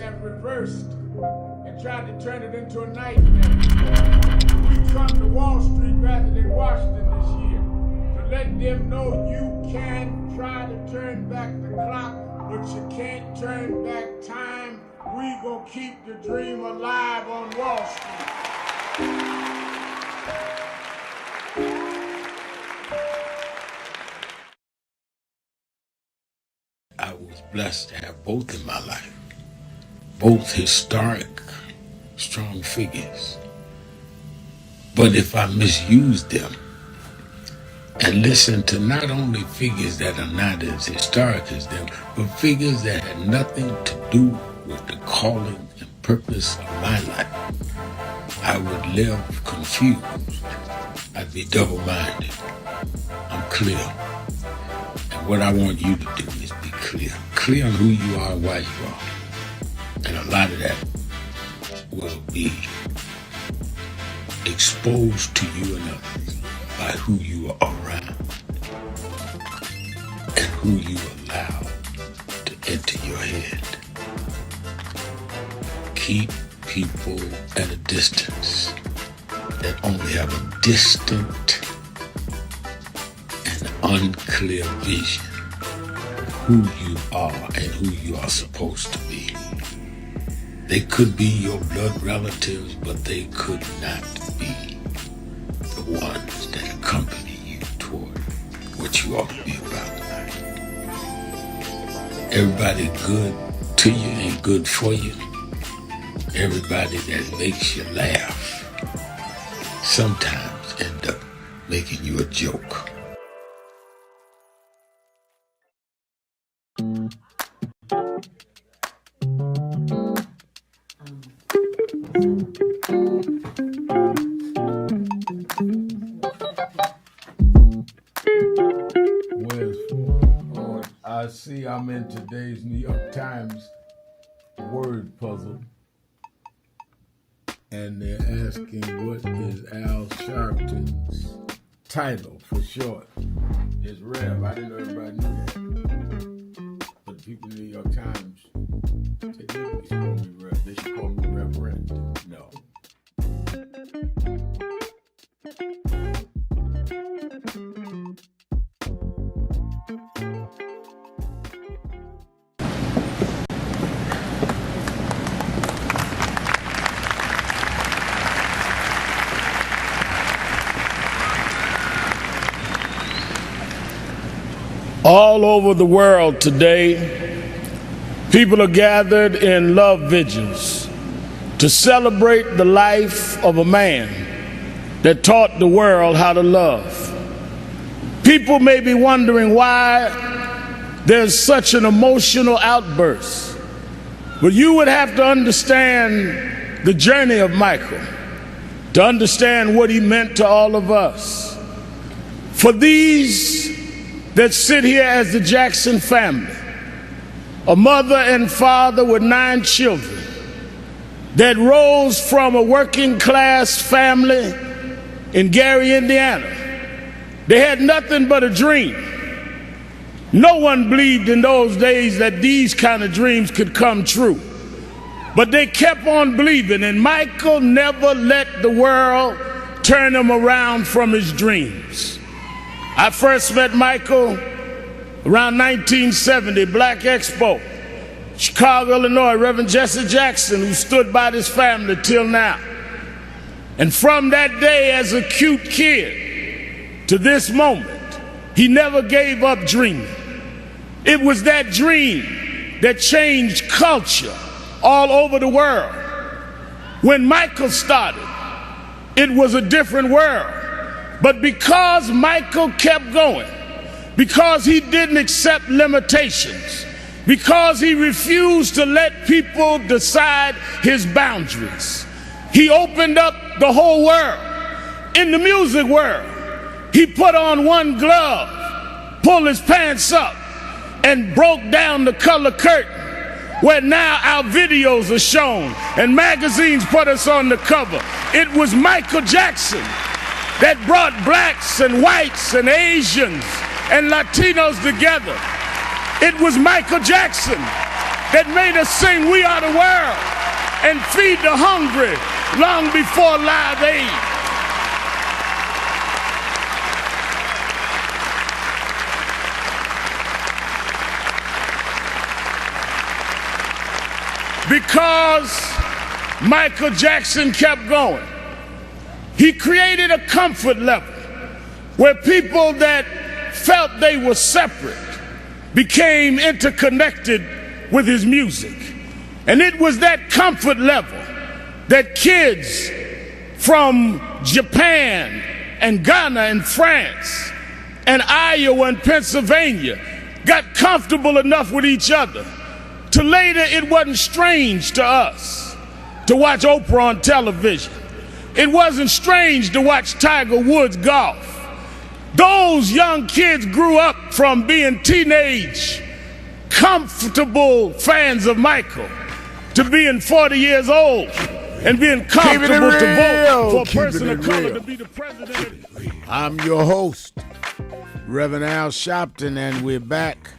Have reversed and tried to turn it into a nightmare. We come to Wall Street rather than Washington this year to let them know you can try to turn back the clock, but you can't turn back time. We gonna keep the dream alive on Wall Street. I was blessed to have both in my life. Both historic, strong figures. But if I misuse them and listen to not only figures that are not as historic as them, but figures that had nothing to do with the calling and purpose of my life, I would live confused. I'd be double-minded. I'm clear. And what I want you to do is be clear. Clear on who you are and why you are. And a lot of that will be exposed to you and others by who you are around and who you allow to enter your head. Keep people at a distance that only have a distant and unclear vision of who you are and who you are supposed to be. They could be your blood relatives, but they could not be the ones that accompany you toward what you ought to be about. Everybody good to you ain't good for you. Everybody that makes you laugh sometimes end up making you a joke. I see I'm in today's New York Times word puzzle, and they're asking what is Al Sharpton's title for short. It's Rev. I didn't know everybody knew that. But people in the New York Times, they didn't call me Rev. They should call me Reverend. No. All over the world today, people are gathered in love vigils to celebrate the life of a man that taught the world how to love. People may be wondering why there's such an emotional outburst, but you would have to understand the journey of Michael to understand what he meant to all of us. For these that sit here as the Jackson family, a mother and father with 9 children that rose from a working class family in Gary, Indiana. They had nothing but a dream. No one believed in those days that these kind of dreams could come true. But they kept on believing, and Michael never let the world turn him around from his dreams. I first met Michael around 1970, Black Expo, Chicago, Illinois, Reverend Jesse Jackson, who stood by this family till now. And from that day as a cute kid to this moment, he never gave up dreaming. It was that dream that changed culture all over the world. When Michael started, it was a different world. But because Michael kept going, because he didn't accept limitations, because he refused to let people decide his boundaries, he opened up the whole world. In the music world, he put on one glove, pulled his pants up, and broke down the color curtain, where now our videos are shown and magazines put us on the cover. It was Michael Jackson that brought blacks and whites and Asians and Latinos together. It was Michael Jackson that made us sing "We Are the World" and feed the hungry long before Live Aid. Because Michael Jackson kept going, he created a comfort level where people that felt they were separate became interconnected with his music. And it was that comfort level that kids from Japan and Ghana and France and Iowa and Pennsylvania got comfortable enough with each other to later it wasn't strange to us to watch Oprah on television. It wasn't strange to watch Tiger Woods golf. Those young kids grew up from being teenage, comfortable fans of Michael to being 40 years old and being comfortable to vote for a person of color to be the president. I'm your host, Reverend Al Sharpton, and we're back.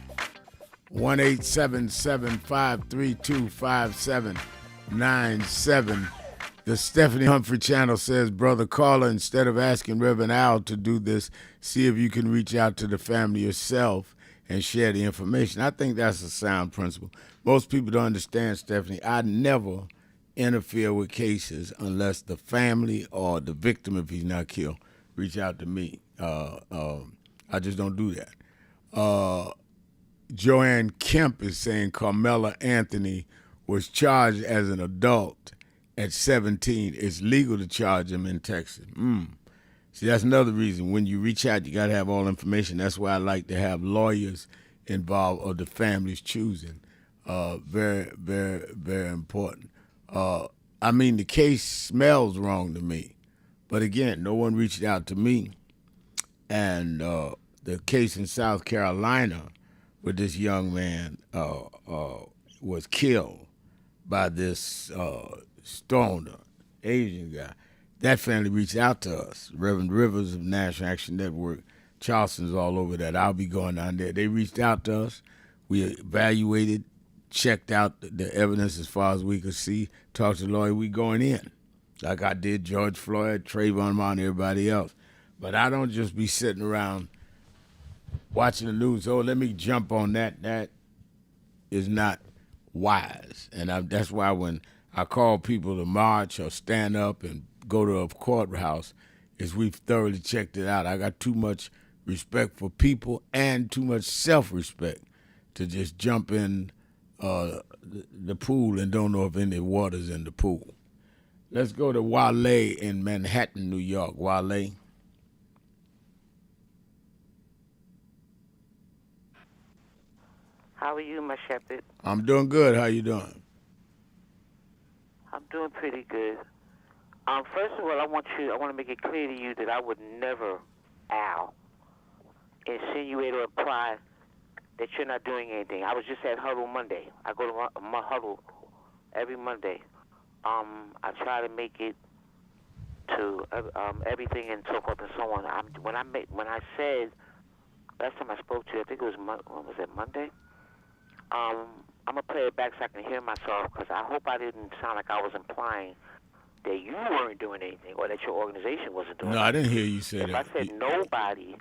1-877-532-5797. The Stephanie Humphrey channel says, Brother Caller, instead of asking Reverend Al to do this, see if you can reach out to the family yourself and share the information. I think that's a sound principle. Most people don't understand, Stephanie. I never interfere with cases unless the family or the victim, if he's not killed, reach out to me. I just don't do that. Joanne Kemp is saying Carmela Anthony was charged as an adult at 17. It's legal to charge him in Texas. See, that's another reason. When you reach out, you got to have all information. That's why I like to have lawyers involved or the family's choosing. Very, very, very important. I mean, the case smells wrong to me. But again, no one reached out to me. And the case in South Carolina where this young man was killed by this stoner, Asian guy, that family reached out to us. Reverend Rivers of National Action Network, Charleston's all over that. I'll be going down there. They reached out to us. We evaluated, checked out the evidence as far as we could see, talked to the lawyer. We going in, like I did George Floyd, Trayvon Martin, everybody else. But I don't just be sitting around watching the news. Oh, let me jump on that. That is not wise. And that's why when I call people to march or stand up and go to a courthouse, is we've thoroughly checked it out. I got too much respect for people and too much self-respect to just jump in the pool and don't know if any water's in the pool. Let's go to Wale in Manhattan, New York. Wale. How are you, my shepherd? I'm doing good. How you doing? I'm doing pretty good. First of all, I want to make it clear to you that I would never, Al, insinuate or imply that you're not doing anything. I was just at Huddle Monday. I go to my Huddle every Monday. I try to make it to everything and so forth and so on. When I said last time I spoke to you, I think it was when was it, Monday? I'm gonna play it back so I can hear myself, because I hope I didn't sound like I was implying that you weren't doing anything or that your organization wasn't doing No, anything. I didn't hear you say if that. If I said nobody.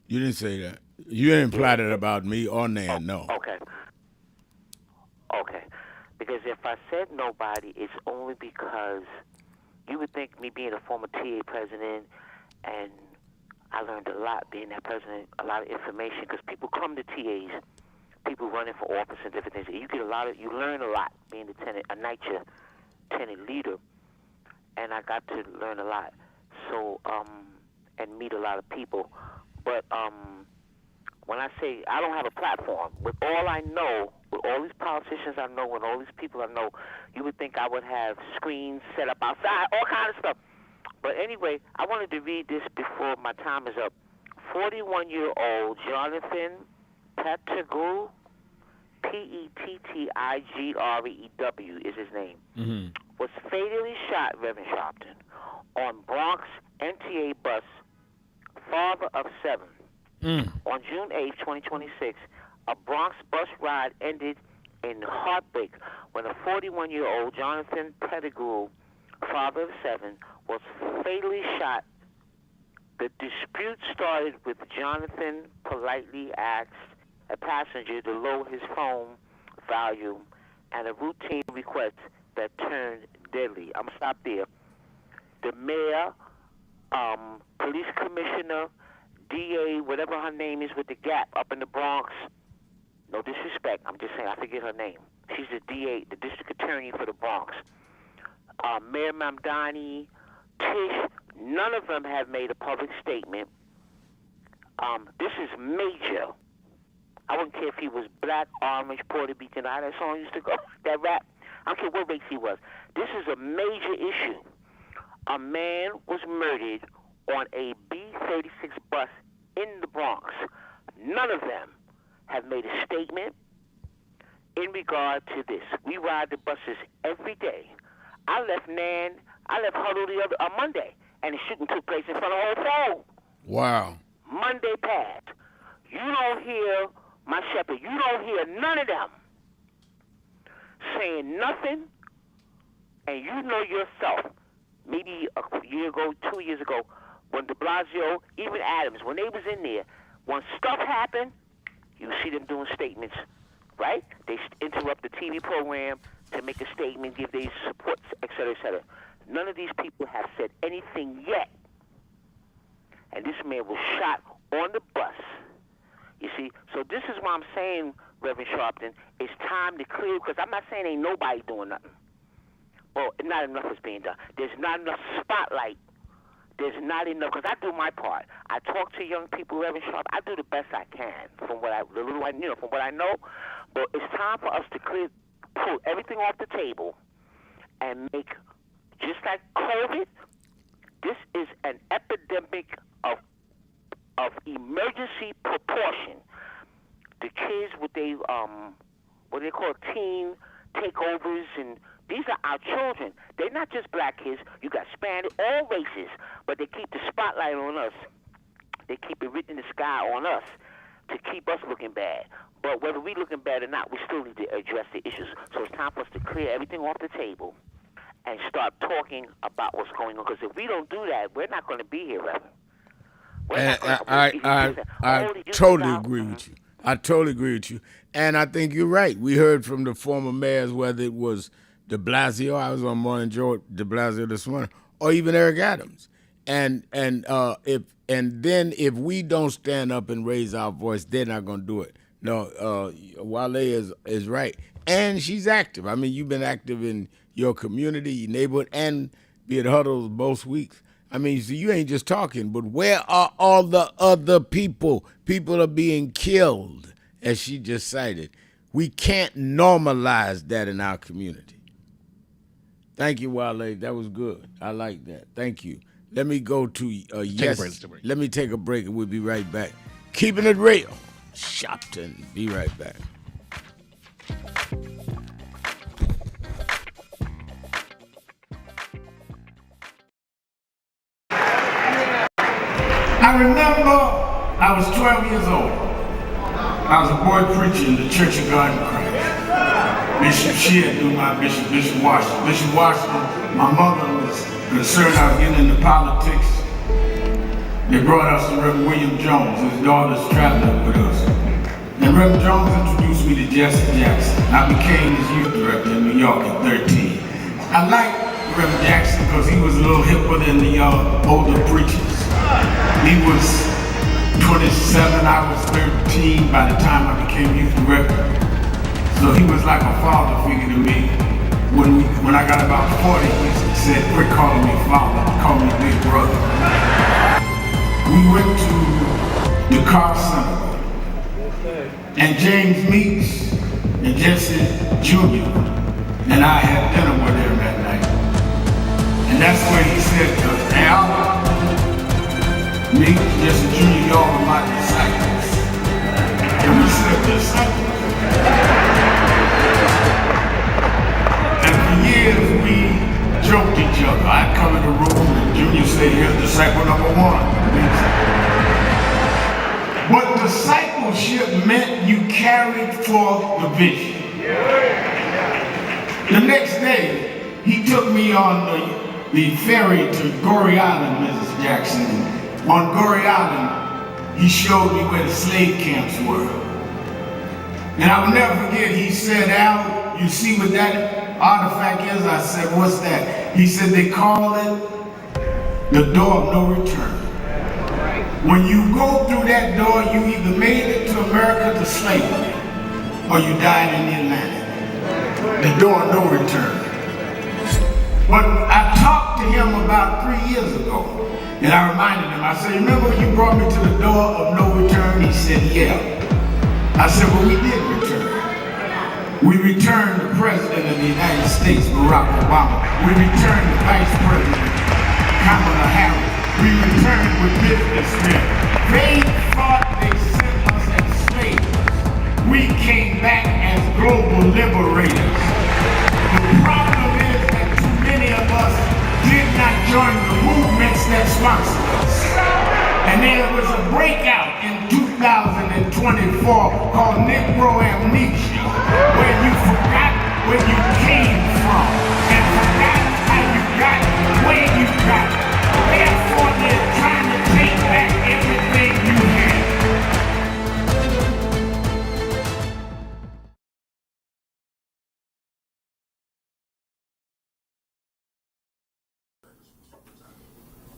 You didn't say that. You didn't imply that about me or Nan, no. Okay. Okay. Because if I said nobody, it's only because you would think me being a former TA president, and I learned a lot being that president, a lot of information, because people come to TAs, people running for office and different things. You learn a lot being a NYCHA tenant leader, and I got to learn a lot. So, and meet a lot of people. But when I say I don't have a platform, with all I know, with all these politicians I know, and all these people I know, you would think I would have screens set up outside, all kind of stuff. But anyway, I wanted to read this before my time is up. 41-year-old Jonathan Pettigrew, Pettigrew is his name, was fatally shot, Reverend Sharpton, on Bronx MTA bus, father of 7. On June 8, 2026, a Bronx bus ride ended in heartbreak when a 41-year-old Jonathan Pettigrew, father of 7, was fatally shot. The dispute started with Jonathan politely asked a passenger to lower his phone volume, and a routine request that turned deadly. I'm going to stop there. The mayor, police commissioner, DA, whatever her name is with the Gap up in the Bronx, no disrespect, I'm just saying, I forget her name. She's the DA, the district attorney for the Bronx. Mayor Mamdani, Tish, none of them have made a public statement. This is major. I wouldn't care if he was black, orange, Puerto Rican, how that song used to go, that rap. I don't care what race he was. This is a major issue. A man was murdered on a B-36 bus in the Bronx. None of them have made a statement in regard to this. We ride the buses every day. I left Huddle on Monday, and the shooting took place in front of Old Phone. Wow. Monday passed. You don't hear my shepherd. You don't hear none of them saying nothing, and you know yourself, maybe a year ago, 2 years ago, when de Blasio, even Adams, when they was in there, when stuff happened, you see them doing statements, right? They interrupt the TV program to make a statement, give their support, et cetera, et cetera. None of these people have said anything yet. And this man was shot on the bus. You see, so this is why I'm saying, Reverend Sharpton, it's time to clear, because I'm not saying ain't nobody doing nothing. Well, not enough is being done. There's not enough spotlight. There's not enough, because I do my part. I talk to young people, Reverend Sharp. I do the best I can from what I know. But it's time for us to pull everything off the table and make, just like COVID, this is an epidemic of emergency proportion. The kids with they what they call teen takeovers, and these are our children. They're not just black kids. You got Spanish, all races, but they keep the spotlight on us. They keep it written in the sky on us to keep us looking bad. But whether we looking bad or not, we still need to address the issues. So it's time for us to clear everything off the table and start talking about what's going on. Because if we don't do that, we're not going to be here, Reverend. I totally agree with you. I totally agree with you. And I think you're right. We heard from the former mayors, whether it was de Blasio, I was on Morning Joe de Blasio this morning, or even Eric Adams. And if we don't stand up and raise our voice, they're not going to do it. No, Wale is right. And she's active. I mean, you've been active in your community, your neighborhood, and be at huddles both weeks. I mean, so you ain't just talking, but where are all the other people? People are being killed, as she just cited. We can't normalize that in our community. Thank you, Wale. That was good. I like that. Thank you. Let me go to yes. Let me take a break, and we'll be right back. Keeping it real. Sharpton. Be right back. I remember I I was 12 years old. I was a boy preacher in the Church of God in Christ. Bishop Shear knew my bishop, Bishop Washington. Bishop Washington, my mother was concerned I was getting into politics. They brought us to Reverend William Jones. His daughter's traveling with us. And Reverend Jones introduced me to Jesse Jackson. I became his youth director in New York at 13. I liked Reverend Jackson because he was a little hipper than the older preachers. He was 27, I was 13 by the time I became youth director. So he was like a father figure to me. When I got about 40, he said, quit calling me father, call me big brother. We went to the car center. And James Meeks and Jesse Jr. and I had dinner with him that night. And that's where he said to us, Al, Meeks, Jesse Jr., y'all are my disciples. And we said, disciples? And for years we joked each other. I'd come in the room and Junior said, here's disciple number one. But discipleship meant you carried forth the vision. The next day, he took me on the ferry to Goree Island, Mrs. Jackson. On Goree Island, he showed me where the slave camps were. And I will never forget, he said, Al, you see what that artifact is? I said, what's that? He said, they call it the door of no return. When you go through that door, you either made it to America to slavery, or you died in the Atlantic. The door of no return. But I talked to him about 3 years ago, and I reminded him, I said, remember you brought me to the door of no return? He said, yeah. I said, well, we did return. We returned the President of the United States, Barack Obama. We returned the Vice President, Kamala Harris. We returned with businessmen. They thought they sent us as slaves. We came back as global liberators. The problem is that too many of us did not join the movements that sponsored us. And there was a breakout in 2024 called Negro Amnesia, where you forgot where you came from and forgot how you got where you got. Therefore, they're trying to take back everything you had.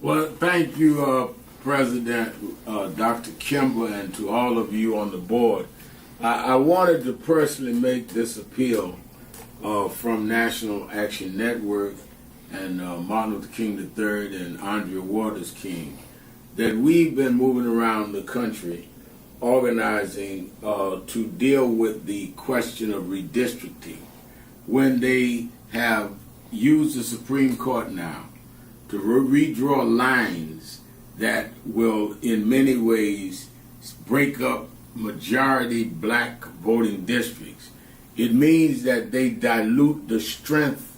Well, thank you, President Dr. Kimball, and to all of you on the board. I wanted to personally make this appeal from National Action Network and Martin Luther King III and Andrea Waters King, that we've been moving around the country organizing to deal with the question of redistricting when they have used the Supreme Court now to redraw lines that will in many ways break up majority black voting districts. It means that they dilute the strength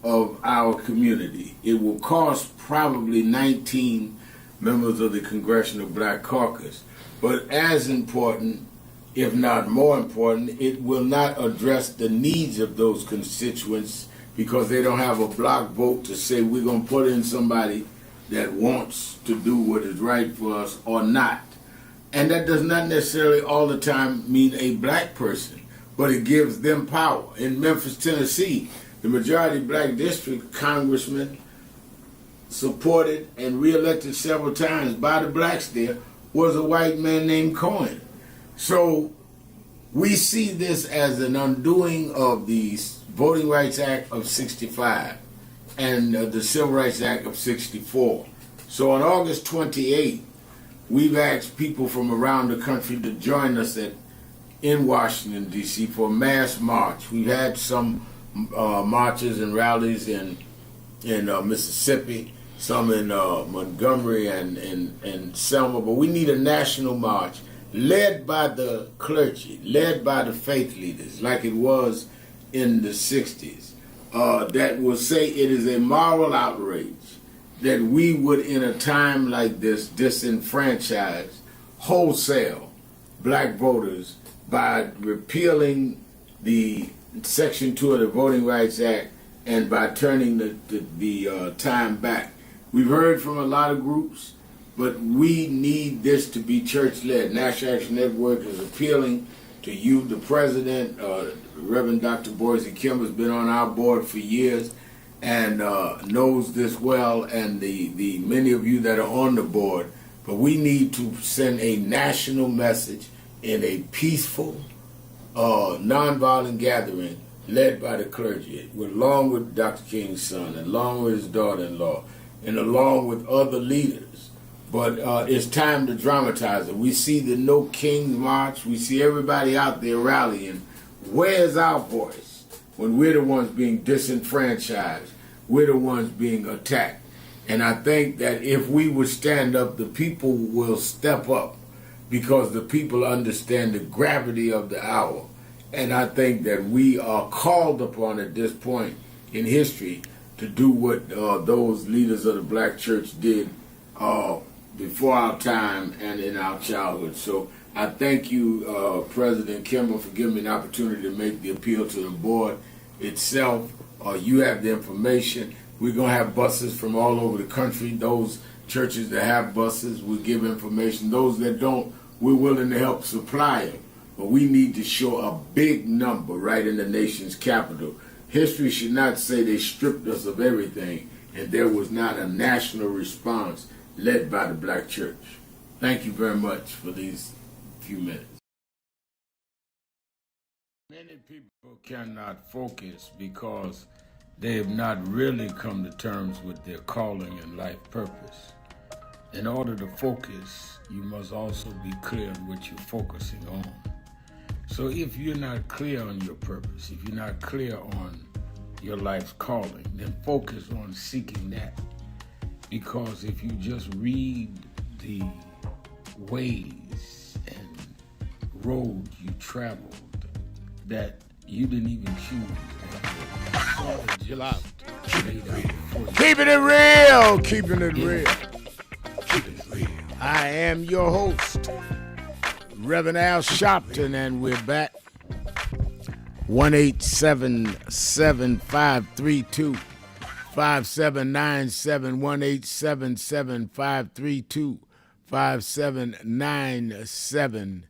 of our community. It will cost probably 19 members of the Congressional Black Caucus. But as important, if not more important, it will not address the needs of those constituents because they don't have a block vote to say we're going to put in somebody that wants to do what is right for us or not. And that does not necessarily all the time mean a black person, but it gives them power. In Memphis, Tennessee, the majority black district congressman supported and reelected several times by the blacks there was a white man named Cohen. So we see this as an undoing of the Voting Rights Act of 65 and the Civil Rights Act of 64. So on August 28th, we've asked people from around the country to join us in Washington, D.C. for a mass march. We've had some marches and rallies in Mississippi, some in Montgomery and Selma, but we need a national march led by the clergy, led by the faith leaders, like it was in the 60s, that will say it is a moral outrage that we would, in a time like this, disenfranchise wholesale black voters by repealing the Section 2 of the Voting Rights Act and by turning the time back. We've heard from a lot of groups, but we need this to be church-led. National Action Network is appealing to you, the president. Reverend Dr. Boise Kim has been on our board for years and knows this well, and the many of you that are on the board. But we need to send a national message in a peaceful, nonviolent gathering led by the clergy, along with Dr. King's son, and along with his daughter-in-law, and along with other leaders. But it's time to dramatize it. We see the No Kings March. We see everybody out there rallying. Where's our voice when we're the ones being disenfranchised? We're the ones being attacked. And I think that if we would stand up, the people will step up because the people understand the gravity of the hour. And I think that we are called upon at this point in history to do what those leaders of the black church did before our time and in our childhood. So I thank you, President Kimball, for giving me an opportunity to make the appeal to the board itself. You have the information. We're going to have buses from all over the country. Those churches that have buses, we give information. Those that don't, we're willing to help supply them. But we need to show a big number right in the nation's capital. History should not say they stripped us of everything and there was not a national response led by the black church. Thank you very much for these few minutes. Many people cannot focus because they have not really come to terms with their calling and life purpose. In order to focus, you must also be clear on what you're focusing on. So if you're not clear on your purpose, if you're not clear on your life's calling, then focus on seeking that. Because if you just read the ways and roads you traveled that you didn't even choose, chill out. Keeping it real, keeping it real. I am your host, Reverend Al Sharpton, and we're back. 1-877-532-5797, 1-877-532-5797.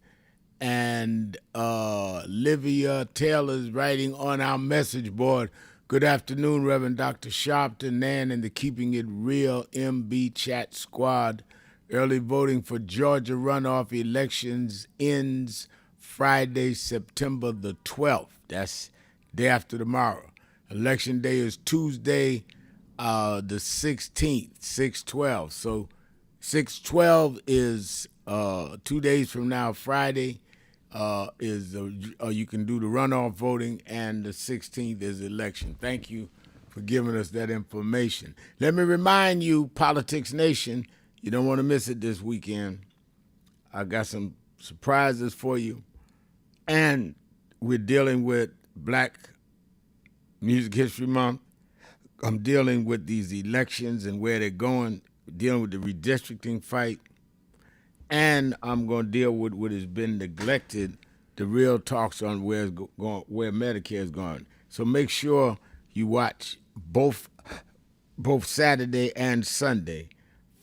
And Livia Taylor's writing on our message board. Good afternoon, Reverend Dr. Sharpton, Nan, and the Keeping It Real MB Chat Squad. Early voting for Georgia runoff elections ends Friday, September the 12th. That's day after tomorrow. Election day is Tuesday, the 16th, 6/12. So 6/12 is 2 days from now, Friday. You can do the runoff voting, and the 16th is election. Thank you for giving us that information. Let me remind you, Politics Nation, you don't want to miss it this weekend. I got some surprises for you, and we're dealing with Black Music History Month. I'm dealing with these elections and where they're going, dealing with the redistricting fight. And I'm going to deal with what has been neglected, the real talks on where Medicare is going. So make sure you watch both Saturday and Sunday,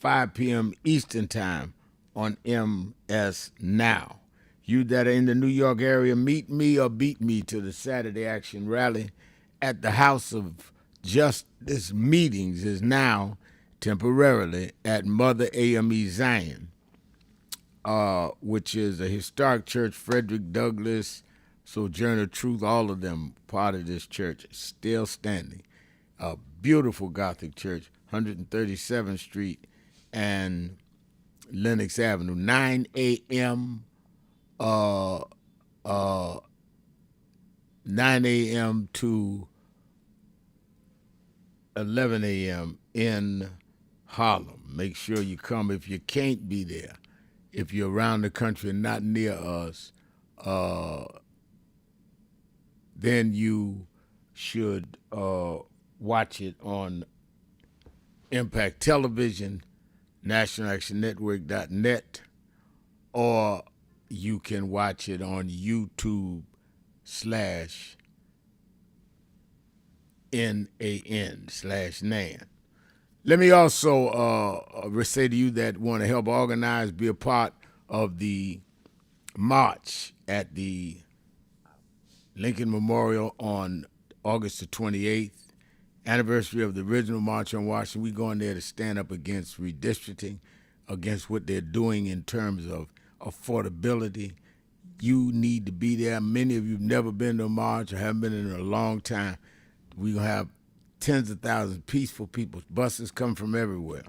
5 p.m. Eastern Time on MS Now. You that are in the New York area, meet me or beat me to the Saturday Action Rally at the House of Justice Meetings is now temporarily at Mother AME Zion. Which is a historic church, Frederick Douglass, Sojourner Truth, all of them part of this church, still standing. A beautiful Gothic church, 137th Street and Lenox Avenue, 9 a.m. 9 a.m. to 11 a.m. in Harlem. Make sure you come if you can't be there. If you're around the country and not near us, then you should watch it on Impact Television, NationalActionNetwork.net, or you can watch it on YouTube/NAN/NAN. Let me also say to you that want to help organize, be a part of the march at the Lincoln Memorial on August the 28th, anniversary of the original March on Washington. We going there to stand up against redistricting, against what they're doing in terms of affordability. You need to be there. Many of you have never been to a march or haven't been in a long time. We're going to have tens of thousands of peaceful people. Buses come from everywhere.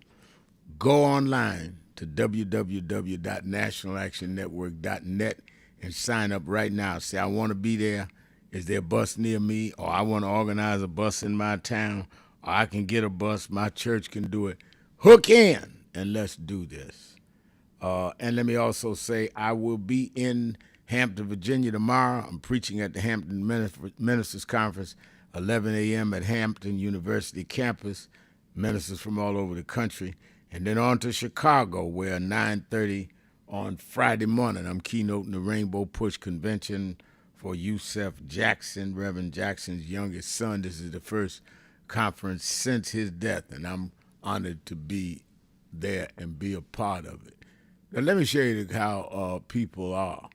Go online to www.nationalactionnetwork.net and sign up right now. Say, I want to be there. Is there a bus near me? Or I want to organize a bus in my town. Or I can get a bus. My church can do it. Hook in and let's do this. And let me also say, I will be in Hampton, Virginia tomorrow. I'm preaching at the Hampton Ministers Conference, 11 a.m. at Hampton University campus. Ministers from all over the country. And then on to Chicago, where 9:30 on Friday morning, I'm keynoting the Rainbow Push Convention for Yusef Jackson, Reverend Jackson's youngest son. This is the first conference since his death, and I'm honored to be there and be a part of it. Now, let me show you how people are.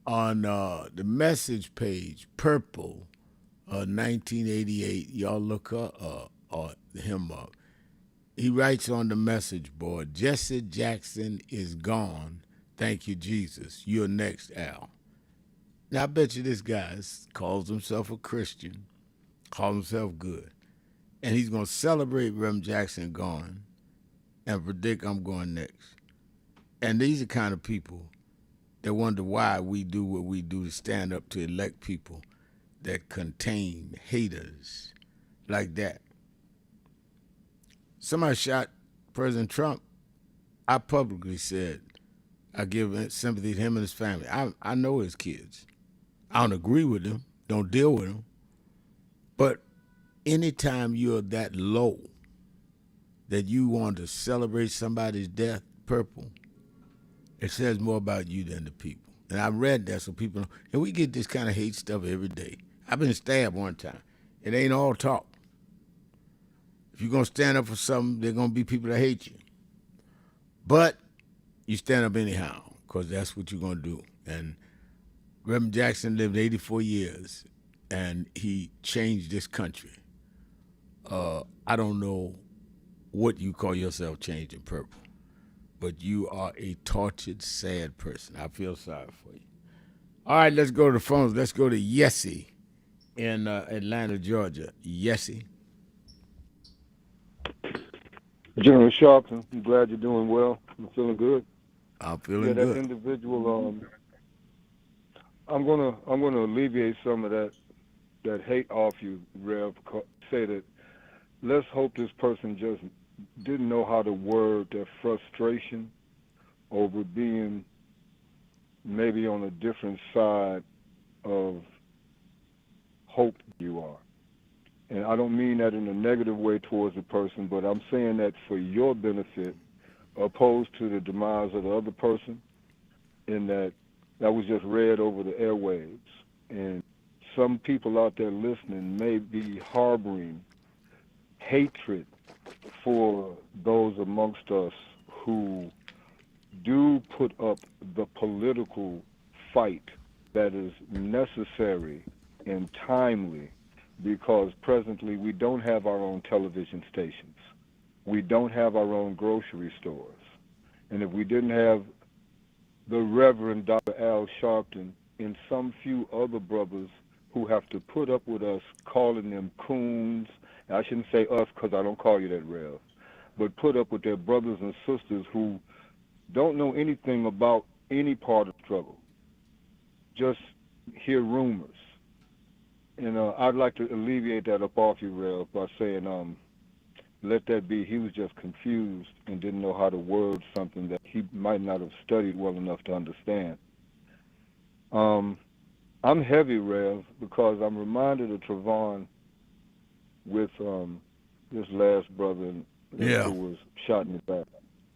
On the message page, Purple, 1988, y'all look him up. He writes on the message board, Jesse Jackson is gone. Thank you, Jesus. You're next, Al. Now, I bet you this guy calls himself a Christian, calls himself good, and he's going to celebrate Reverend Jackson gone and predict I'm going next. And these are the kind of people that wonder why we do what we do to stand up to elect people that contain haters like that. Somebody shot President Trump. I publicly said I give sympathy to him and his family. I know his kids. I don't agree with them, don't deal with them. But anytime you're that low that you want to celebrate somebody's death, Purple, it says more about you than the people. And I read that so people know. And we get this kind of hate stuff every day. I've been stabbed one time. It ain't all talk. If you're going to stand up for something, there are going to be people that hate you. But you stand up anyhow, because that's what you're going to do. And Reverend Jackson lived 84 years, and he changed this country. I don't know what you call yourself changing purple, but you are a tortured, sad person. I feel sorry for you. All right, let's go to the phones. Let's go to Yessie in Atlanta, Georgia. Yessie. General Sharpton, I'm glad you're doing well. I'm feeling good. I'm feeling good. That individual, I'm gonna alleviate some of that hate off you, Rev. Say that let's hope this person just didn't know how to word their frustration over being maybe on a different side of hope you are. And I don't mean that in a negative way towards the person, but I'm saying that for your benefit, opposed to the demise of the other person, in that was just read over the airwaves. And some people out there listening may be harboring hatred for those amongst us who do put up the political fight that is necessary and timely, because presently we don't have our own television stations. We don't have our own grocery stores. And if we didn't have the Reverend Dr. Al Sharpton and some few other brothers who have to put up with us calling them coons, I shouldn't say us because I don't call you that, Rev, but put up with their brothers and sisters who don't know anything about any part of the struggle, just hear rumors. And I'd like to alleviate that up off you, Rev, by saying, let that be. He was just confused and didn't know how to word something that he might not have studied well enough to understand. I'm heavy, Rev, because I'm reminded of Trayvon with this last brother who was shot in the back.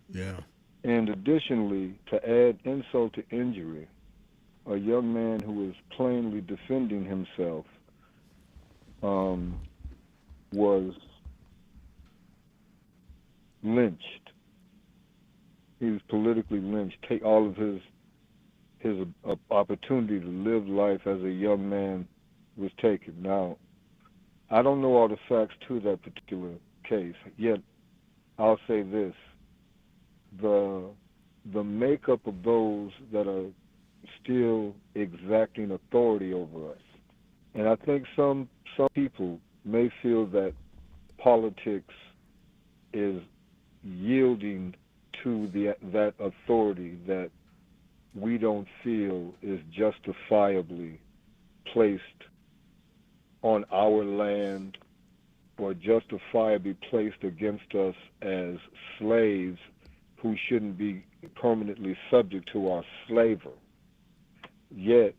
Yeah. And additionally, to add insult to injury, a young man who was plainly defending himself was lynched. He was politically lynched. Take all of his opportunity to live life as a young man was taken. Now, I don't know all the facts to that particular case. Yet, I'll say this: the makeup of those that are still exacting authority over us, and I think some people may feel that politics is yielding to that authority that we don't feel is justifiably placed on our land or justifiably placed against us as slaves who shouldn't be permanently subject to our slavery. Yet,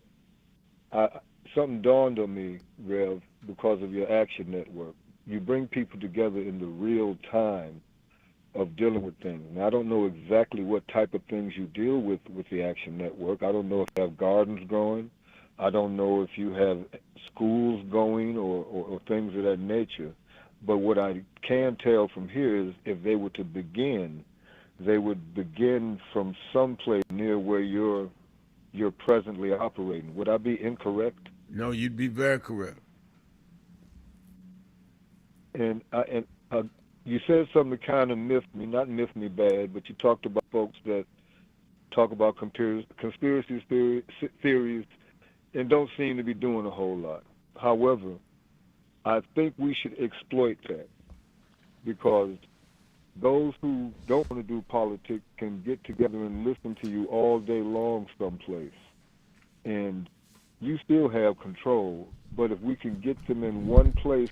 something dawned on me, Rev, because of your Action Network. You bring people together in the real time of dealing with things. Now, I don't know exactly what type of things you deal with the Action Network. I don't know if you have gardens growing. I don't know if you have schools going or things of that nature. But what I can tell from here is if they were to begin, they would begin from someplace near where you're presently operating. Would I be incorrect? No, you'd be very correct. And you said something that kind of miffed me, not miffed me bad, but you talked about folks that talk about conspiracy theories and don't seem to be doing a whole lot. However, I think we should exploit that because those who don't want to do politics can get together and listen to you all day long someplace. And you still have control, but if we can get them in one place,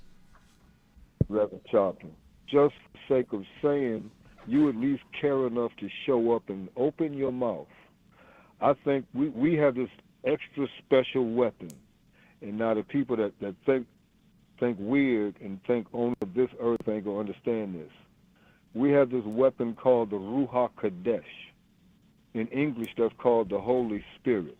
Reverend Sharpton, just for the sake of saying you at least care enough to show up and open your mouth, I think we have this extra special weapon. And now the people that think weird and think only this earth ain't going to understand this. We have this weapon called the Ruach Kadesh. In English, that's called the Holy Spirit.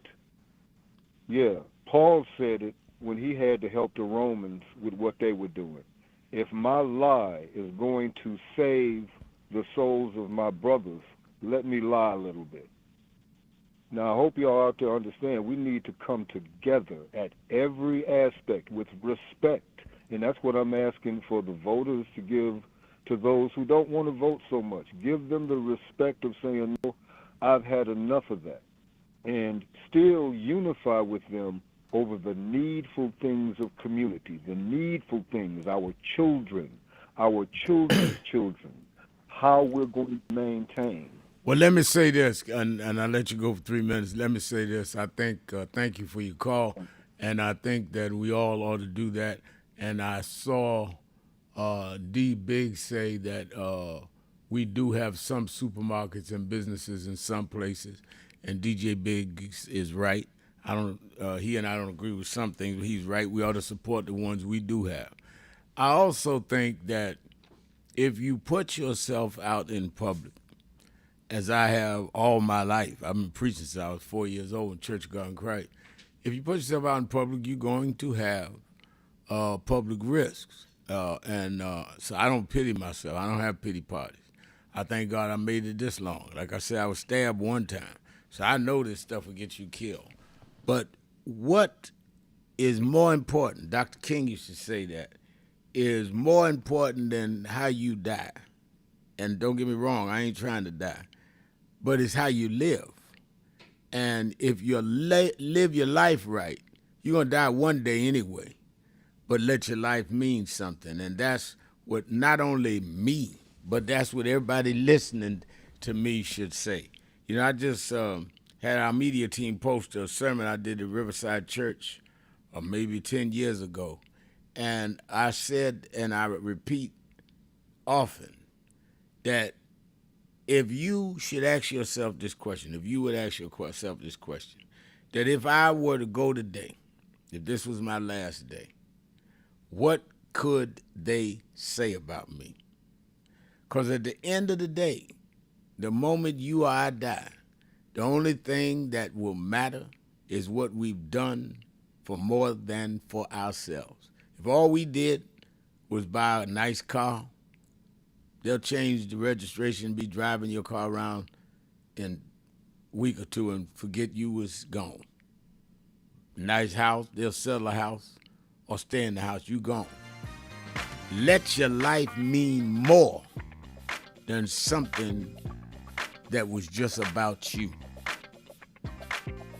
Yeah, Paul said it when he had to help the Romans with what they were doing. If my lie is going to save the souls of my brothers, let me lie a little bit. Now, I hope y'all out there understand we need to come together at every aspect with respect. And that's what I'm asking for the voters to give to those who don't want to vote so much. Give them the respect of saying, no, I've had enough of that. And still unify with them over the needful things of community, the needful things, our children's children, how we're going to maintain. Well, let me say this, and I'll let you go for 3 minutes. Let me say this. I think, thank you for your call, and I think that we all ought to do that. And I saw D. Big say that we do have some supermarkets and businesses in some places, and DJ Big is right. He and I don't agree with some things, but he's right. We ought to support the ones we do have. I also think that if you put yourself out in public, as I have all my life, I've been preaching since I was 4 years old in Church of God in Christ. If you put yourself out in public, you're going to have public risks. So I don't pity myself. I don't have pity parties. I thank God I made it this long. Like I said, I was stabbed one time. So I know this stuff will get you killed. But what is more important, Dr. King used to say that, is more important than how you die. And don't get me wrong, I ain't trying to die. But it's how you live. And if you live your life right, you're going to die one day anyway. But let your life mean something. And that's what not only me, but that's what everybody listening to me should say. You know, I just had our media team post a sermon I did at Riverside Church maybe 10 years ago. And I said, and I repeat often, that if you should ask yourself this question, if you would ask yourself this question, that if I were to go today, if this was my last day, what could they say about me? Because at the end of the day, The moment you or I die, the only thing that will matter is what we've done for more than for ourselves. If all we did was buy a nice car, they'll change the registration and be driving your car around in a week or two and forget you was gone. Nice house, they'll sell a house or stay in the house, you gone. Let your life mean more than something that was just about you.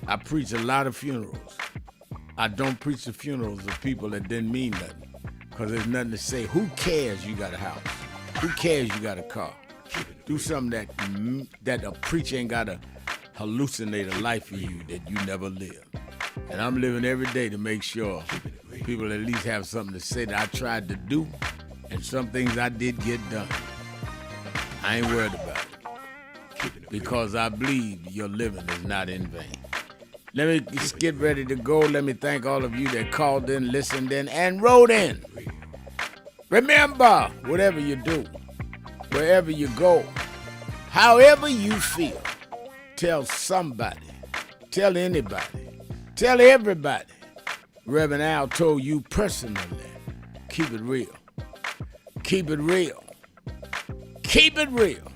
I preach a lot of funerals. I don't preach the funerals of people that didn't mean nothing, because there's nothing to say. Who cares you got a house? Who cares you got a car? Do something that a preacher ain't got to hallucinate a life for you that you never lived. And I'm living every day to make sure people at least have something to say that I tried to do, and some things I did get done. I ain't worried about it, because I believe your living is not in vain. Let me just get ready to go. Let me thank all of you that called in, listened in, and wrote in. Remember, whatever you do, wherever you go, however you feel, tell somebody, tell anybody, tell everybody. Reverend Al told you personally, keep it real. Keep it real. Keep it real.